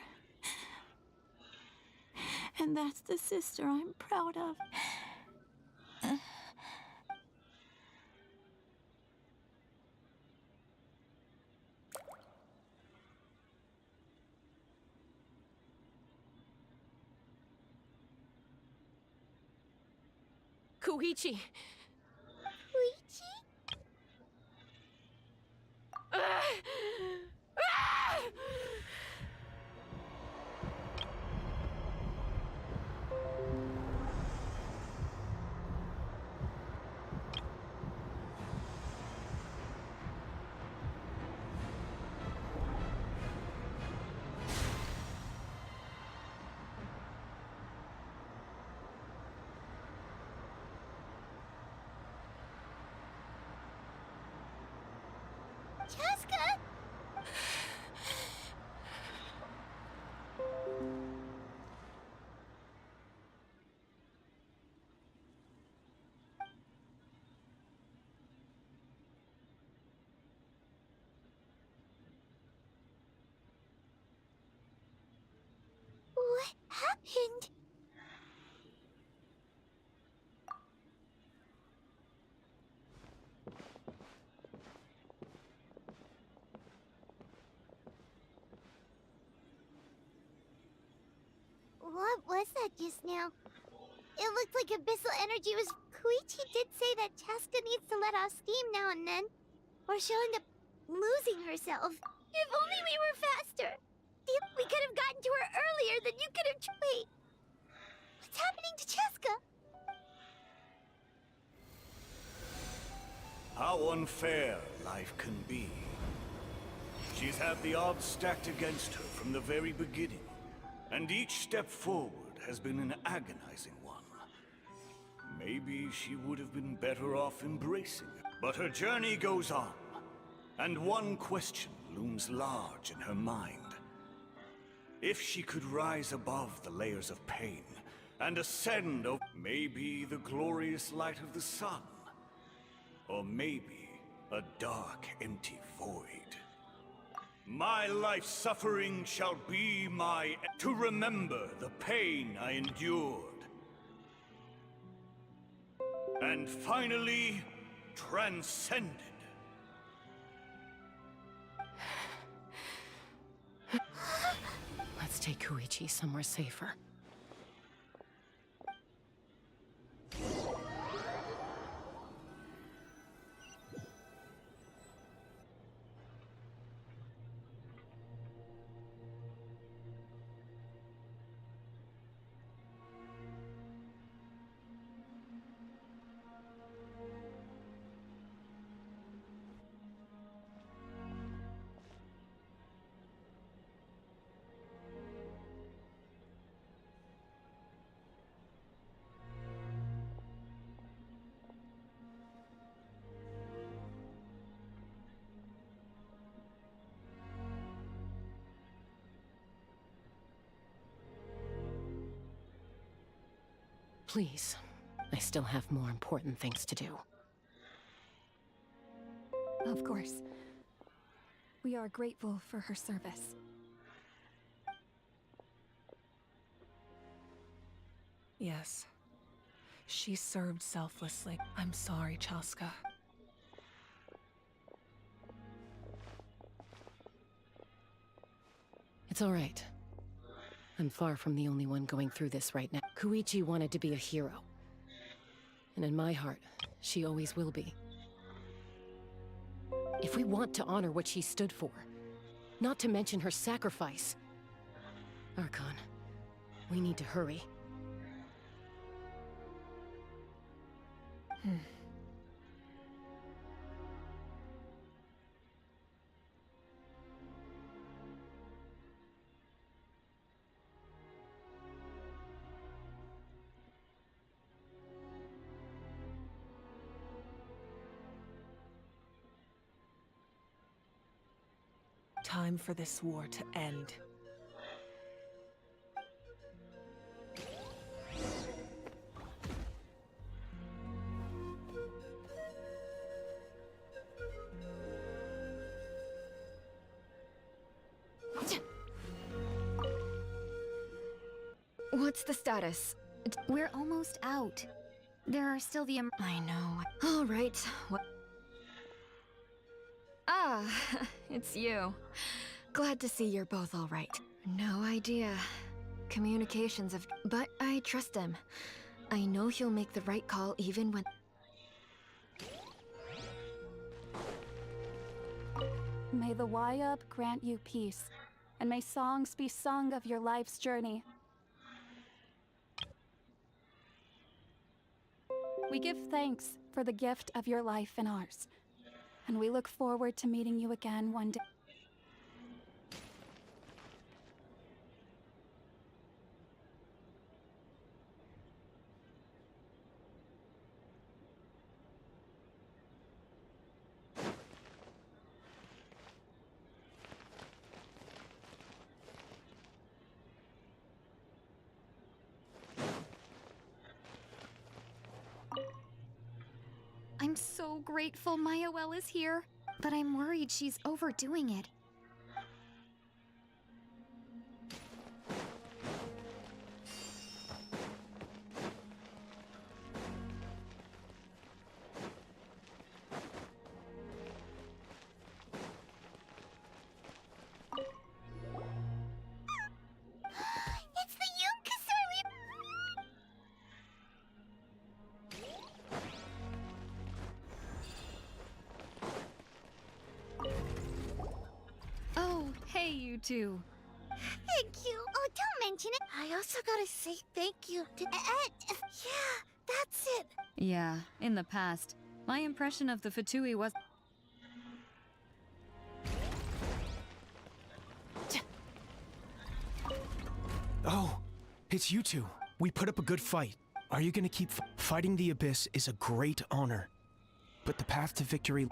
Speaker 15: And that's the sister I'm proud of.
Speaker 6: Koichi!
Speaker 2: Koichi? Cheska! What happened? What was that just now? It looked like abyssal energy was... Koichi did say that Cheska needs to let off steam now and then, or she'll end up losing herself. If only we were faster! We could have gotten to her earlier than you could have... Wait, what's happening to Cheska?
Speaker 16: How unfair life can be. She's had the odds stacked against her from the very beginning, and each step forward has been an agonizing one. Maybe she would have been better off embracing it. But her journey goes on, and one question looms large in her mind. If she could rise above the layers of pain and ascend over maybe the glorious light of the sun, or maybe a dark, empty void. My life's suffering shall be my... to remember the pain I endured. And finally, transcended.
Speaker 6: Let's take Koichi somewhere safer. Please, I still have more important things to do.
Speaker 26: Of course. We are grateful for her service.
Speaker 18: Yes. She served selflessly. I'm sorry, Cheska.
Speaker 6: It's all right. I'm far from the only one going through this right now. Koichi wanted to be a hero. And in my heart, she always will be. If we want to honor what she stood for, not to mention her sacrifice, Archon, we need to hurry.
Speaker 18: Time for this war to end.
Speaker 9: What's the status? We're almost out. There are still the I know. All right. What? Ah, it's you. Glad to see you're both all right. No idea. Communications of... But I trust him. I know he'll make the right call even when...
Speaker 26: May the Wayub grant you peace, and may songs be sung of your life's journey. We give thanks for the gift of your life and ours, and we look forward to meeting you again one day.
Speaker 11: I'm so grateful Mayoel is here, but I'm worried she's overdoing it.
Speaker 2: It's the Yunkasaur!
Speaker 3: Oh, hey, you two.
Speaker 2: Thank you. Oh, don't mention it. I also gotta say thank you to yeah, that's it.
Speaker 3: Yeah, in the past, my impression of the Fatui was.
Speaker 7: Oh, it's you two. We put up a good fight. Are you gonna keep fighting the Abyss is a great honor. But the path to victory...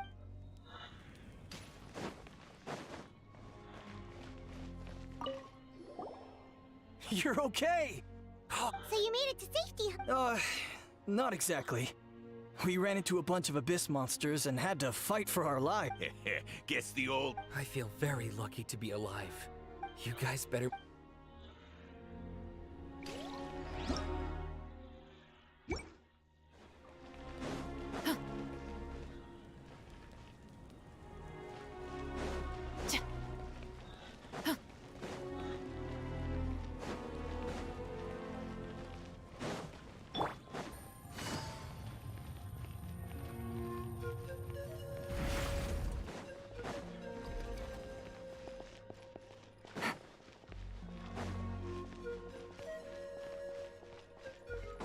Speaker 7: You're okay!
Speaker 2: So you made it to safety?
Speaker 7: Not exactly. We ran into a bunch of Abyss monsters and had to fight for our lives.
Speaker 10: Guess the old...
Speaker 27: I feel very lucky to be alive. You guys better...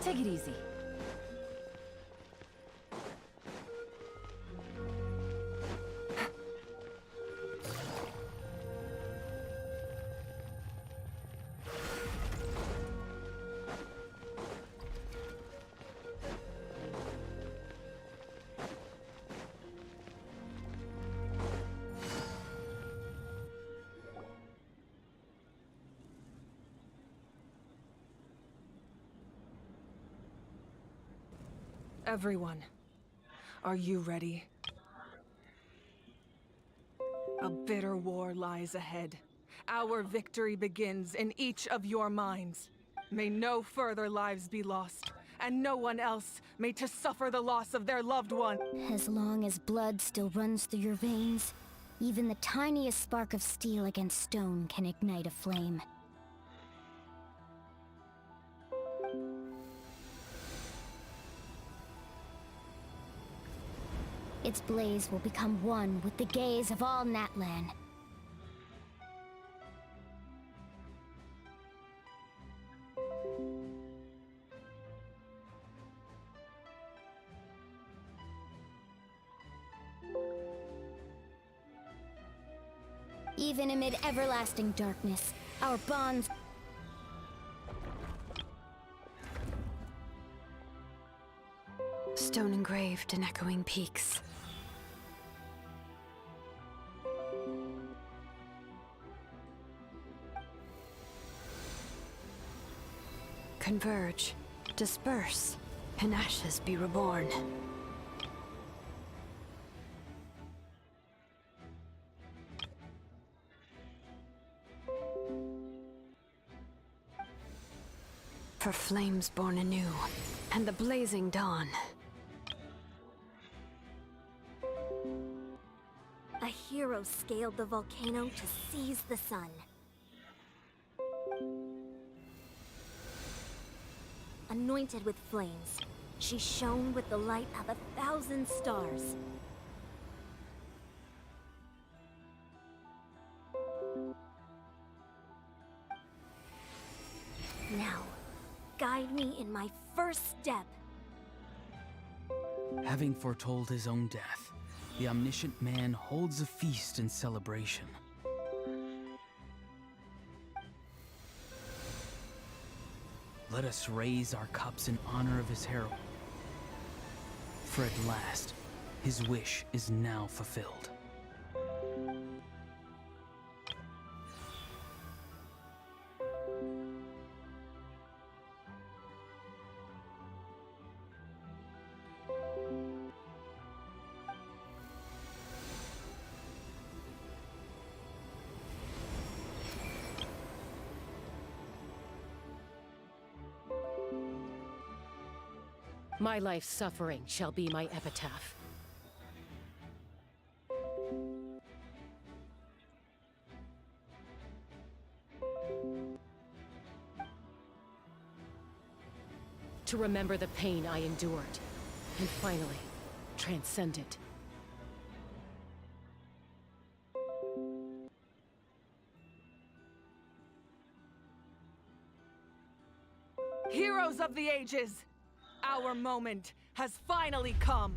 Speaker 3: Take it easy.
Speaker 18: Everyone, are you ready? A bitter war lies ahead. Our victory begins in each of your minds. May no further lives be lost, and no one else may to suffer the loss of their loved one.
Speaker 2: As long as blood still runs through your veins, even the tiniest spark of steel against stone can ignite a flame. Its blaze will become one with the gaze of all Natlan. Even amid everlasting darkness, our bonds...
Speaker 13: Stone engraved in echoing peaks. Converge, disperse, and ashes be reborn. For flames born anew, and the blazing dawn.
Speaker 2: A hero scaled the volcano to seize the sun. Anointed with flames, she shone with the light of 1,000 stars. Now, guide me in my first step.
Speaker 14: Having foretold his own death, the omniscient man holds a feast in celebration. Let us raise our cups in honor of his herald. For at last, his wish is now fulfilled.
Speaker 6: My life's suffering shall be my epitaph. To remember the pain I endured, and finally, transcend it.
Speaker 18: Heroes of the ages! Our moment has finally come!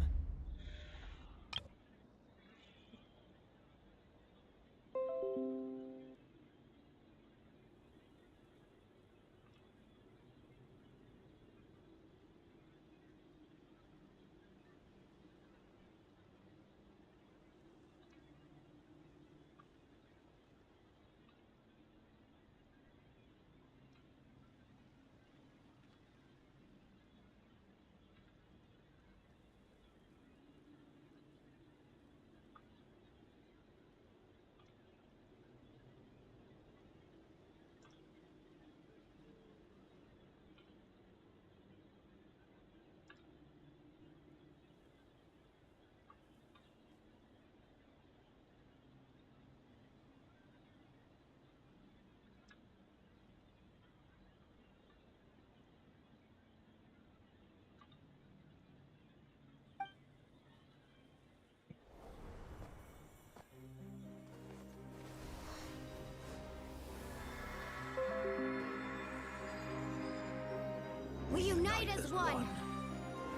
Speaker 1: We unite as one!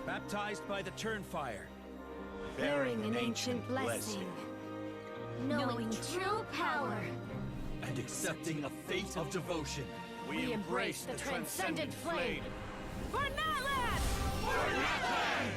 Speaker 27: Baptized by the Turnfire.
Speaker 1: Bearing an ancient blessing. Knowing true power.
Speaker 27: And accepting a fate of devotion.
Speaker 1: We embrace the transcendent flame.
Speaker 18: For Natlan!
Speaker 1: For Natlan!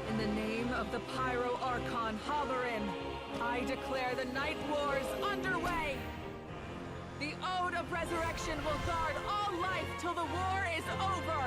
Speaker 18: In the name of the Pyro Archon Xilonen, I declare the Night Wars underway! The Ode of Resurrection will guard all life till the war is over!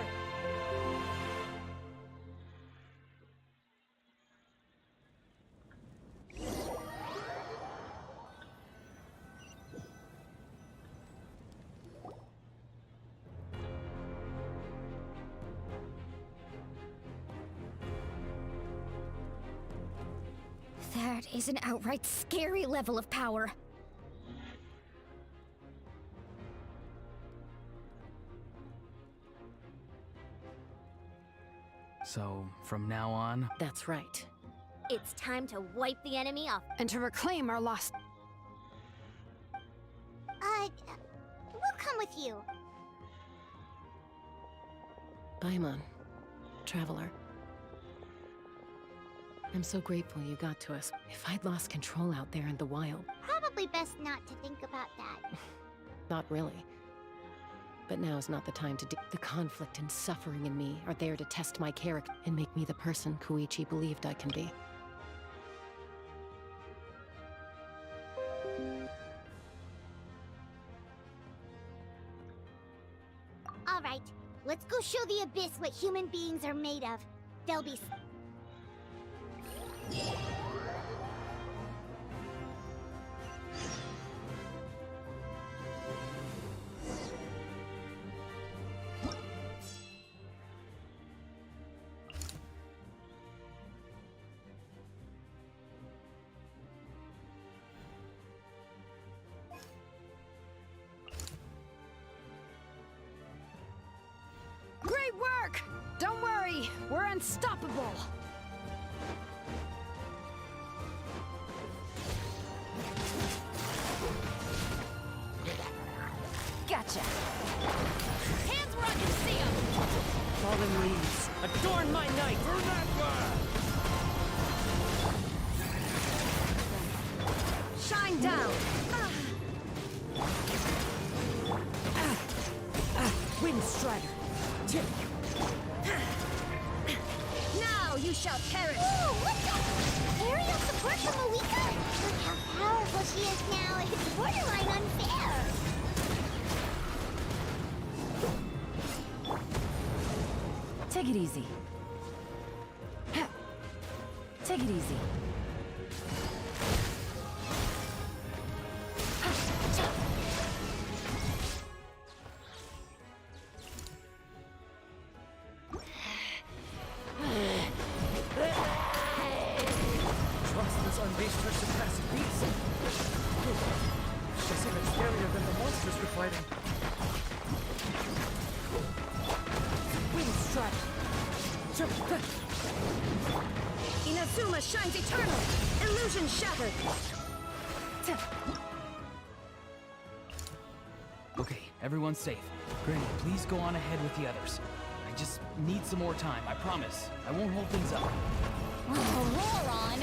Speaker 3: That is an outright scary level of power.
Speaker 7: So, from now on...
Speaker 6: That's right.
Speaker 2: It's time to wipe the enemy off.
Speaker 13: And to reclaim our lost...
Speaker 2: We'll come with you.
Speaker 6: Paimon, Traveler. I'm so grateful you got to us. If I'd lost control out there in the wild...
Speaker 2: Probably best not to think about that.
Speaker 6: Not really. But now's not the time to The conflict and suffering in me are there to test my character and make me the person Koichi believed I can be.
Speaker 2: All right, let's go show the Abyss what human beings are made of. They'll be...
Speaker 13: Great work! Don't worry, we're unstoppable!
Speaker 3: Gotcha! Hands where I can see them!
Speaker 4: Fallen leaves, adorn my night! For Natlan!
Speaker 1: Shine down!
Speaker 4: Wind Strider!
Speaker 1: Now you shall perish!
Speaker 2: Ooh, what the? Aerial support from Mavuika? Look how powerful she is now. It's borderline unfair.
Speaker 5: Take it easy. Take it easy.
Speaker 4: Monsters unleashed her surpassing beats. She's even scarier than the monsters we're fighting.
Speaker 1: Wind strike! Inazuma shines eternal! Illusion shattered!
Speaker 19: Okay, everyone's safe. Granny, please go on ahead with the others. I just need some more time, I promise. I won't hold things up.
Speaker 3: Oh, Roron!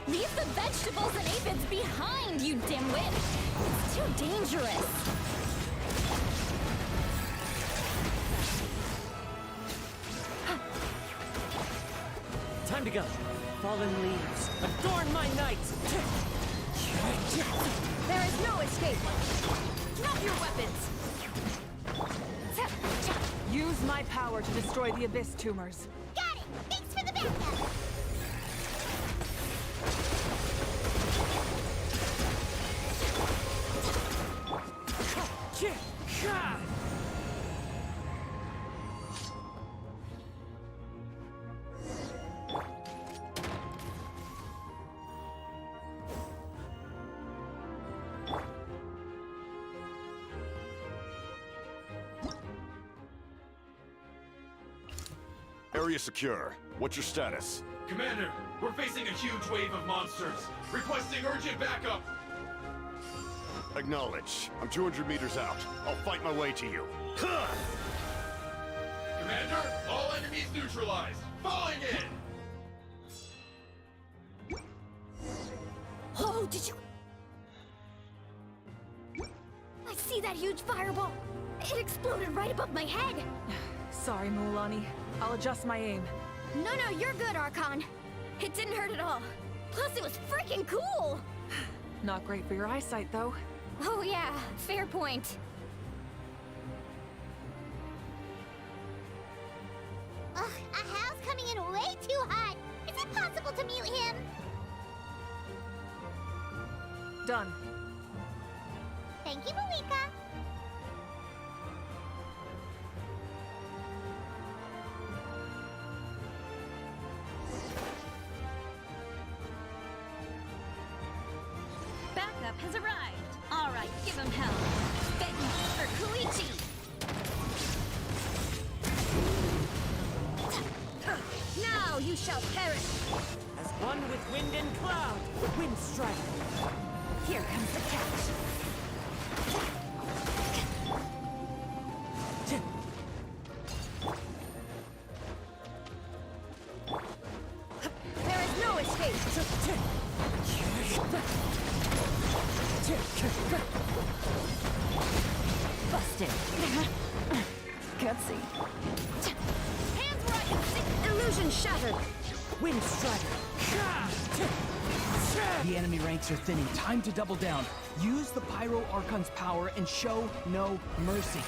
Speaker 3: Leave the vegetables and aphids behind, you dimwit! It's too dangerous!
Speaker 4: Time to go. Fallen leaves, adorn my night!
Speaker 1: There is no escape! Drop your weapons! Use my power to destroy the Abyss tumors.
Speaker 2: Got it! Thanks for the backup!
Speaker 8: Area secure. What's your status?
Speaker 20: Commander, we're facing a huge wave of monsters. Requesting urgent backup.
Speaker 8: Acknowledge. I'm 200 meters out. I'll fight my way to you.
Speaker 20: Commander, all enemies neutralized. Falling in.
Speaker 2: Oh, did you... I see that huge fireball. It exploded right above my head.
Speaker 1: Sorry, Mulani. I'll adjust my aim.
Speaker 2: No, you're good, Archon. It didn't hurt at all. Plus, it was freaking cool.
Speaker 1: Not great for your eyesight, though.
Speaker 2: Oh yeah, fair point. Ugh, Ahal's coming in way too hot. Is it possible to mute him?
Speaker 1: Done.
Speaker 2: Thank you, Mavuika.
Speaker 17: Backup has arrived. All right, give him hell. Begging for Koichi.
Speaker 1: Now you shall perish!
Speaker 4: As one with wind and cloud, wind strike.
Speaker 1: Here comes the catch. There is no escape!
Speaker 5: Busted. Gutsy.
Speaker 1: Hands where I can see! Illusion shattered!
Speaker 4: Wind strike.
Speaker 19: The enemy ranks are thinning. Time to double down. Use the Pyro Archon's power and show no mercy.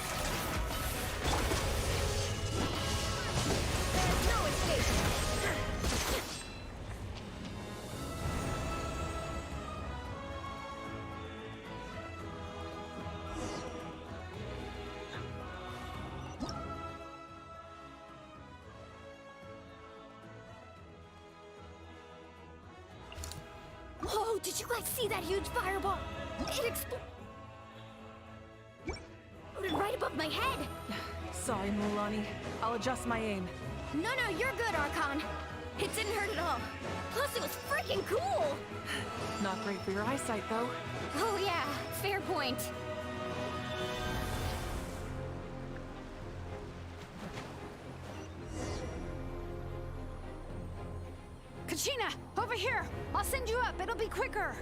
Speaker 1: There is no escape!
Speaker 2: Whoa, did you guys see that huge fireball? It exploded right above my head.
Speaker 1: Sorry, Mulani. I'll adjust my aim.
Speaker 2: No, you're good, Archon. It didn't hurt at all. Plus, it was freaking cool.
Speaker 1: Not great for your eyesight, though.
Speaker 2: Oh yeah, fair point.
Speaker 13: Kachina, over here! I'll send you up, it'll be quicker!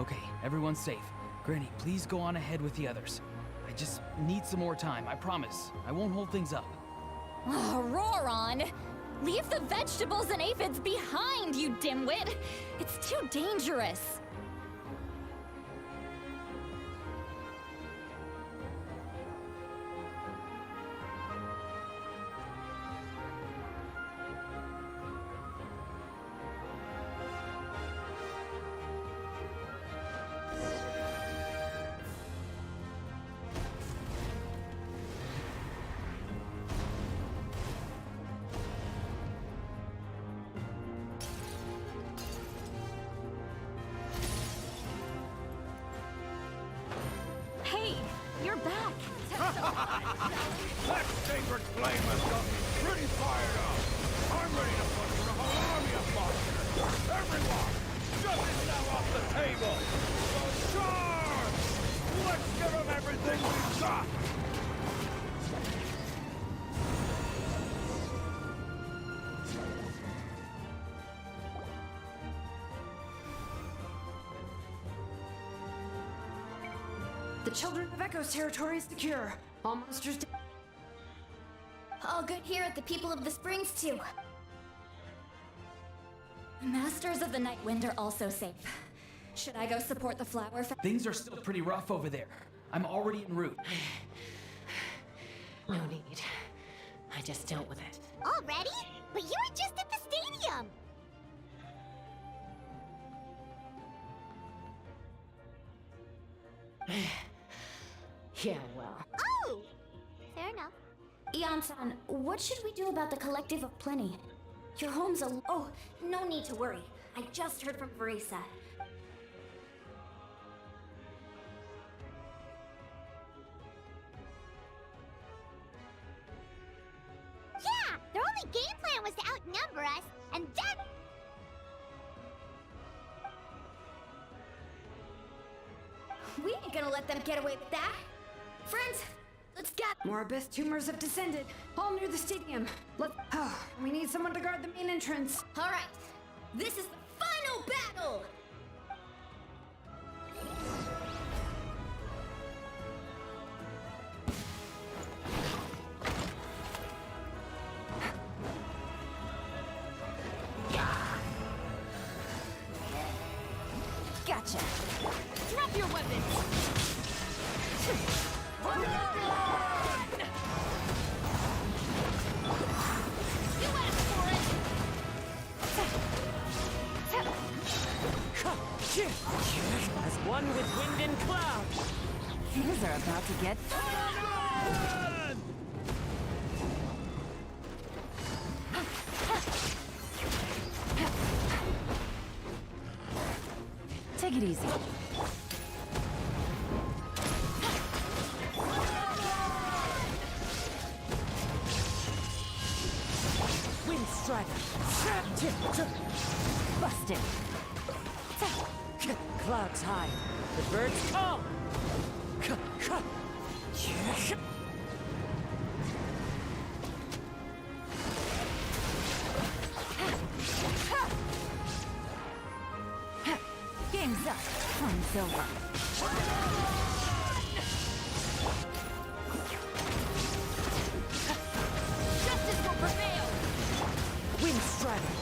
Speaker 19: Okay, everyone's safe. Granny, please go on ahead with the others. I just need some more time, I promise. I won't hold things up.
Speaker 3: Oh, roar on! Leave the vegetables and aphids behind, you dimwit! It's too dangerous! Hey, you're back!
Speaker 10: That sacred flame has got me pretty fired up. I'm ready to put through a whole army of monsters. Everyone, justice now off the table. So charge! Let's give them everything we've got.
Speaker 13: The Children of Echo's territory is secure. All monsters.
Speaker 2: All good here at the People of the Springs, too.
Speaker 3: Masters of the Night Wind are also safe. Should I go support the flower
Speaker 19: Things are still pretty rough over there. I'm already en route.
Speaker 6: No need. I just dealt with it.
Speaker 2: Already? But you were just at the stadium!
Speaker 6: Yeah, well.
Speaker 2: Oh! Fair enough. Ian-san, what should we do about the Collective of Plenty? Your home's a... Oh, no need to worry. I just heard from Verisa. Yeah! Their only game plan was to outnumber us, and that... We ain't gonna let them get away with that. Friends, let's get...
Speaker 13: More abyss tumors have descended, all near the stadium. We need someone to guard the main entrance.
Speaker 2: All right, this is the final battle!
Speaker 3: Gotcha!
Speaker 2: Drop your weapons! You asked for it!
Speaker 4: As one with wind and cloud!
Speaker 5: Things are about to get... Take it easy.
Speaker 4: Wind strider!
Speaker 5: Busted.
Speaker 4: Clouds high. The birds call!
Speaker 5: Game's up. Fun's over.
Speaker 2: Justice will prevail!
Speaker 4: Wind strider!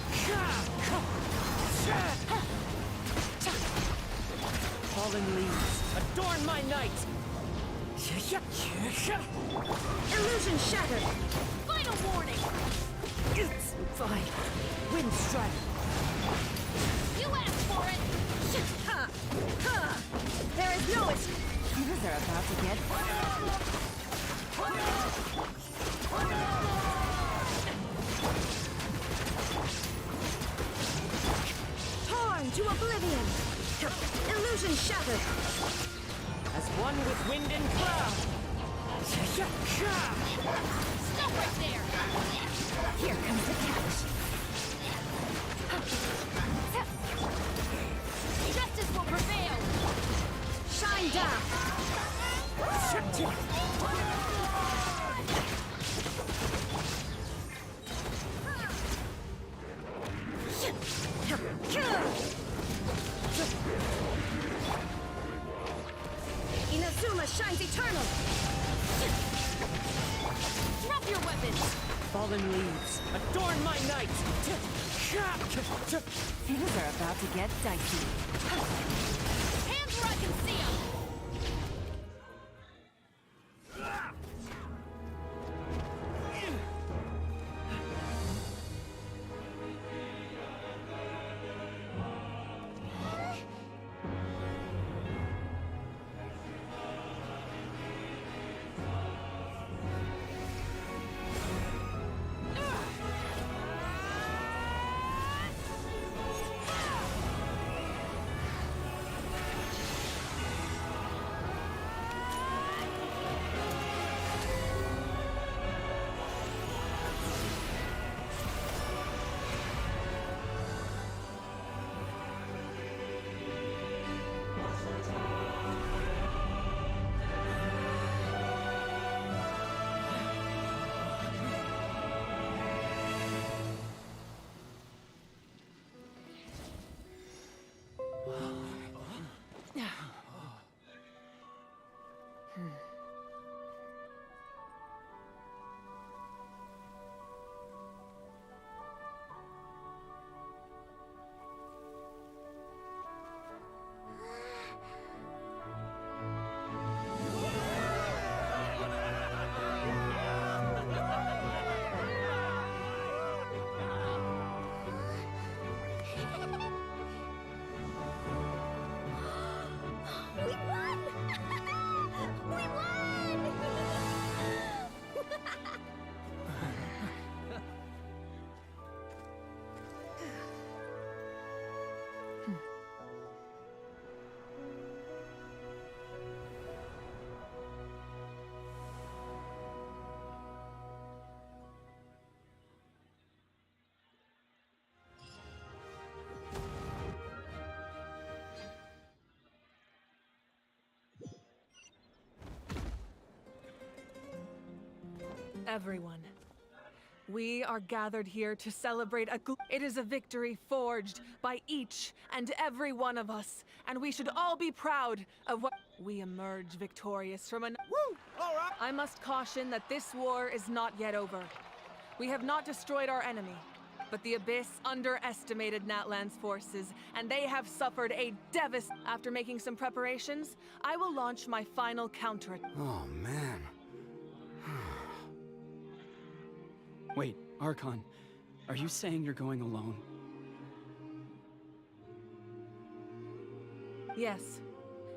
Speaker 4: Fallen leaves, adorn my night!
Speaker 1: Illusion shattered!
Speaker 2: Final warning!
Speaker 4: It's fine. Wind strider!
Speaker 2: You asked for it!
Speaker 1: Ha! Ha! There is no escape!
Speaker 5: Things are about to get...
Speaker 1: Torn to oblivion! Illusion shattered!
Speaker 4: As one with wind and cloud!
Speaker 2: Stop right there!
Speaker 5: Here comes the catch.
Speaker 2: Justice will prevail!
Speaker 1: Shine down!
Speaker 4: fallen leaves, adorn my night!
Speaker 5: Things are about to get dicey.
Speaker 17: Hands where I can see 'em!
Speaker 18: Everyone, we are gathered here to celebrate it is a victory forged by each and every one of us, and we should all be proud of what we emerge victorious from an— Woo! All right! I must caution that this war is not yet over. We have not destroyed our enemy, but the Abyss underestimated Natlan's forces, and they have suffered a After making some preparations, I will launch my final counter.
Speaker 12: Oh, man.
Speaker 14: Wait, Archon, are you saying you're going alone?
Speaker 18: Yes.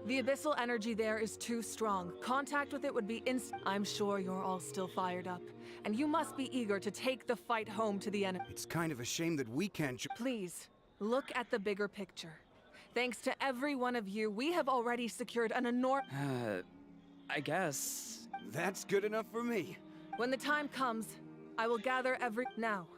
Speaker 18: The abyssal energy there is too strong. Contact with it would be I'm sure you're all still fired up, and you must be eager to take the fight home to the enemy.
Speaker 12: It's kind of a shame that we can't
Speaker 18: Please, look at the bigger picture. Thanks to every one of you, we have already secured an enormous—
Speaker 14: I guess.
Speaker 12: That's good enough for me.
Speaker 18: When the time comes, I will gather Now,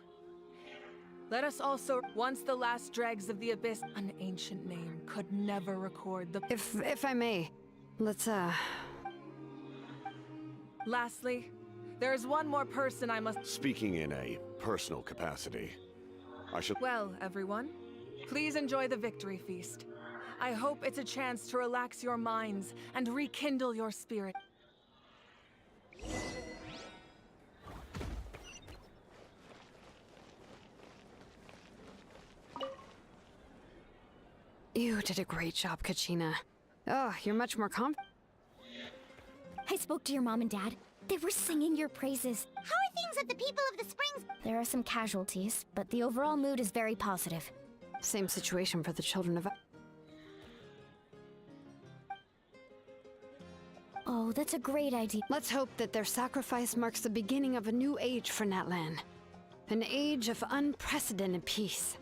Speaker 18: let us also— Once the last dregs of the Abyss— An ancient name could never record the—
Speaker 13: If I may, let's,
Speaker 18: Lastly, there is one more person I must—
Speaker 15: Speaking in a personal capacity, I should—
Speaker 18: Well, everyone, please enjoy the victory feast. I hope it's a chance to relax your minds and rekindle your spirit.
Speaker 13: You did a great job, Kachina. Oh, you're much more confident.
Speaker 2: I spoke to your mom and dad. They were singing your praises. How are things at the People of the Springs?
Speaker 9: There are some casualties, but the overall mood is very positive.
Speaker 13: Same situation for the children of...
Speaker 9: Oh, that's a great idea.
Speaker 13: Let's hope that their sacrifice marks the beginning of a new age for Natlan. An age of unprecedented peace.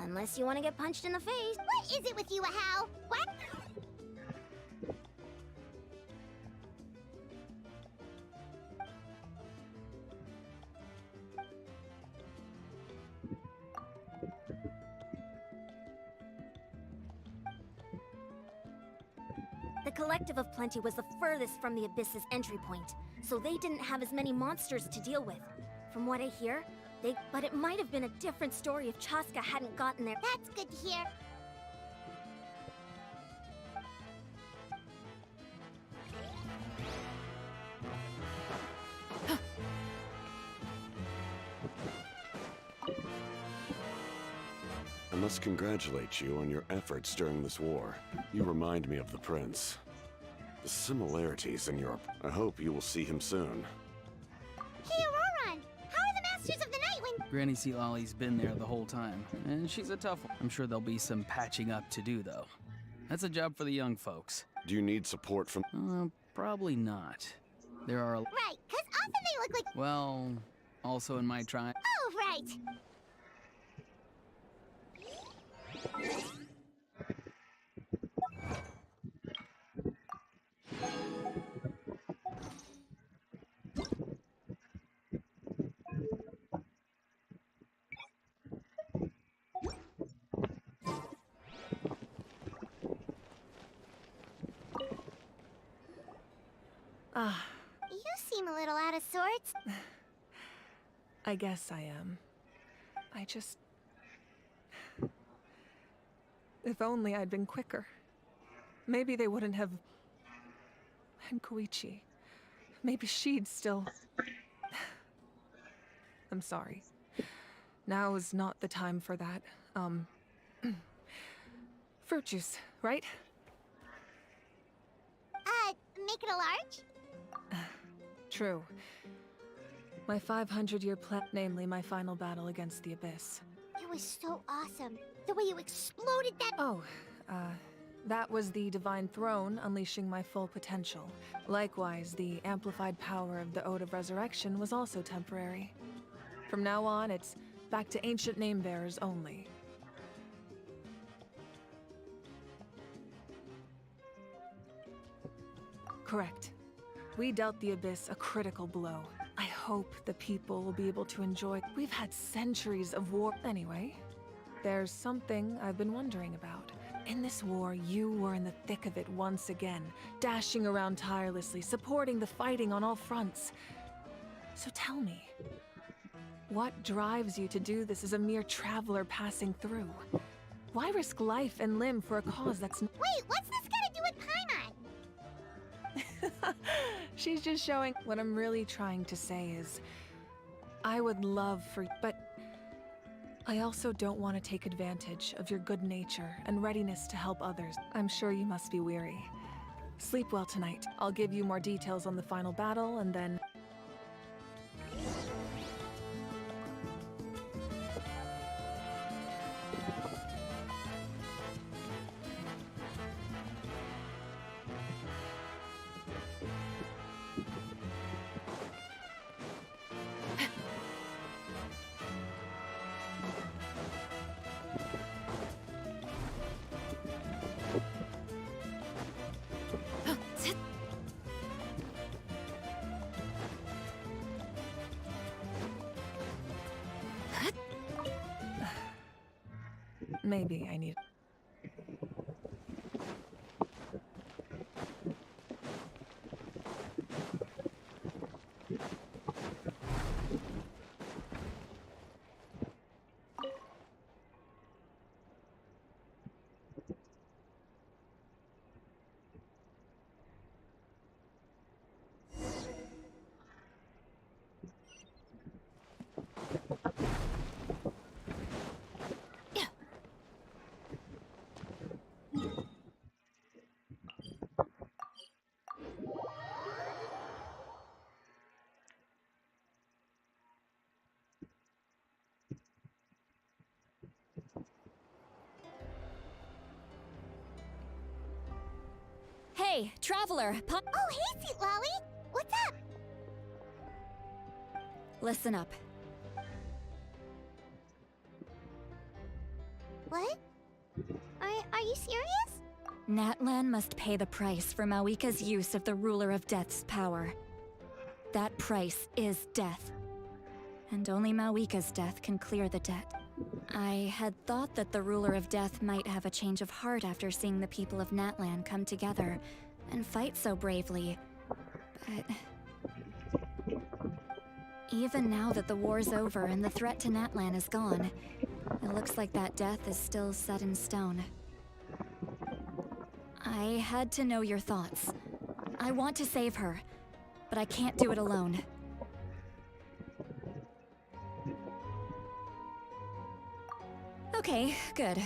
Speaker 2: Unless you want to get punched in the face. What is it with you, Ahau? What?
Speaker 1: Collective of Plenty was the furthest from the Abyss's entry point, so they didn't have as many monsters to deal with. From what I hear, but it might have been a different story if Chaska hadn't gotten there.
Speaker 2: That's good to hear.
Speaker 15: I must congratulate you on your efforts during this war. You remind me of the Prince. The similarities in Europe. I hope you will see him soon.
Speaker 2: Hey, Auroron! How are the Masters of the Night when—
Speaker 19: Granny Xilolen's been there the whole time, and she's a tough one. I'm sure there'll be some patching up to do, though. That's a job for the young folks.
Speaker 15: Do you need support from—
Speaker 19: Probably not. There are—
Speaker 2: Right, 'cause often they look like—
Speaker 19: Well, also in my tribe.
Speaker 2: Oh, right! You seem a little out of sorts.
Speaker 18: I guess I am. I just... If only I'd been quicker. Maybe they wouldn't have... And Koichi. Maybe she'd still... I'm sorry. Now is not the time for that. Fruit juice, right?
Speaker 2: Make it a large?
Speaker 18: True. My 500-year plan, namely my final battle against the Abyss.
Speaker 2: It was so awesome. The way you exploded that—
Speaker 18: Oh, that was the Divine Throne unleashing my full potential. Likewise, the amplified power of the Ode of Resurrection was also temporary. From now on, it's back to ancient name-bearers only. Correct. We dealt the Abyss a critical blow. I hope the people will be able to enjoy— We've had centuries of war— Anyway, there's something I've been wondering about. In this war, you were in the thick of it once again, dashing around tirelessly, supporting the fighting on all fronts. So tell me, what drives you to do this as a mere traveler passing through? Why risk life and limb for a cause that's—
Speaker 2: Wait, what's this gotta do with Paimon?
Speaker 18: She's just showing— What I'm really trying to say is, I would love for— But I also don't want to take advantage of your good nature and readiness to help others. I'm sure you must be weary. Sleep well tonight. I'll give you more details on the final battle, and then— Maybe I need—
Speaker 3: Hey, traveler!
Speaker 2: Oh, hey, Sweet Lolly! What's up?
Speaker 3: Listen up.
Speaker 2: What? Are you serious?
Speaker 3: Natlan must pay the price for Mawika's use of the Ruler of Death's power. That price is death. And only Mawika's death can clear the debt. I had thought that the Ruler of Death might have a change of heart after seeing the people of Natlan come together and fight so bravely. But even now that the war's over and the threat to Natlan is gone, it looks like that death is still set in stone. I had to know your thoughts. I want to save her, but I can't do it alone. Okay, good.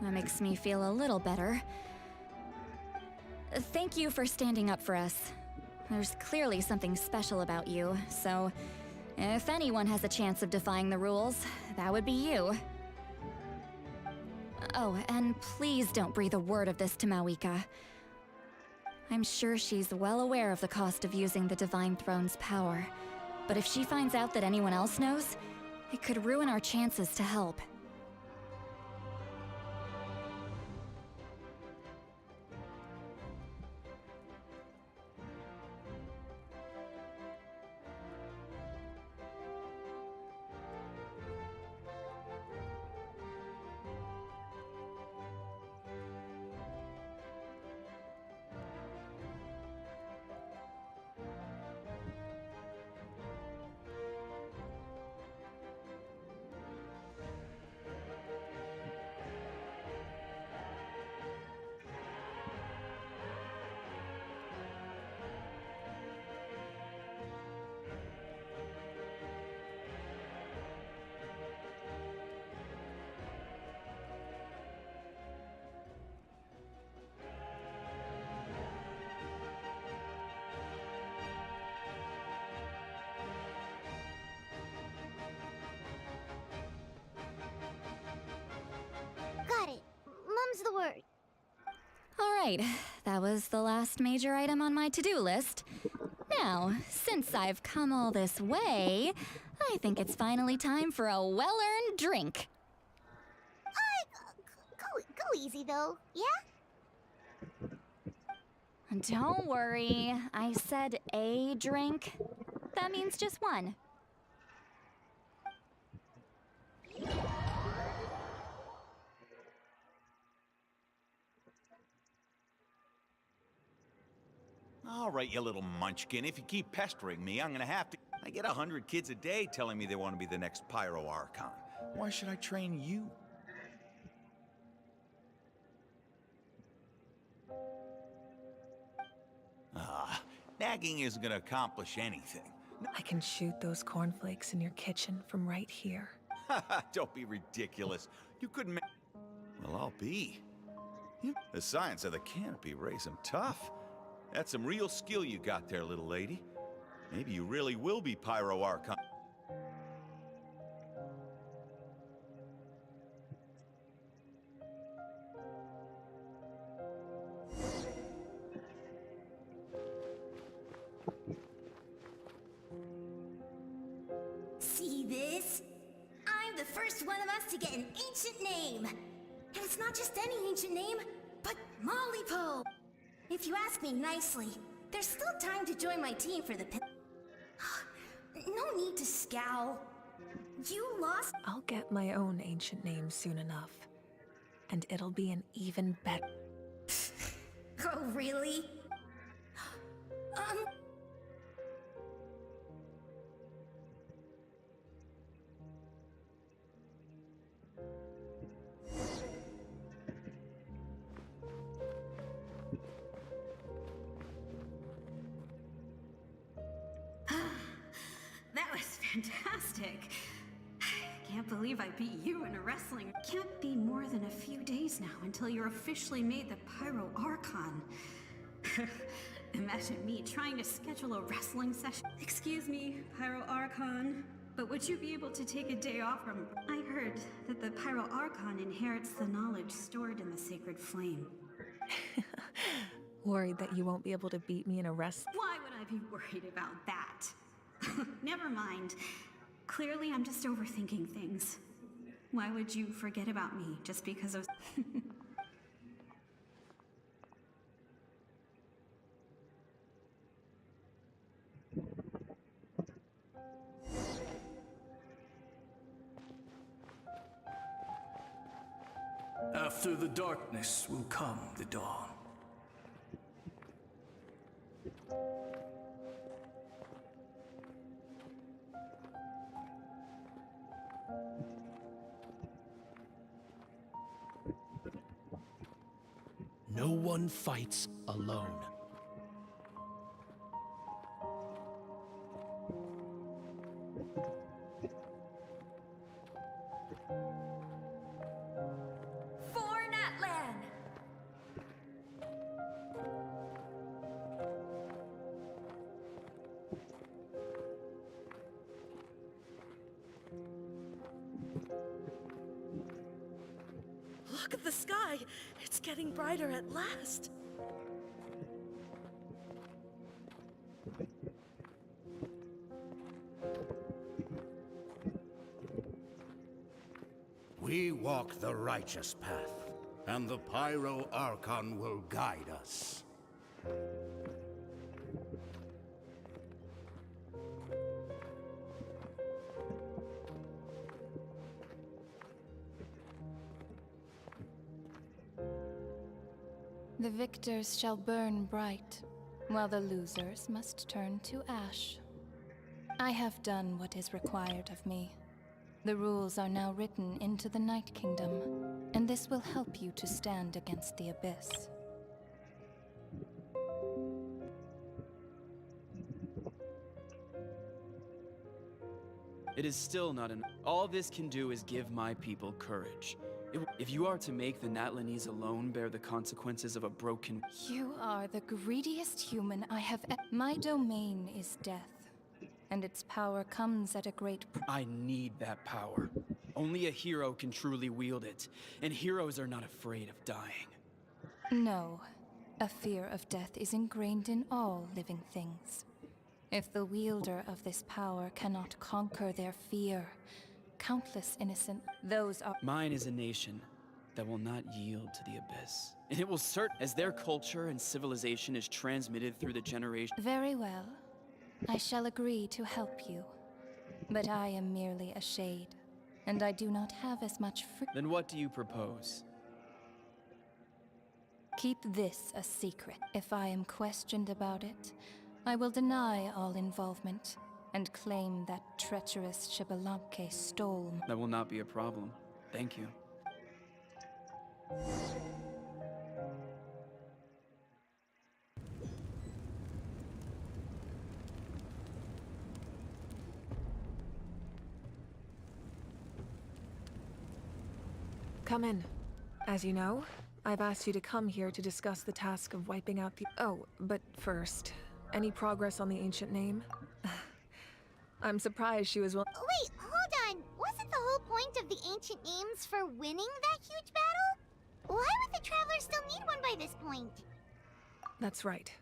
Speaker 3: That makes me feel a little better. Thank you for standing up for us. There's clearly something special about you, so if anyone has a chance of defying the rules, that would be you. Oh, and please don't breathe a word of this to Mavuika. I'm sure she's well aware of the cost of using the Divine Throne's power, but if she finds out that anyone else knows, it could ruin our chances to help.
Speaker 2: Got it. Mum's the word.
Speaker 3: Alright, that was the last major item on my to-do list. Now, since I've come all this way, I think it's finally time for a well-earned drink.
Speaker 2: Go easy though, yeah?
Speaker 3: Don't worry, I said a drink. That means just one.
Speaker 16: All right, you little munchkin. If you keep pestering me, I'm gonna have to... I get 100 kids a day telling me they want to be the next Pyro Archon. Why should I train you? Nagging isn't gonna accomplish anything.
Speaker 18: I can shoot those cornflakes in your kitchen from right here.
Speaker 16: Don't be ridiculous. You couldn't make... Well, I'll be. The science of the canopy raised him tough. That's some real skill you got there, little lady. Maybe you really will be Pyro Archon.
Speaker 21: See this? I'm the first one of us to get an ancient name. And it's not just any ancient name, but Mollypo. If you ask me nicely, there's still time to join my team for the No need to scowl. You lost.
Speaker 18: I'll get my own ancient name soon enough. And it'll be an even better.
Speaker 21: Oh, really?
Speaker 17: That was fantastic. Can't believe I beat you in a wrestling. Can't be more than a few days now until you're officially made the Pyro Archon. Imagine me trying to schedule a wrestling session. Excuse me, Pyro Archon, but would you be able to take a day off from... I heard that the Pyro Archon inherits the knowledge stored in the sacred flame.
Speaker 18: Worried that you won't be able to beat me in a wrestling...
Speaker 17: Why would I be worried about that? Never mind. Clearly, I'm just overthinking things. Why would you forget about me just because I was...
Speaker 10: After the darkness will come the dawn.
Speaker 11: No one fights alone.
Speaker 3: For Natlan!
Speaker 22: Look at the sky! It's getting brighter at last!
Speaker 10: We walk the righteous path, and the Pyro Archon will guide us.
Speaker 23: The victors shall burn bright, while the losers must turn to ash. I have done what is required of me. The rules are now written into the Night Kingdom, and this will help you to stand against the Abyss.
Speaker 14: It is still not enough. All this can do is give my people courage. If you are to make the Natlanese alone bear the consequences of a broken...
Speaker 23: You are the greediest human I have My domain is death, and its power comes at a great
Speaker 14: I need that power. Only a hero can truly wield it, and heroes are not afraid of dying.
Speaker 23: No. A fear of death is ingrained in all living things. If the wielder of this power cannot conquer their fear, countless innocent... Those are...
Speaker 14: Mine is a nation that will not yield to the Abyss. And it will as their culture and civilization is transmitted through the generation...
Speaker 23: Very well. I shall agree to help you. But I am merely a shade, and I do not have as much
Speaker 14: Then what do you propose?
Speaker 23: Keep this a secret. If I am questioned about it, I will deny all involvement and claim that treacherous Xbalanque stole...
Speaker 14: That will not be a problem. Thank you.
Speaker 18: Come in. As you know, I've asked you to come here to discuss the task of wiping out the... Oh, but first, any progress on the ancient name? I'm surprised she was
Speaker 2: Wait, hold on! Wasn't the whole point of the ancient names for winning that huge battle? Why would the Travelers still need one by this point?
Speaker 18: That's right.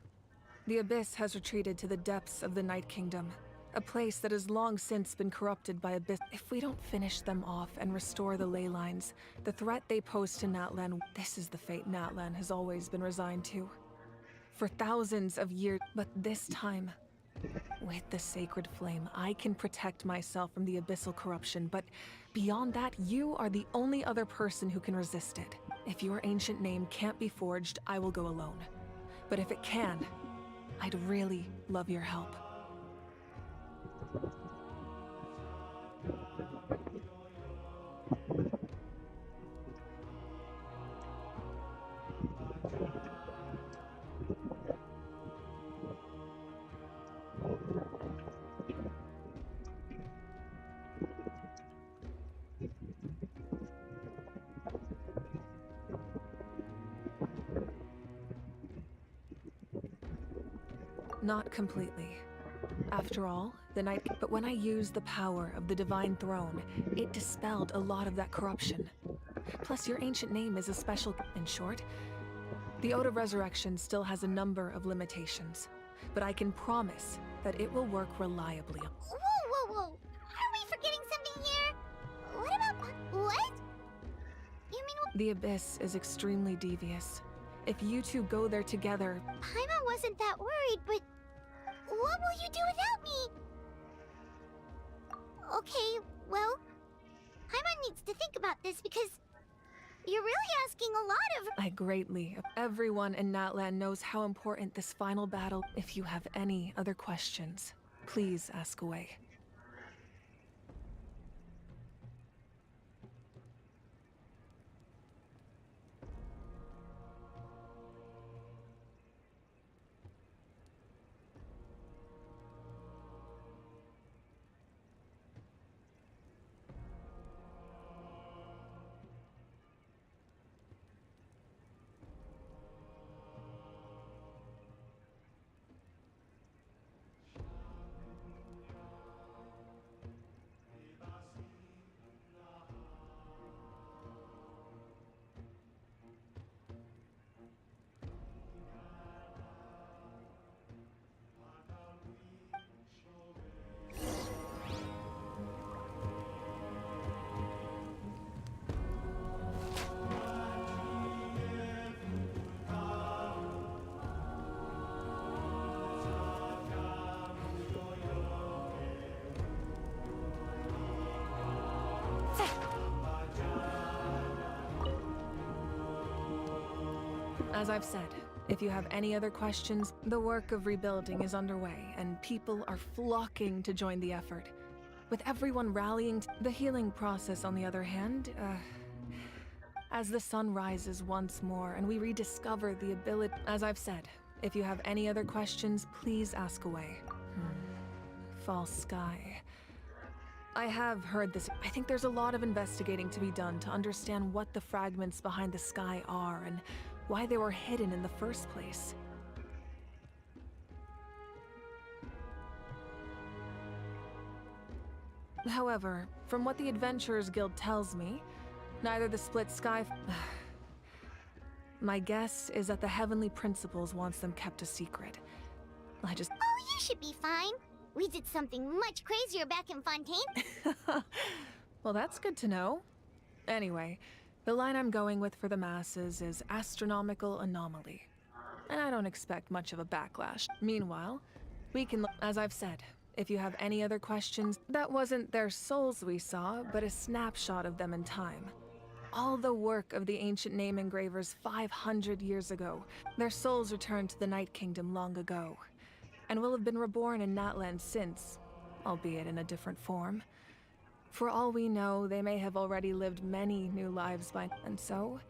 Speaker 18: The Abyss has retreated to the depths of the Night Kingdom, a place that has long since been corrupted by Abyss. If we don't finish them off and restore the ley lines, the threat they pose to Natlan, this is the fate Natlan has always been resigned to. For thousands of years, but this time, with the sacred flame, I can protect myself from the abyssal corruption, but beyond that, you are the only other person who can resist it. If your ancient name can't be forged, I will go alone. But if it can, I'd really love your help. Not completely. After all, the night... But when I used the power of the Divine Throne, it dispelled a lot of that corruption. Plus, your ancient name is a special... In short, the Ode of Resurrection still has a number of limitations, but I can promise that it will work reliably.
Speaker 2: Whoa, whoa, whoa! Are we forgetting something here? What about... What? You mean...
Speaker 18: The Abyss is extremely devious. If you two go there together...
Speaker 2: Paimon wasn't that worried, but... What will you do without me? Okay, well... Paimon needs to think about this because... You're really asking a lot of...
Speaker 18: I greatly... Everyone in Natlan knows how important this final battle... If you have any other questions, please ask away. As I've said, if you have any other questions, the work of rebuilding is underway, and people are flocking to join the effort. With everyone rallying, the healing process, on the other hand, as the sun rises once more and we rediscover the ability. As I've said, if you have any other questions, please ask away. False sky. I have heard this. I think there's a lot of investigating to be done to understand what the fragments behind the sky are and why they were hidden in the first place. However, from what the Adventurers Guild tells me, neither the split sky... My guess is that the Heavenly Principles wants them kept a secret.
Speaker 2: Oh, you should be fine. We did something much crazier back in Fontaine.
Speaker 18: Well, that's good to know. Anyway, the line I'm going with for the masses is astronomical anomaly. And I don't expect much of a backlash. Meanwhile, we can... As I've said, if you have any other questions, that wasn't their souls we saw, but a snapshot of them in time. All the work of the ancient name engravers 500 years ago. Their souls returned to the Night Kingdom long ago, and will have been reborn in Natlan since, albeit in a different form. For all we know, they may have already lived many new lives by... And so,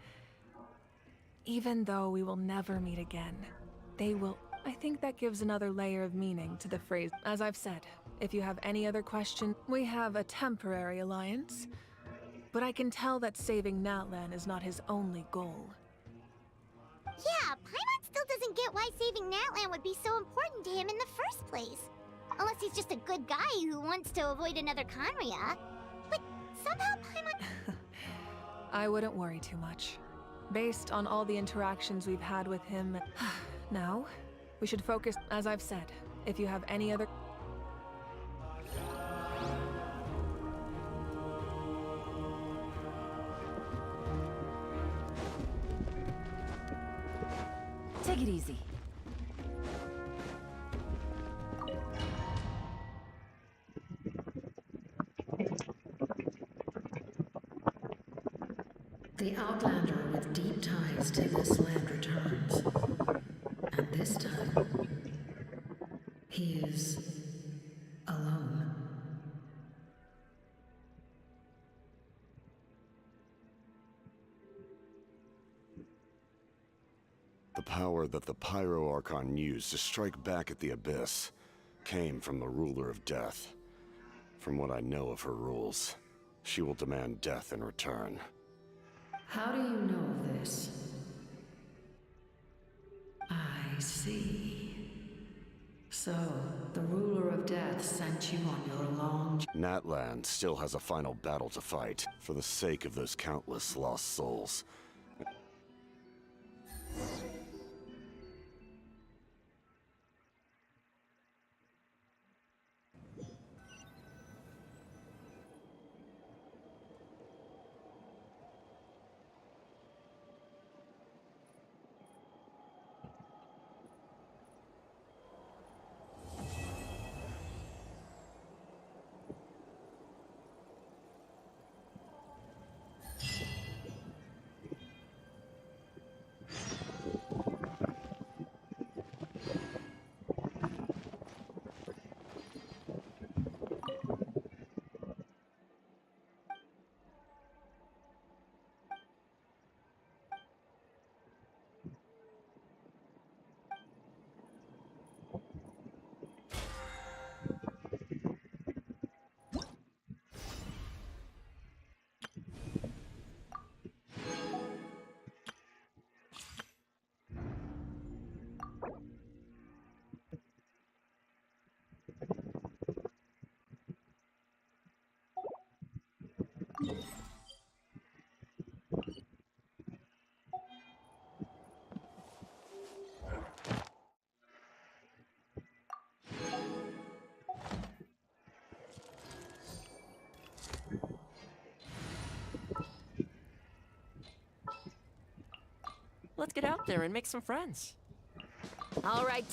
Speaker 18: even though we will never meet again, they will... I think that gives another layer of meaning to the phrase. As I've said, if you have any other questions, we have a temporary alliance, but I can tell that saving Natlan is not his only goal.
Speaker 2: Yeah, Paimon still doesn't get why saving Natlan would be so important to him in the first place. Unless he's just a good guy who wants to avoid another Conria. But somehow Paimon...
Speaker 18: I wouldn't worry too much. Based on all the interactions we've had with him... Now, we should focus... As I've said, if you have any other...
Speaker 5: Take it easy.
Speaker 7: The Outlander with deep ties to this land returns. And this time, he is alone.
Speaker 15: The power that the Pyro Archon used to strike back at the Abyss came from the Ruler of Death. From what I know of her rules, she will demand death in return.
Speaker 7: How do you know this? I see. So, the Ruler of Death sent you on your long...
Speaker 15: Natlan still has a final battle to fight, for the sake of those countless lost souls.
Speaker 4: Let's get out there and make some friends.
Speaker 5: All right,